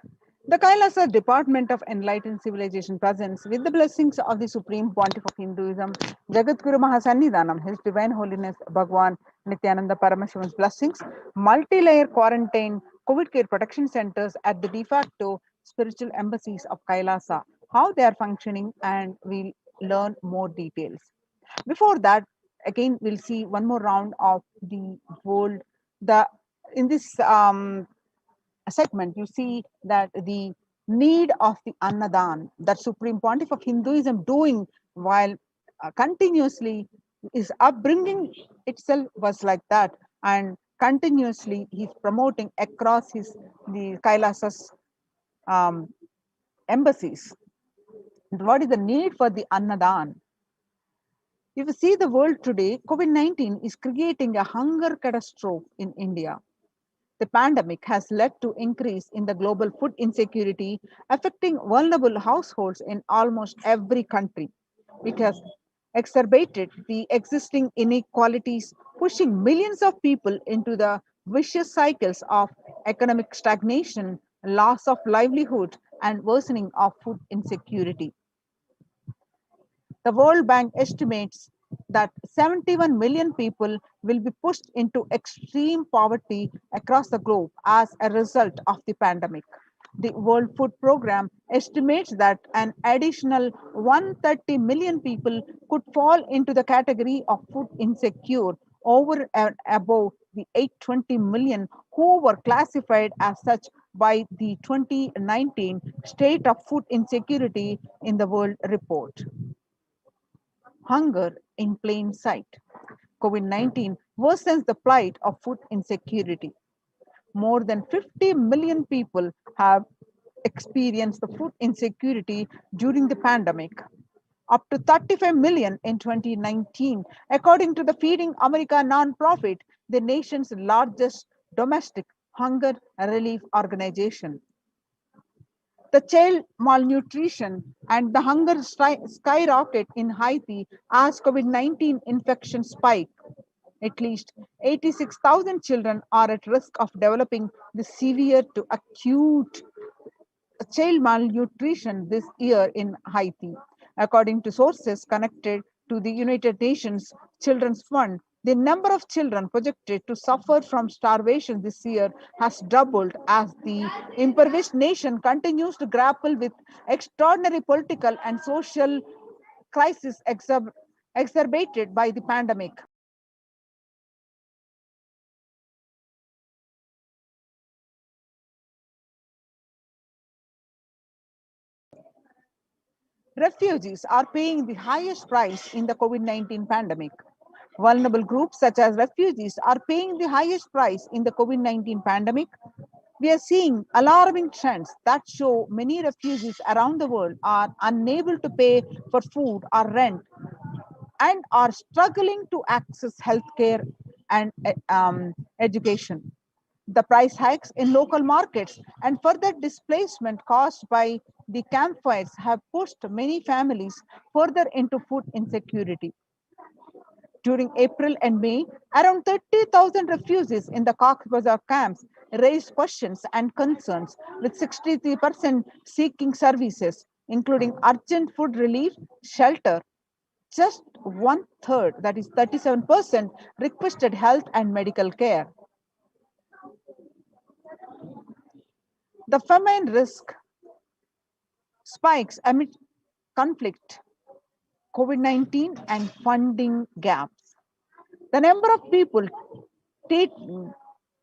The Kailasa Department of Enlightened Civilization presents, with the blessings of the Supreme Pontiff of Hinduism, Jagadguru Mahasannidhanam, His Divine Holiness Bhagwan Nithyananda Paramashivan's blessings, multi-layer quarantine COVID care protection centers at the de facto spiritual embassies of Kailasa, how they are functioning, and we'll learn more details. Before that, again, we'll see one more round of the world. In this segment, you see that the need of the Annadan that Supreme Pontiff of Hinduism doing while continuously is upbringing itself was like that, and continuously he's promoting across the Kailasa's embassies. What is the need for the Annadan? If you see the world today, COVID-19 is creating a hunger catastrophe in India. The pandemic has led to increase in the global food insecurity, affecting vulnerable households in almost every country. It has exacerbated the existing inequalities, pushing millions of people into the vicious cycles of economic stagnation, loss of livelihood, and worsening of food insecurity. The World Bank estimates that 71 million people will be pushed into extreme poverty across the globe as a result of the pandemic. The World Food Programme estimates that an additional 130 million people could fall into the category of food insecure over and above the 820 million who were classified as such by the 2019 State of Food Insecurity in the World report. Hunger in plain sight. COVID-19 worsens the plight of food insecurity. More than 50 million people have experienced the food insecurity during the pandemic, up to 35 million in 2019, according to the Feeding America nonprofit, the nation's largest domestic hunger relief organization. The child malnutrition and the hunger skyrocket in Haiti as COVID-19 infection spike. At least 86,000 children are at risk of developing the severe to acute child malnutrition this year in Haiti. According to sources connected to the United Nations Children's Fund, the number of children projected to suffer from starvation this year has doubled as the impoverished nation continues to grapple with extraordinary political and social crisis exacerbated by the pandemic. Refugees are paying the highest price in the COVID-19 pandemic. Vulnerable groups such as refugees are paying the highest price in the COVID-19 pandemic. We are seeing alarming trends that show many refugees around the world are unable to pay for food or rent and are struggling to access healthcare and education. The price hikes in local markets and further displacement caused by the campfires have pushed many families further into food insecurity. During April and May, around 30,000 refugees in the Cox's Bazar camps raised questions and concerns, with 63% seeking services, including urgent food relief, shelter. Just one third, that is 37%, requested health and medical care. The famine risk spikes amid conflict, COVID-19, and funding gaps. The number of people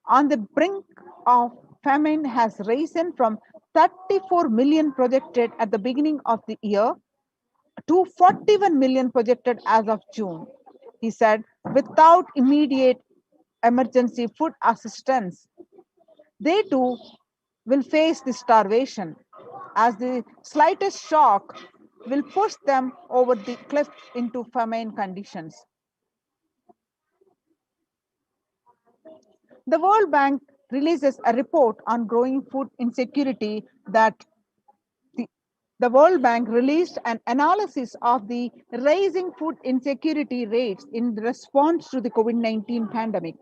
on the brink of famine has risen from 34 million projected at the beginning of the year to 41 million projected as of June. He said, without immediate emergency food assistance, they too will face the starvation, as the slightest shock will push them over the cliff into famine conditions. The World Bank releases a report on growing food insecurity that the World Bank released an analysis of the rising food insecurity rates in response to the COVID-19 pandemic.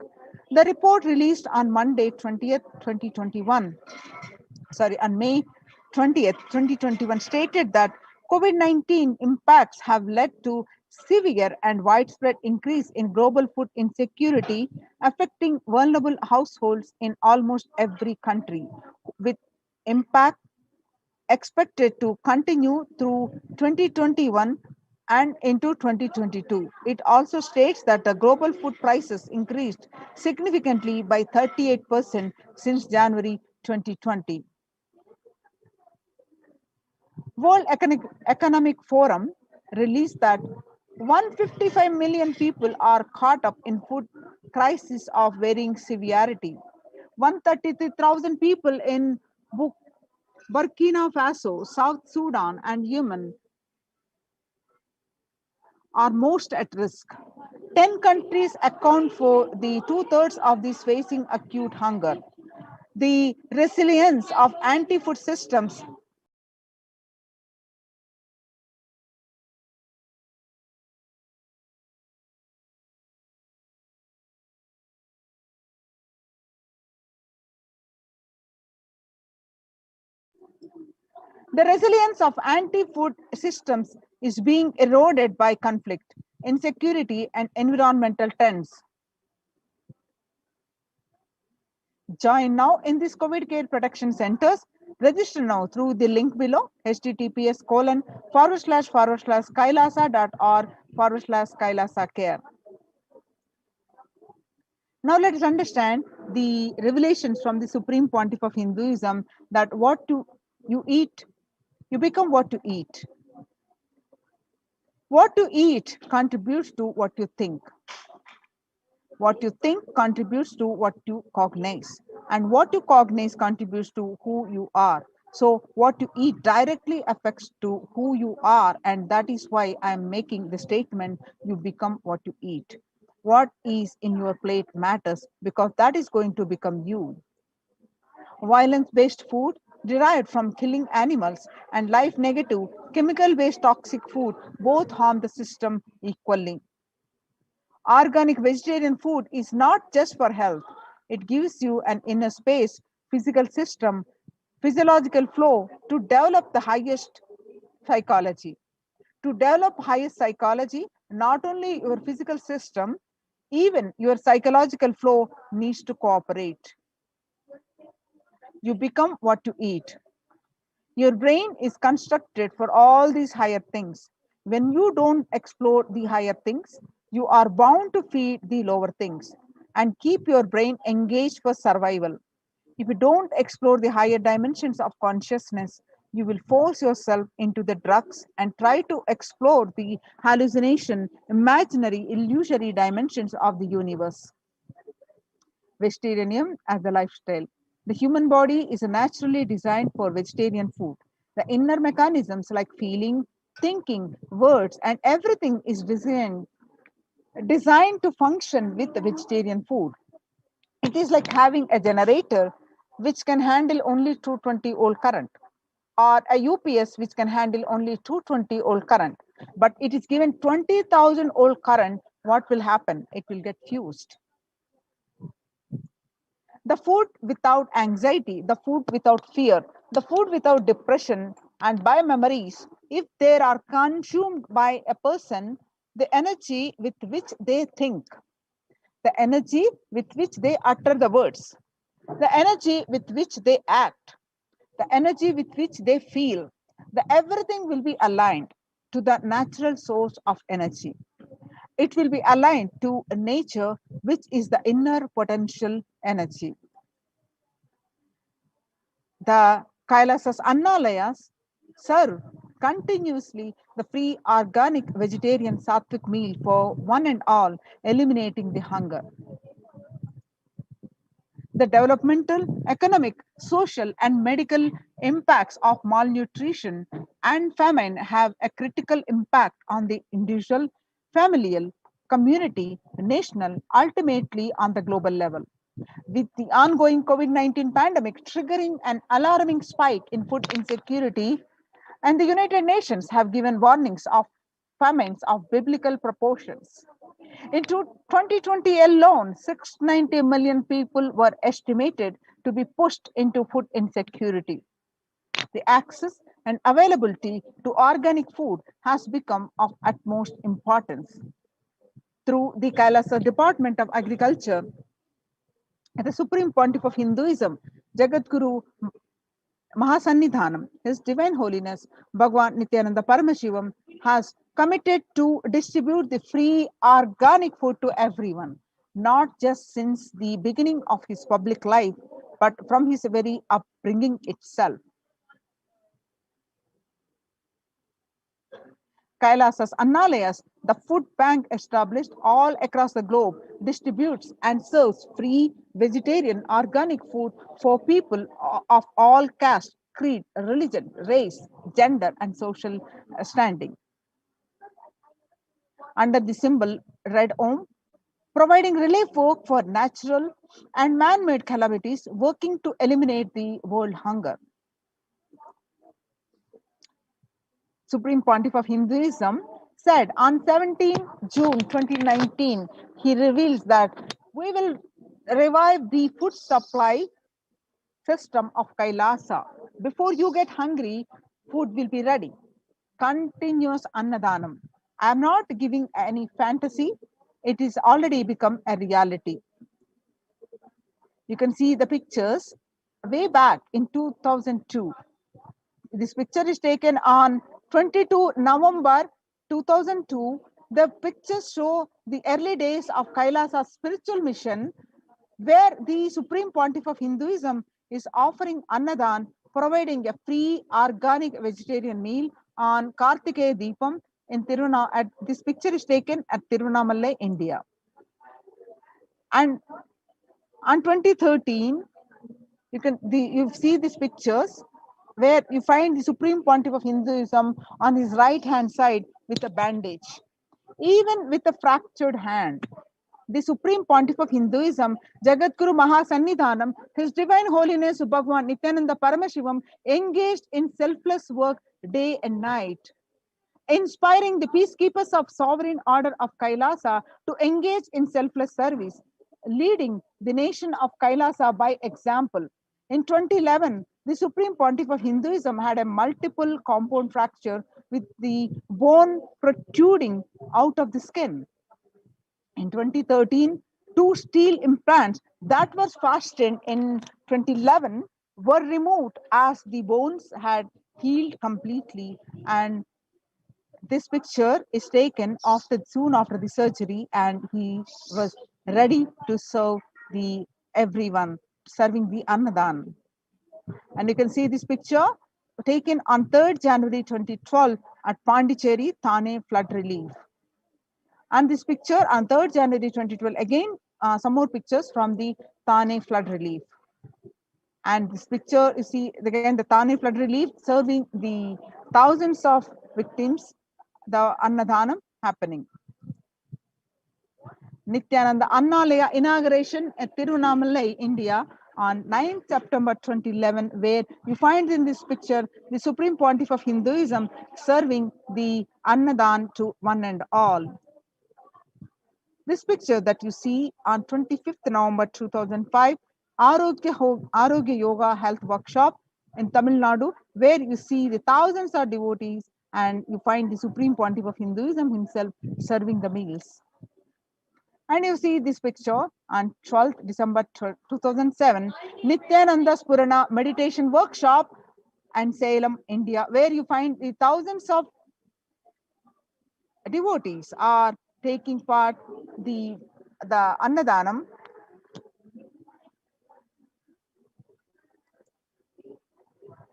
The report released on Monday, 20th, 2021, on May 20th, 2021, stated that COVID-19 impacts have led to severe and widespread increase in global food insecurity, affecting vulnerable households in almost every country, with impact expected to continue through 2021 and into 2022. It also states that the global food prices increased significantly by 38% since January 2020. World Economic Forum released that 155 million people are caught up in food crisis of varying severity. 133,000 people in Burkina Faso, South Sudan, and Yemen are most at risk. 10 countries account for the two-thirds of these facing acute hunger. The resilience of anti-food systems The resilience of anti-food systems is being eroded by conflict, insecurity, and environmental trends. Join now in these COVID care protection centers. Register now through the link below, https://kailasa.org/kailasa care. Now let us understand the revelations from the Supreme Pontiff of Hinduism, that you eat, you become what you eat. What you eat contributes to what you think. What you think contributes to what you cognize. And what you cognize contributes to who you are. So what you eat directly affects to who you are. And that is why I am making the statement, you become what you eat. What is in your plate matters, because that is going to become you. Violence-based food derived from killing animals and life-negative, chemical-based toxic food both harm the system equally. Organic vegetarian food is not just for health. It gives you an inner space, physical system, physiological flow to develop the highest psychology. To develop highest psychology, not only your physical system, even your psychological flow needs to cooperate. You become what you eat. Your brain is constructed for all these higher things. When you don't explore the higher things, you are bound to feed the lower things and keep your brain engaged for survival. If you don't explore the higher dimensions of consciousness, you will force yourself into the drugs and try to explore the hallucination, imaginary, illusory dimensions of the universe. Vegetarianism as a lifestyle. The human body is naturally designed for vegetarian food. The inner mechanisms like feeling, thinking, words, and everything is designed to function with the vegetarian food. It is like having a generator which can handle only 220 volt current, or a UPS which can handle only 220 volt current. But it is given 20,000 volt current, what will happen? It will get fused. The food without anxiety, the food without fear, the food without depression and by memories, if they are consumed by a person, the energy with which they think, the energy with which they utter the words, the energy with which they act, the energy with which they feel, everything will be aligned to the natural source of energy. It will be aligned to nature, which is the inner potential energy. The Kailasas Annalayas serve continuously the free organic vegetarian sattvic meal for one and all, eliminating the hunger. The developmental, economic, social, and medical impacts of malnutrition and famine have a critical impact on the individual, familial, community, national, ultimately on the global level. With the ongoing COVID-19 pandemic triggering an alarming spike in food insecurity, and the United Nations have given warnings of famines of biblical proportions. In 2020 alone, 690 million people were estimated to be pushed into food insecurity. The access and availability to organic food has become of utmost importance. Through the Kailasa Department of Agriculture, the Supreme Pontiff of Hinduism, Jagadguru Mahasannidhanam, His Divine Holiness Bhagwan Nithyananda Paramashivam, has committed to distribute the free organic food to everyone, not just since the beginning of his public life, but from his very upbringing itself. Kailasas Annalayas, the food bank established all across the globe, distributes and serves free vegetarian organic food for people of all caste, creed, religion, race, gender, and social standing. Under the symbol Red Om, providing relief work for natural and man-made calamities, working to eliminate the world hunger. Supreme Pontiff of Hinduism said on 17 June 2019, he reveals that we will revive the food supply system of Kailasa. Before you get hungry, food will be ready. Continuous Annadanam. I am not giving any fantasy. It is already become a reality. You can see the pictures way back in 2002. This picture is taken on 22 November 2002. The pictures show the early days of Kailasa spiritual mission, where the Supreme Pontiff of Hinduism is offering Annadan, providing a free organic vegetarian meal on Kartikeya Deepam in Tirunamallai. This picture is taken at Tirunamallai, India. And on 2013, you see these pictures where you find the Supreme Pontiff of Hinduism on his right hand side with a bandage, even with a fractured hand. The Supreme Pontiff of Hinduism, Jagadguru Mahasannidhanam, His Divine Holiness Bhagwan Nithyananda Paramashivam, engaged in selfless work day and night, inspiring the peacekeepers of Sovereign Order of Kailasa to engage in selfless service, leading the nation of Kailasa by example. In 2011, the Supreme Pontiff of Hinduism had a multiple compound fracture with the bone protruding out of the skin. In 2013, two steel implants that were fastened in 2011 were removed as the bones had healed completely, and this picture is taken soon after the surgery, and he was ready to serve the everyone, serving the Annadan. And you can see this picture taken on 3rd January 2012 at Pondicherry, Thane flood relief. And this picture on 3rd January 2012, again, some more pictures from the Thane flood relief. And this picture, you see, again, the Thane flood relief serving the thousands of victims, the Annadanam happening. Nithyananda Annalaya inauguration at Tirunamallai, India on 9th September 2011, where you find in this picture the Supreme Pontiff of Hinduism serving the Annadan to one and all. This picture that you see on 25th November 2005, Arogya Yoga Health Workshop in Tamil Nadu, where you see the thousands of devotees and you find the Supreme Pontiff of Hinduism himself serving the meals. And you see this picture on 12th December 2007, Nithyananda Purana Meditation Workshop and Salem, India, where you find the thousands of devotees are taking part the Annadanam.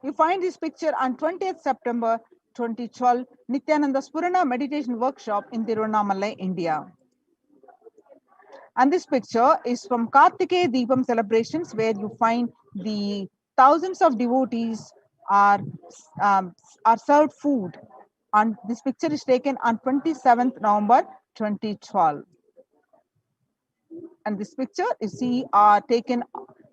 You find this picture on 20th September 2012, Nithyananda Purana Meditation Workshop in Tirunamallai, India. And this picture is from Kartikeya Deepam celebrations, where you find the thousands of devotees are served food. And this picture is taken on 27th November 2012. And this picture you see are taken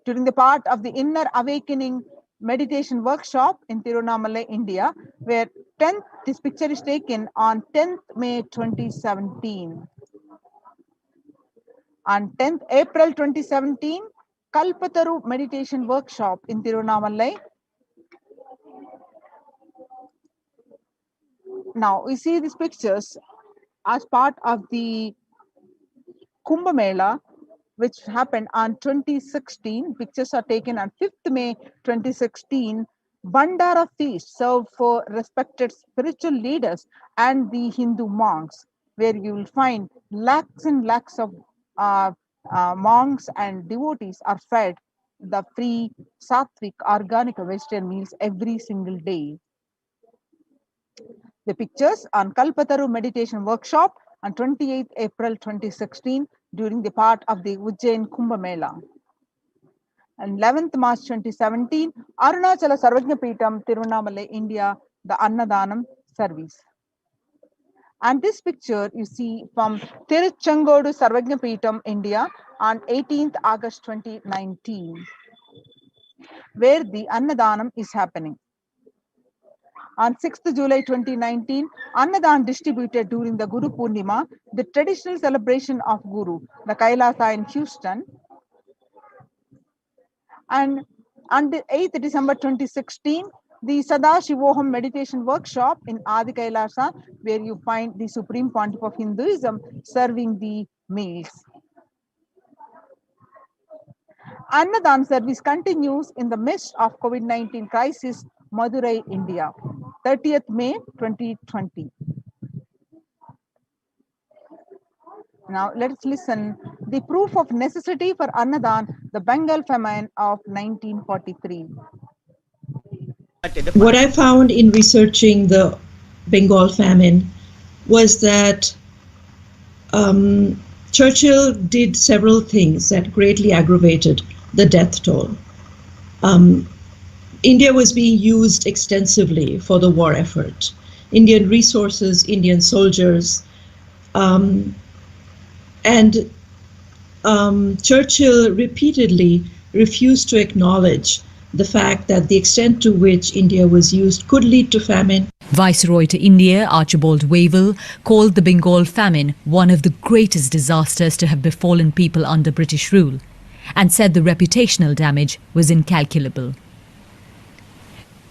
during the part of the Inner Awakening Meditation Workshop in Tirunamallai, India, where this picture is taken on 10th May 2017. On 10th April 2017, Kalpataru Meditation Workshop in Tirunamallai. Now, we see these pictures as part of the Kumbh Mela, which happened on 2016. Pictures are taken on 5th May 2016. Bandara feast served for respected spiritual leaders and the Hindu monks, where you will find lakhs and lakhs of monks and devotees are fed the free sattvic organic vegetarian meals every single day. The pictures on Kalpataru Meditation Workshop on 28th April 2016 during the part of the Ujjain Kumbh Mela. And 11th March 2017, Arunachala Sarvajna Peetam, Tirunamallai, India, the Annadanam service. And this picture you see from Tiruchengodu Sarvajna Peetam, India on 18th August 2019, where the Annadanam is happening. On 6th July 2019, Annadan distributed during the Guru Purnima, the traditional celebration of Guru, the Kailasa in Houston. And On the 8th December 2016, the Sadashivoham meditation workshop in Adi Kailasa, where you find the Supreme Pontiff of Hinduism serving the meals. Annadan service continues in the midst of COVID-19 crisis, Madurai, India, 30th May 2020. Now let's listen the proof of necessity for Annadan, the Bengal famine of 1943. What I found in researching the Bengal famine was that Churchill did several things that greatly aggravated the death toll. India was being used extensively for the war effort. Indian resources, Indian soldiers, and Churchill repeatedly refused to acknowledge the fact that the extent to which India was used could lead to famine. Viceroy to India, Archibald Wavell, called the Bengal famine one of the greatest disasters to have befallen people under British rule, and said the reputational damage was incalculable.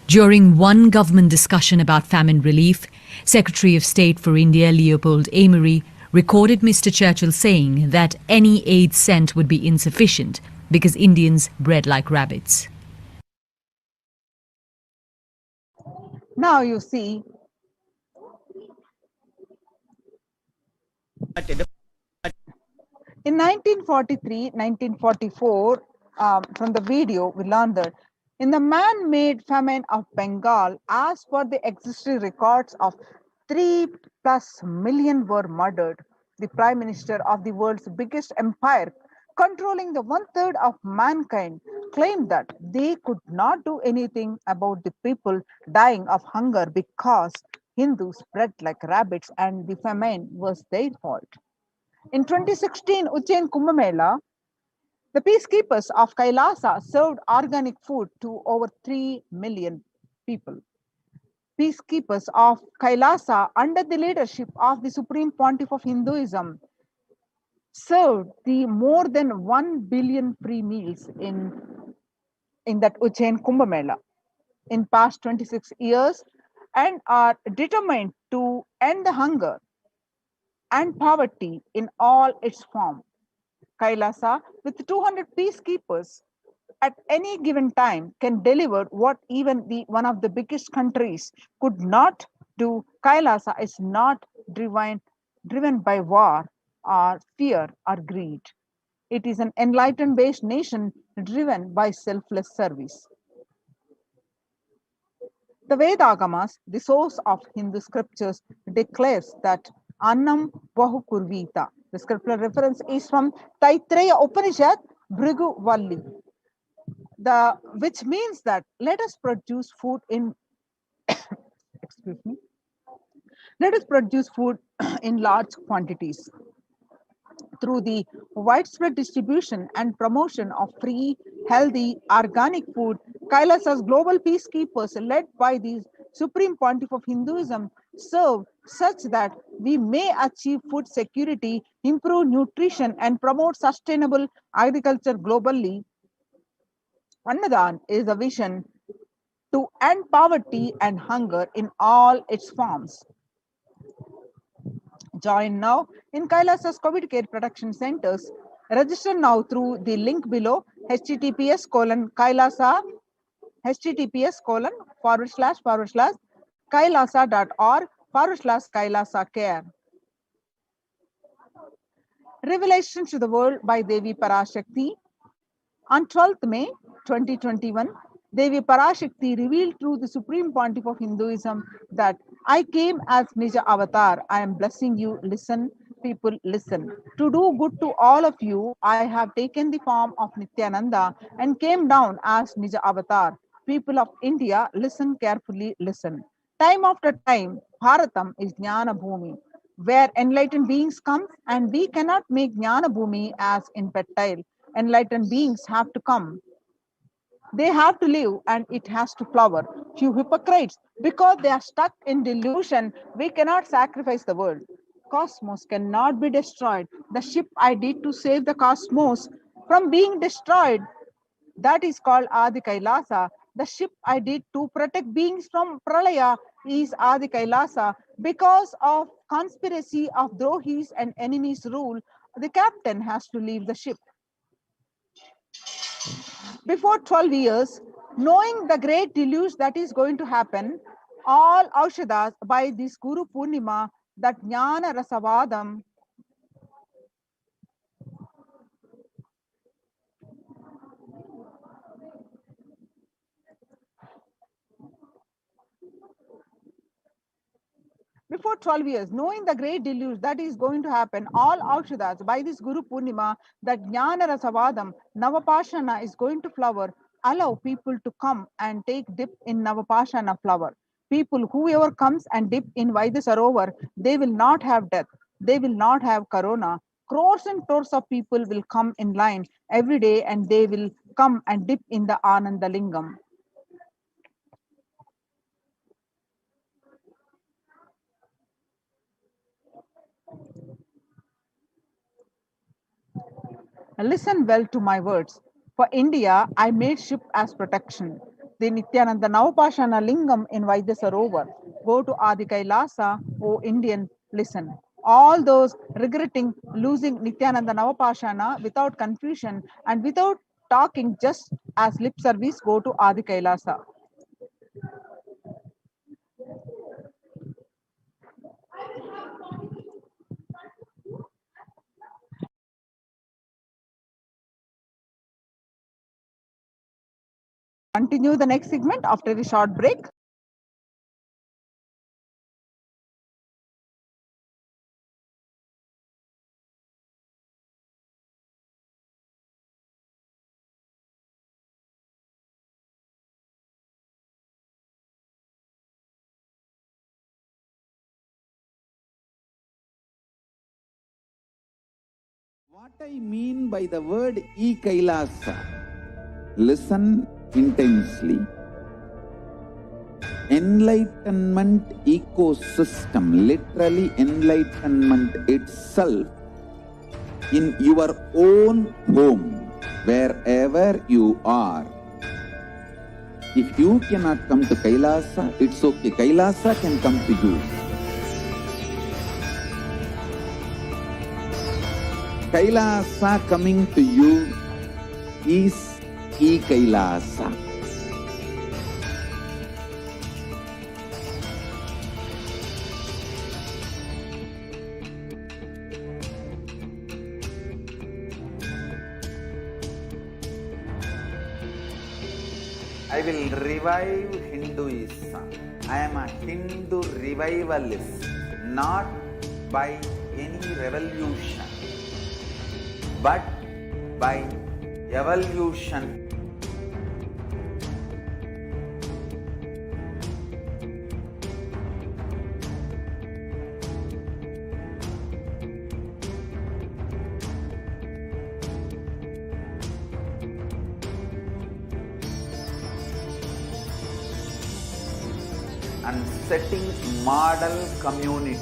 During one government discussion about famine relief, Secretary of State for India Leopold Amery recorded Mr. Churchill saying that any aid sent would be insufficient because Indians bred like rabbits. Now you see, in 1943-1944, from the video, we learned that in the man-made famine of Bengal, as per the existing records of 3+ million were murdered. The Prime Minister of the world's biggest empire, controlling the 1/3 of mankind, claimed that they could not do anything about the people dying of hunger because Hindus bred like rabbits and the famine was their fault. In 2016 Ujjain Kumbh Mela, the peacekeepers of Kailasa served organic food to over 3 million people. Peacekeepers of Kailasa, under the leadership of the Supreme Pontiff of Hinduism, served the more than 1 billion free meals in that Ujjain Kumbh Mela in past 26 years, and are determined to end the hunger and poverty in all its form. Kailasa, with 200 peacekeepers at any given time, can deliver what even one of the biggest countries could not do. Kailasa is not driven by war or fear or greed. It is an enlightenment-based nation driven by selfless service. The Vedagamas, the source of Hindu scriptures, declares that Annam Bahukurvita. The scriptural reference is from Taittiriya Upanishad, Bhrigu Valli, which means that let us produce food in excuse me, let us produce food in large quantities. Through the widespread distribution and promotion of free, healthy, organic food, Kailasa's global peacekeepers, led by the Supreme Pontiff of Hinduism, serve such that we may achieve food security, improve nutrition, and promote sustainable agriculture globally. Annadan is a vision to end poverty and hunger in all its forms. Join now in Kailasa's COVID care production centers. Register now through the link below, https://kailasa, https://kailasa.org/Kailasa care. Revelation to the world by Devi Parashakti. On 12th May 2021, Devi Parashakti revealed through the Supreme Pontiff of Hinduism that I came as Nija Avatar. I am blessing you. Listen, people, listen. To do good to all of you, I have taken the form of Nithyananda and came down as Nija Avatar. People of India, listen carefully, listen. Time after time, Bharatam is Jnana Bhumi, where enlightened beings come, and we cannot make Jnana Bhumi as infantile. Enlightened beings have to come. They have to live and it has to flower. Few hypocrites, because they are stuck in delusion, we cannot sacrifice the world. Cosmos cannot be destroyed. The ship I did to save the cosmos from being destroyed That is called Adi Kailasa. The ship I did to protect beings from Pralaya is Adi Kailasa. Because of conspiracy of Drohis and enemies rule, the captain has to leave the ship. Before 12 years, knowing the great deluge that is going to happen, all Aushadas by this Guru Purnima, that Jnana Rasavadam, before 12 years, knowing the great deluge that is going to happen, all Aushadas by this Guru Purnima, that Jnana Rasavadam, Navapashana is going to flower, allow people to come and take dip in Navapashana flower. People, whoever comes and dip in Vaidasarovar, they will not have death, they will not have corona. Crores and crores of people will come in line every day and they will come and dip in the Ananda Lingam. Listen well to my words. For India, I made ship as protection. The Nithyananda Navapashana Lingam in Vaidyasarovar. Go to Adi Kailasa, O Indian, listen. All those regretting losing Nithyananda Navapashana without confusion and without talking just as lip service, go to Adi Kailasa. Continue the next segment after a short break. What I mean by the word Kailasa, listen intensely. Enlightenment ecosystem, literally enlightenment itself, in your own home, wherever you are. If you cannot come to Kailasa, it's okay. Kailasa can come to you. Kailasa coming to you is Kailasa. I will revive Hinduism. I am a Hindu revivalist, not by any revolution, but by evolution. And setting model community.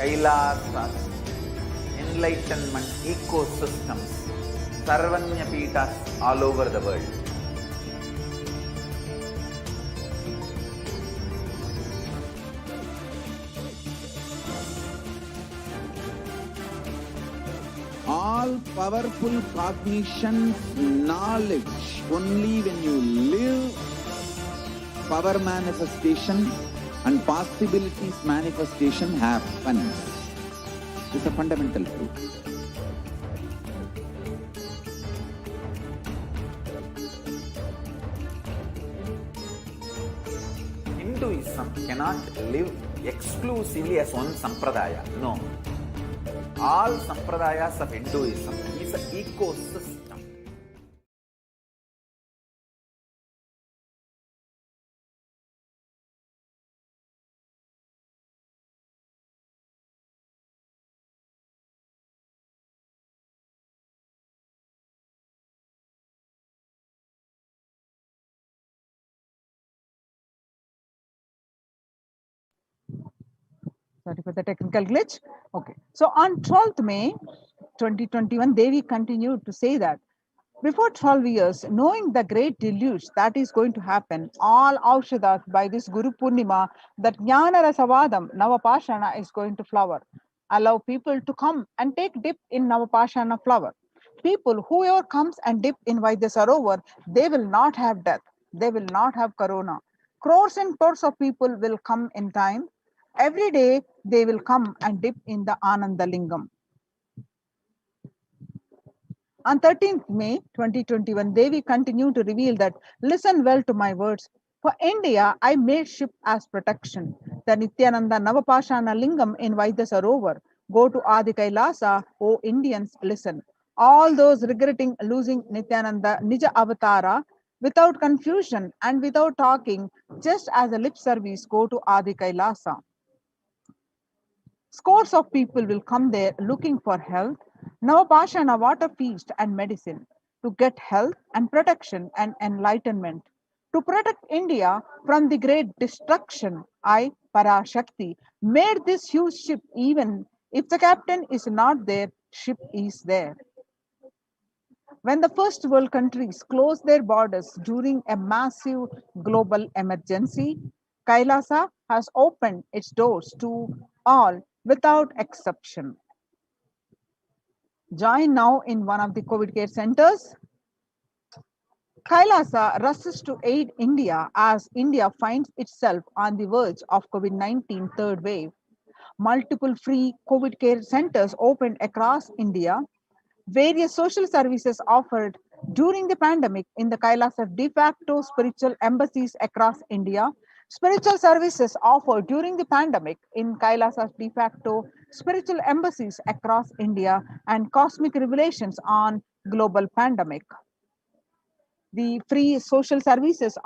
Kailasa, enlightenment ecosystems, Sarvanya Pitas all over the world. All powerful cognition, knowledge, only when you live, power manifestation and possibilities manifestation happens. This is a fundamental truth. Hinduism cannot live exclusively as one sampradaya. No. All sampradayas of Hinduism is an ecosystem. Sorry for the technical glitch. Okay. So on 12th May 2021, Devi continued to say that before 12 years, knowing the great deluge that is going to happen, all Aushadas by this Guru Purnima, that Jnana Rasavadam, Navapashana is going to flower. Allow people to come and take dip in Navapashana flower. People, whoever comes and dip in Vaidyasarovar, they will not have death. They will not have corona. Crores and crores of people will come in time. Every day, they will come and dip in the Ananda Lingam. On 13th May 2021, Devi continued to reveal that, listen well to my words. For India, I made ship as protection. The Nithyananda Navapashana Lingam in Vaidyasarovar. Go to Adi Kailasa, O Indians, listen. All those regretting losing Nithyananda Nija Avatara, without confusion and without talking, just as a lip service, go to Adi Kailasa. Scores of people will come there looking for health, Navapashana water feast and medicine, to get health and protection and enlightenment. To protect India from the great destruction, I, Parashakti, made this huge ship. Even if the captain is not there, ship is there. When the first world countries closed their borders during a massive global emergency, Kailasa has opened its doors to all without exception. Join now in one of the COVID care centers. Kailasa rushes to aid India as India finds itself on the verge of COVID-19 third wave. Multiple free COVID care centers opened across India. Various social services offered during the pandemic in the Kailasa de facto spiritual embassies across India. Spiritual services offered during the pandemic in Kailasa de facto spiritual embassies across India, and cosmic revelations on global pandemic. The free social services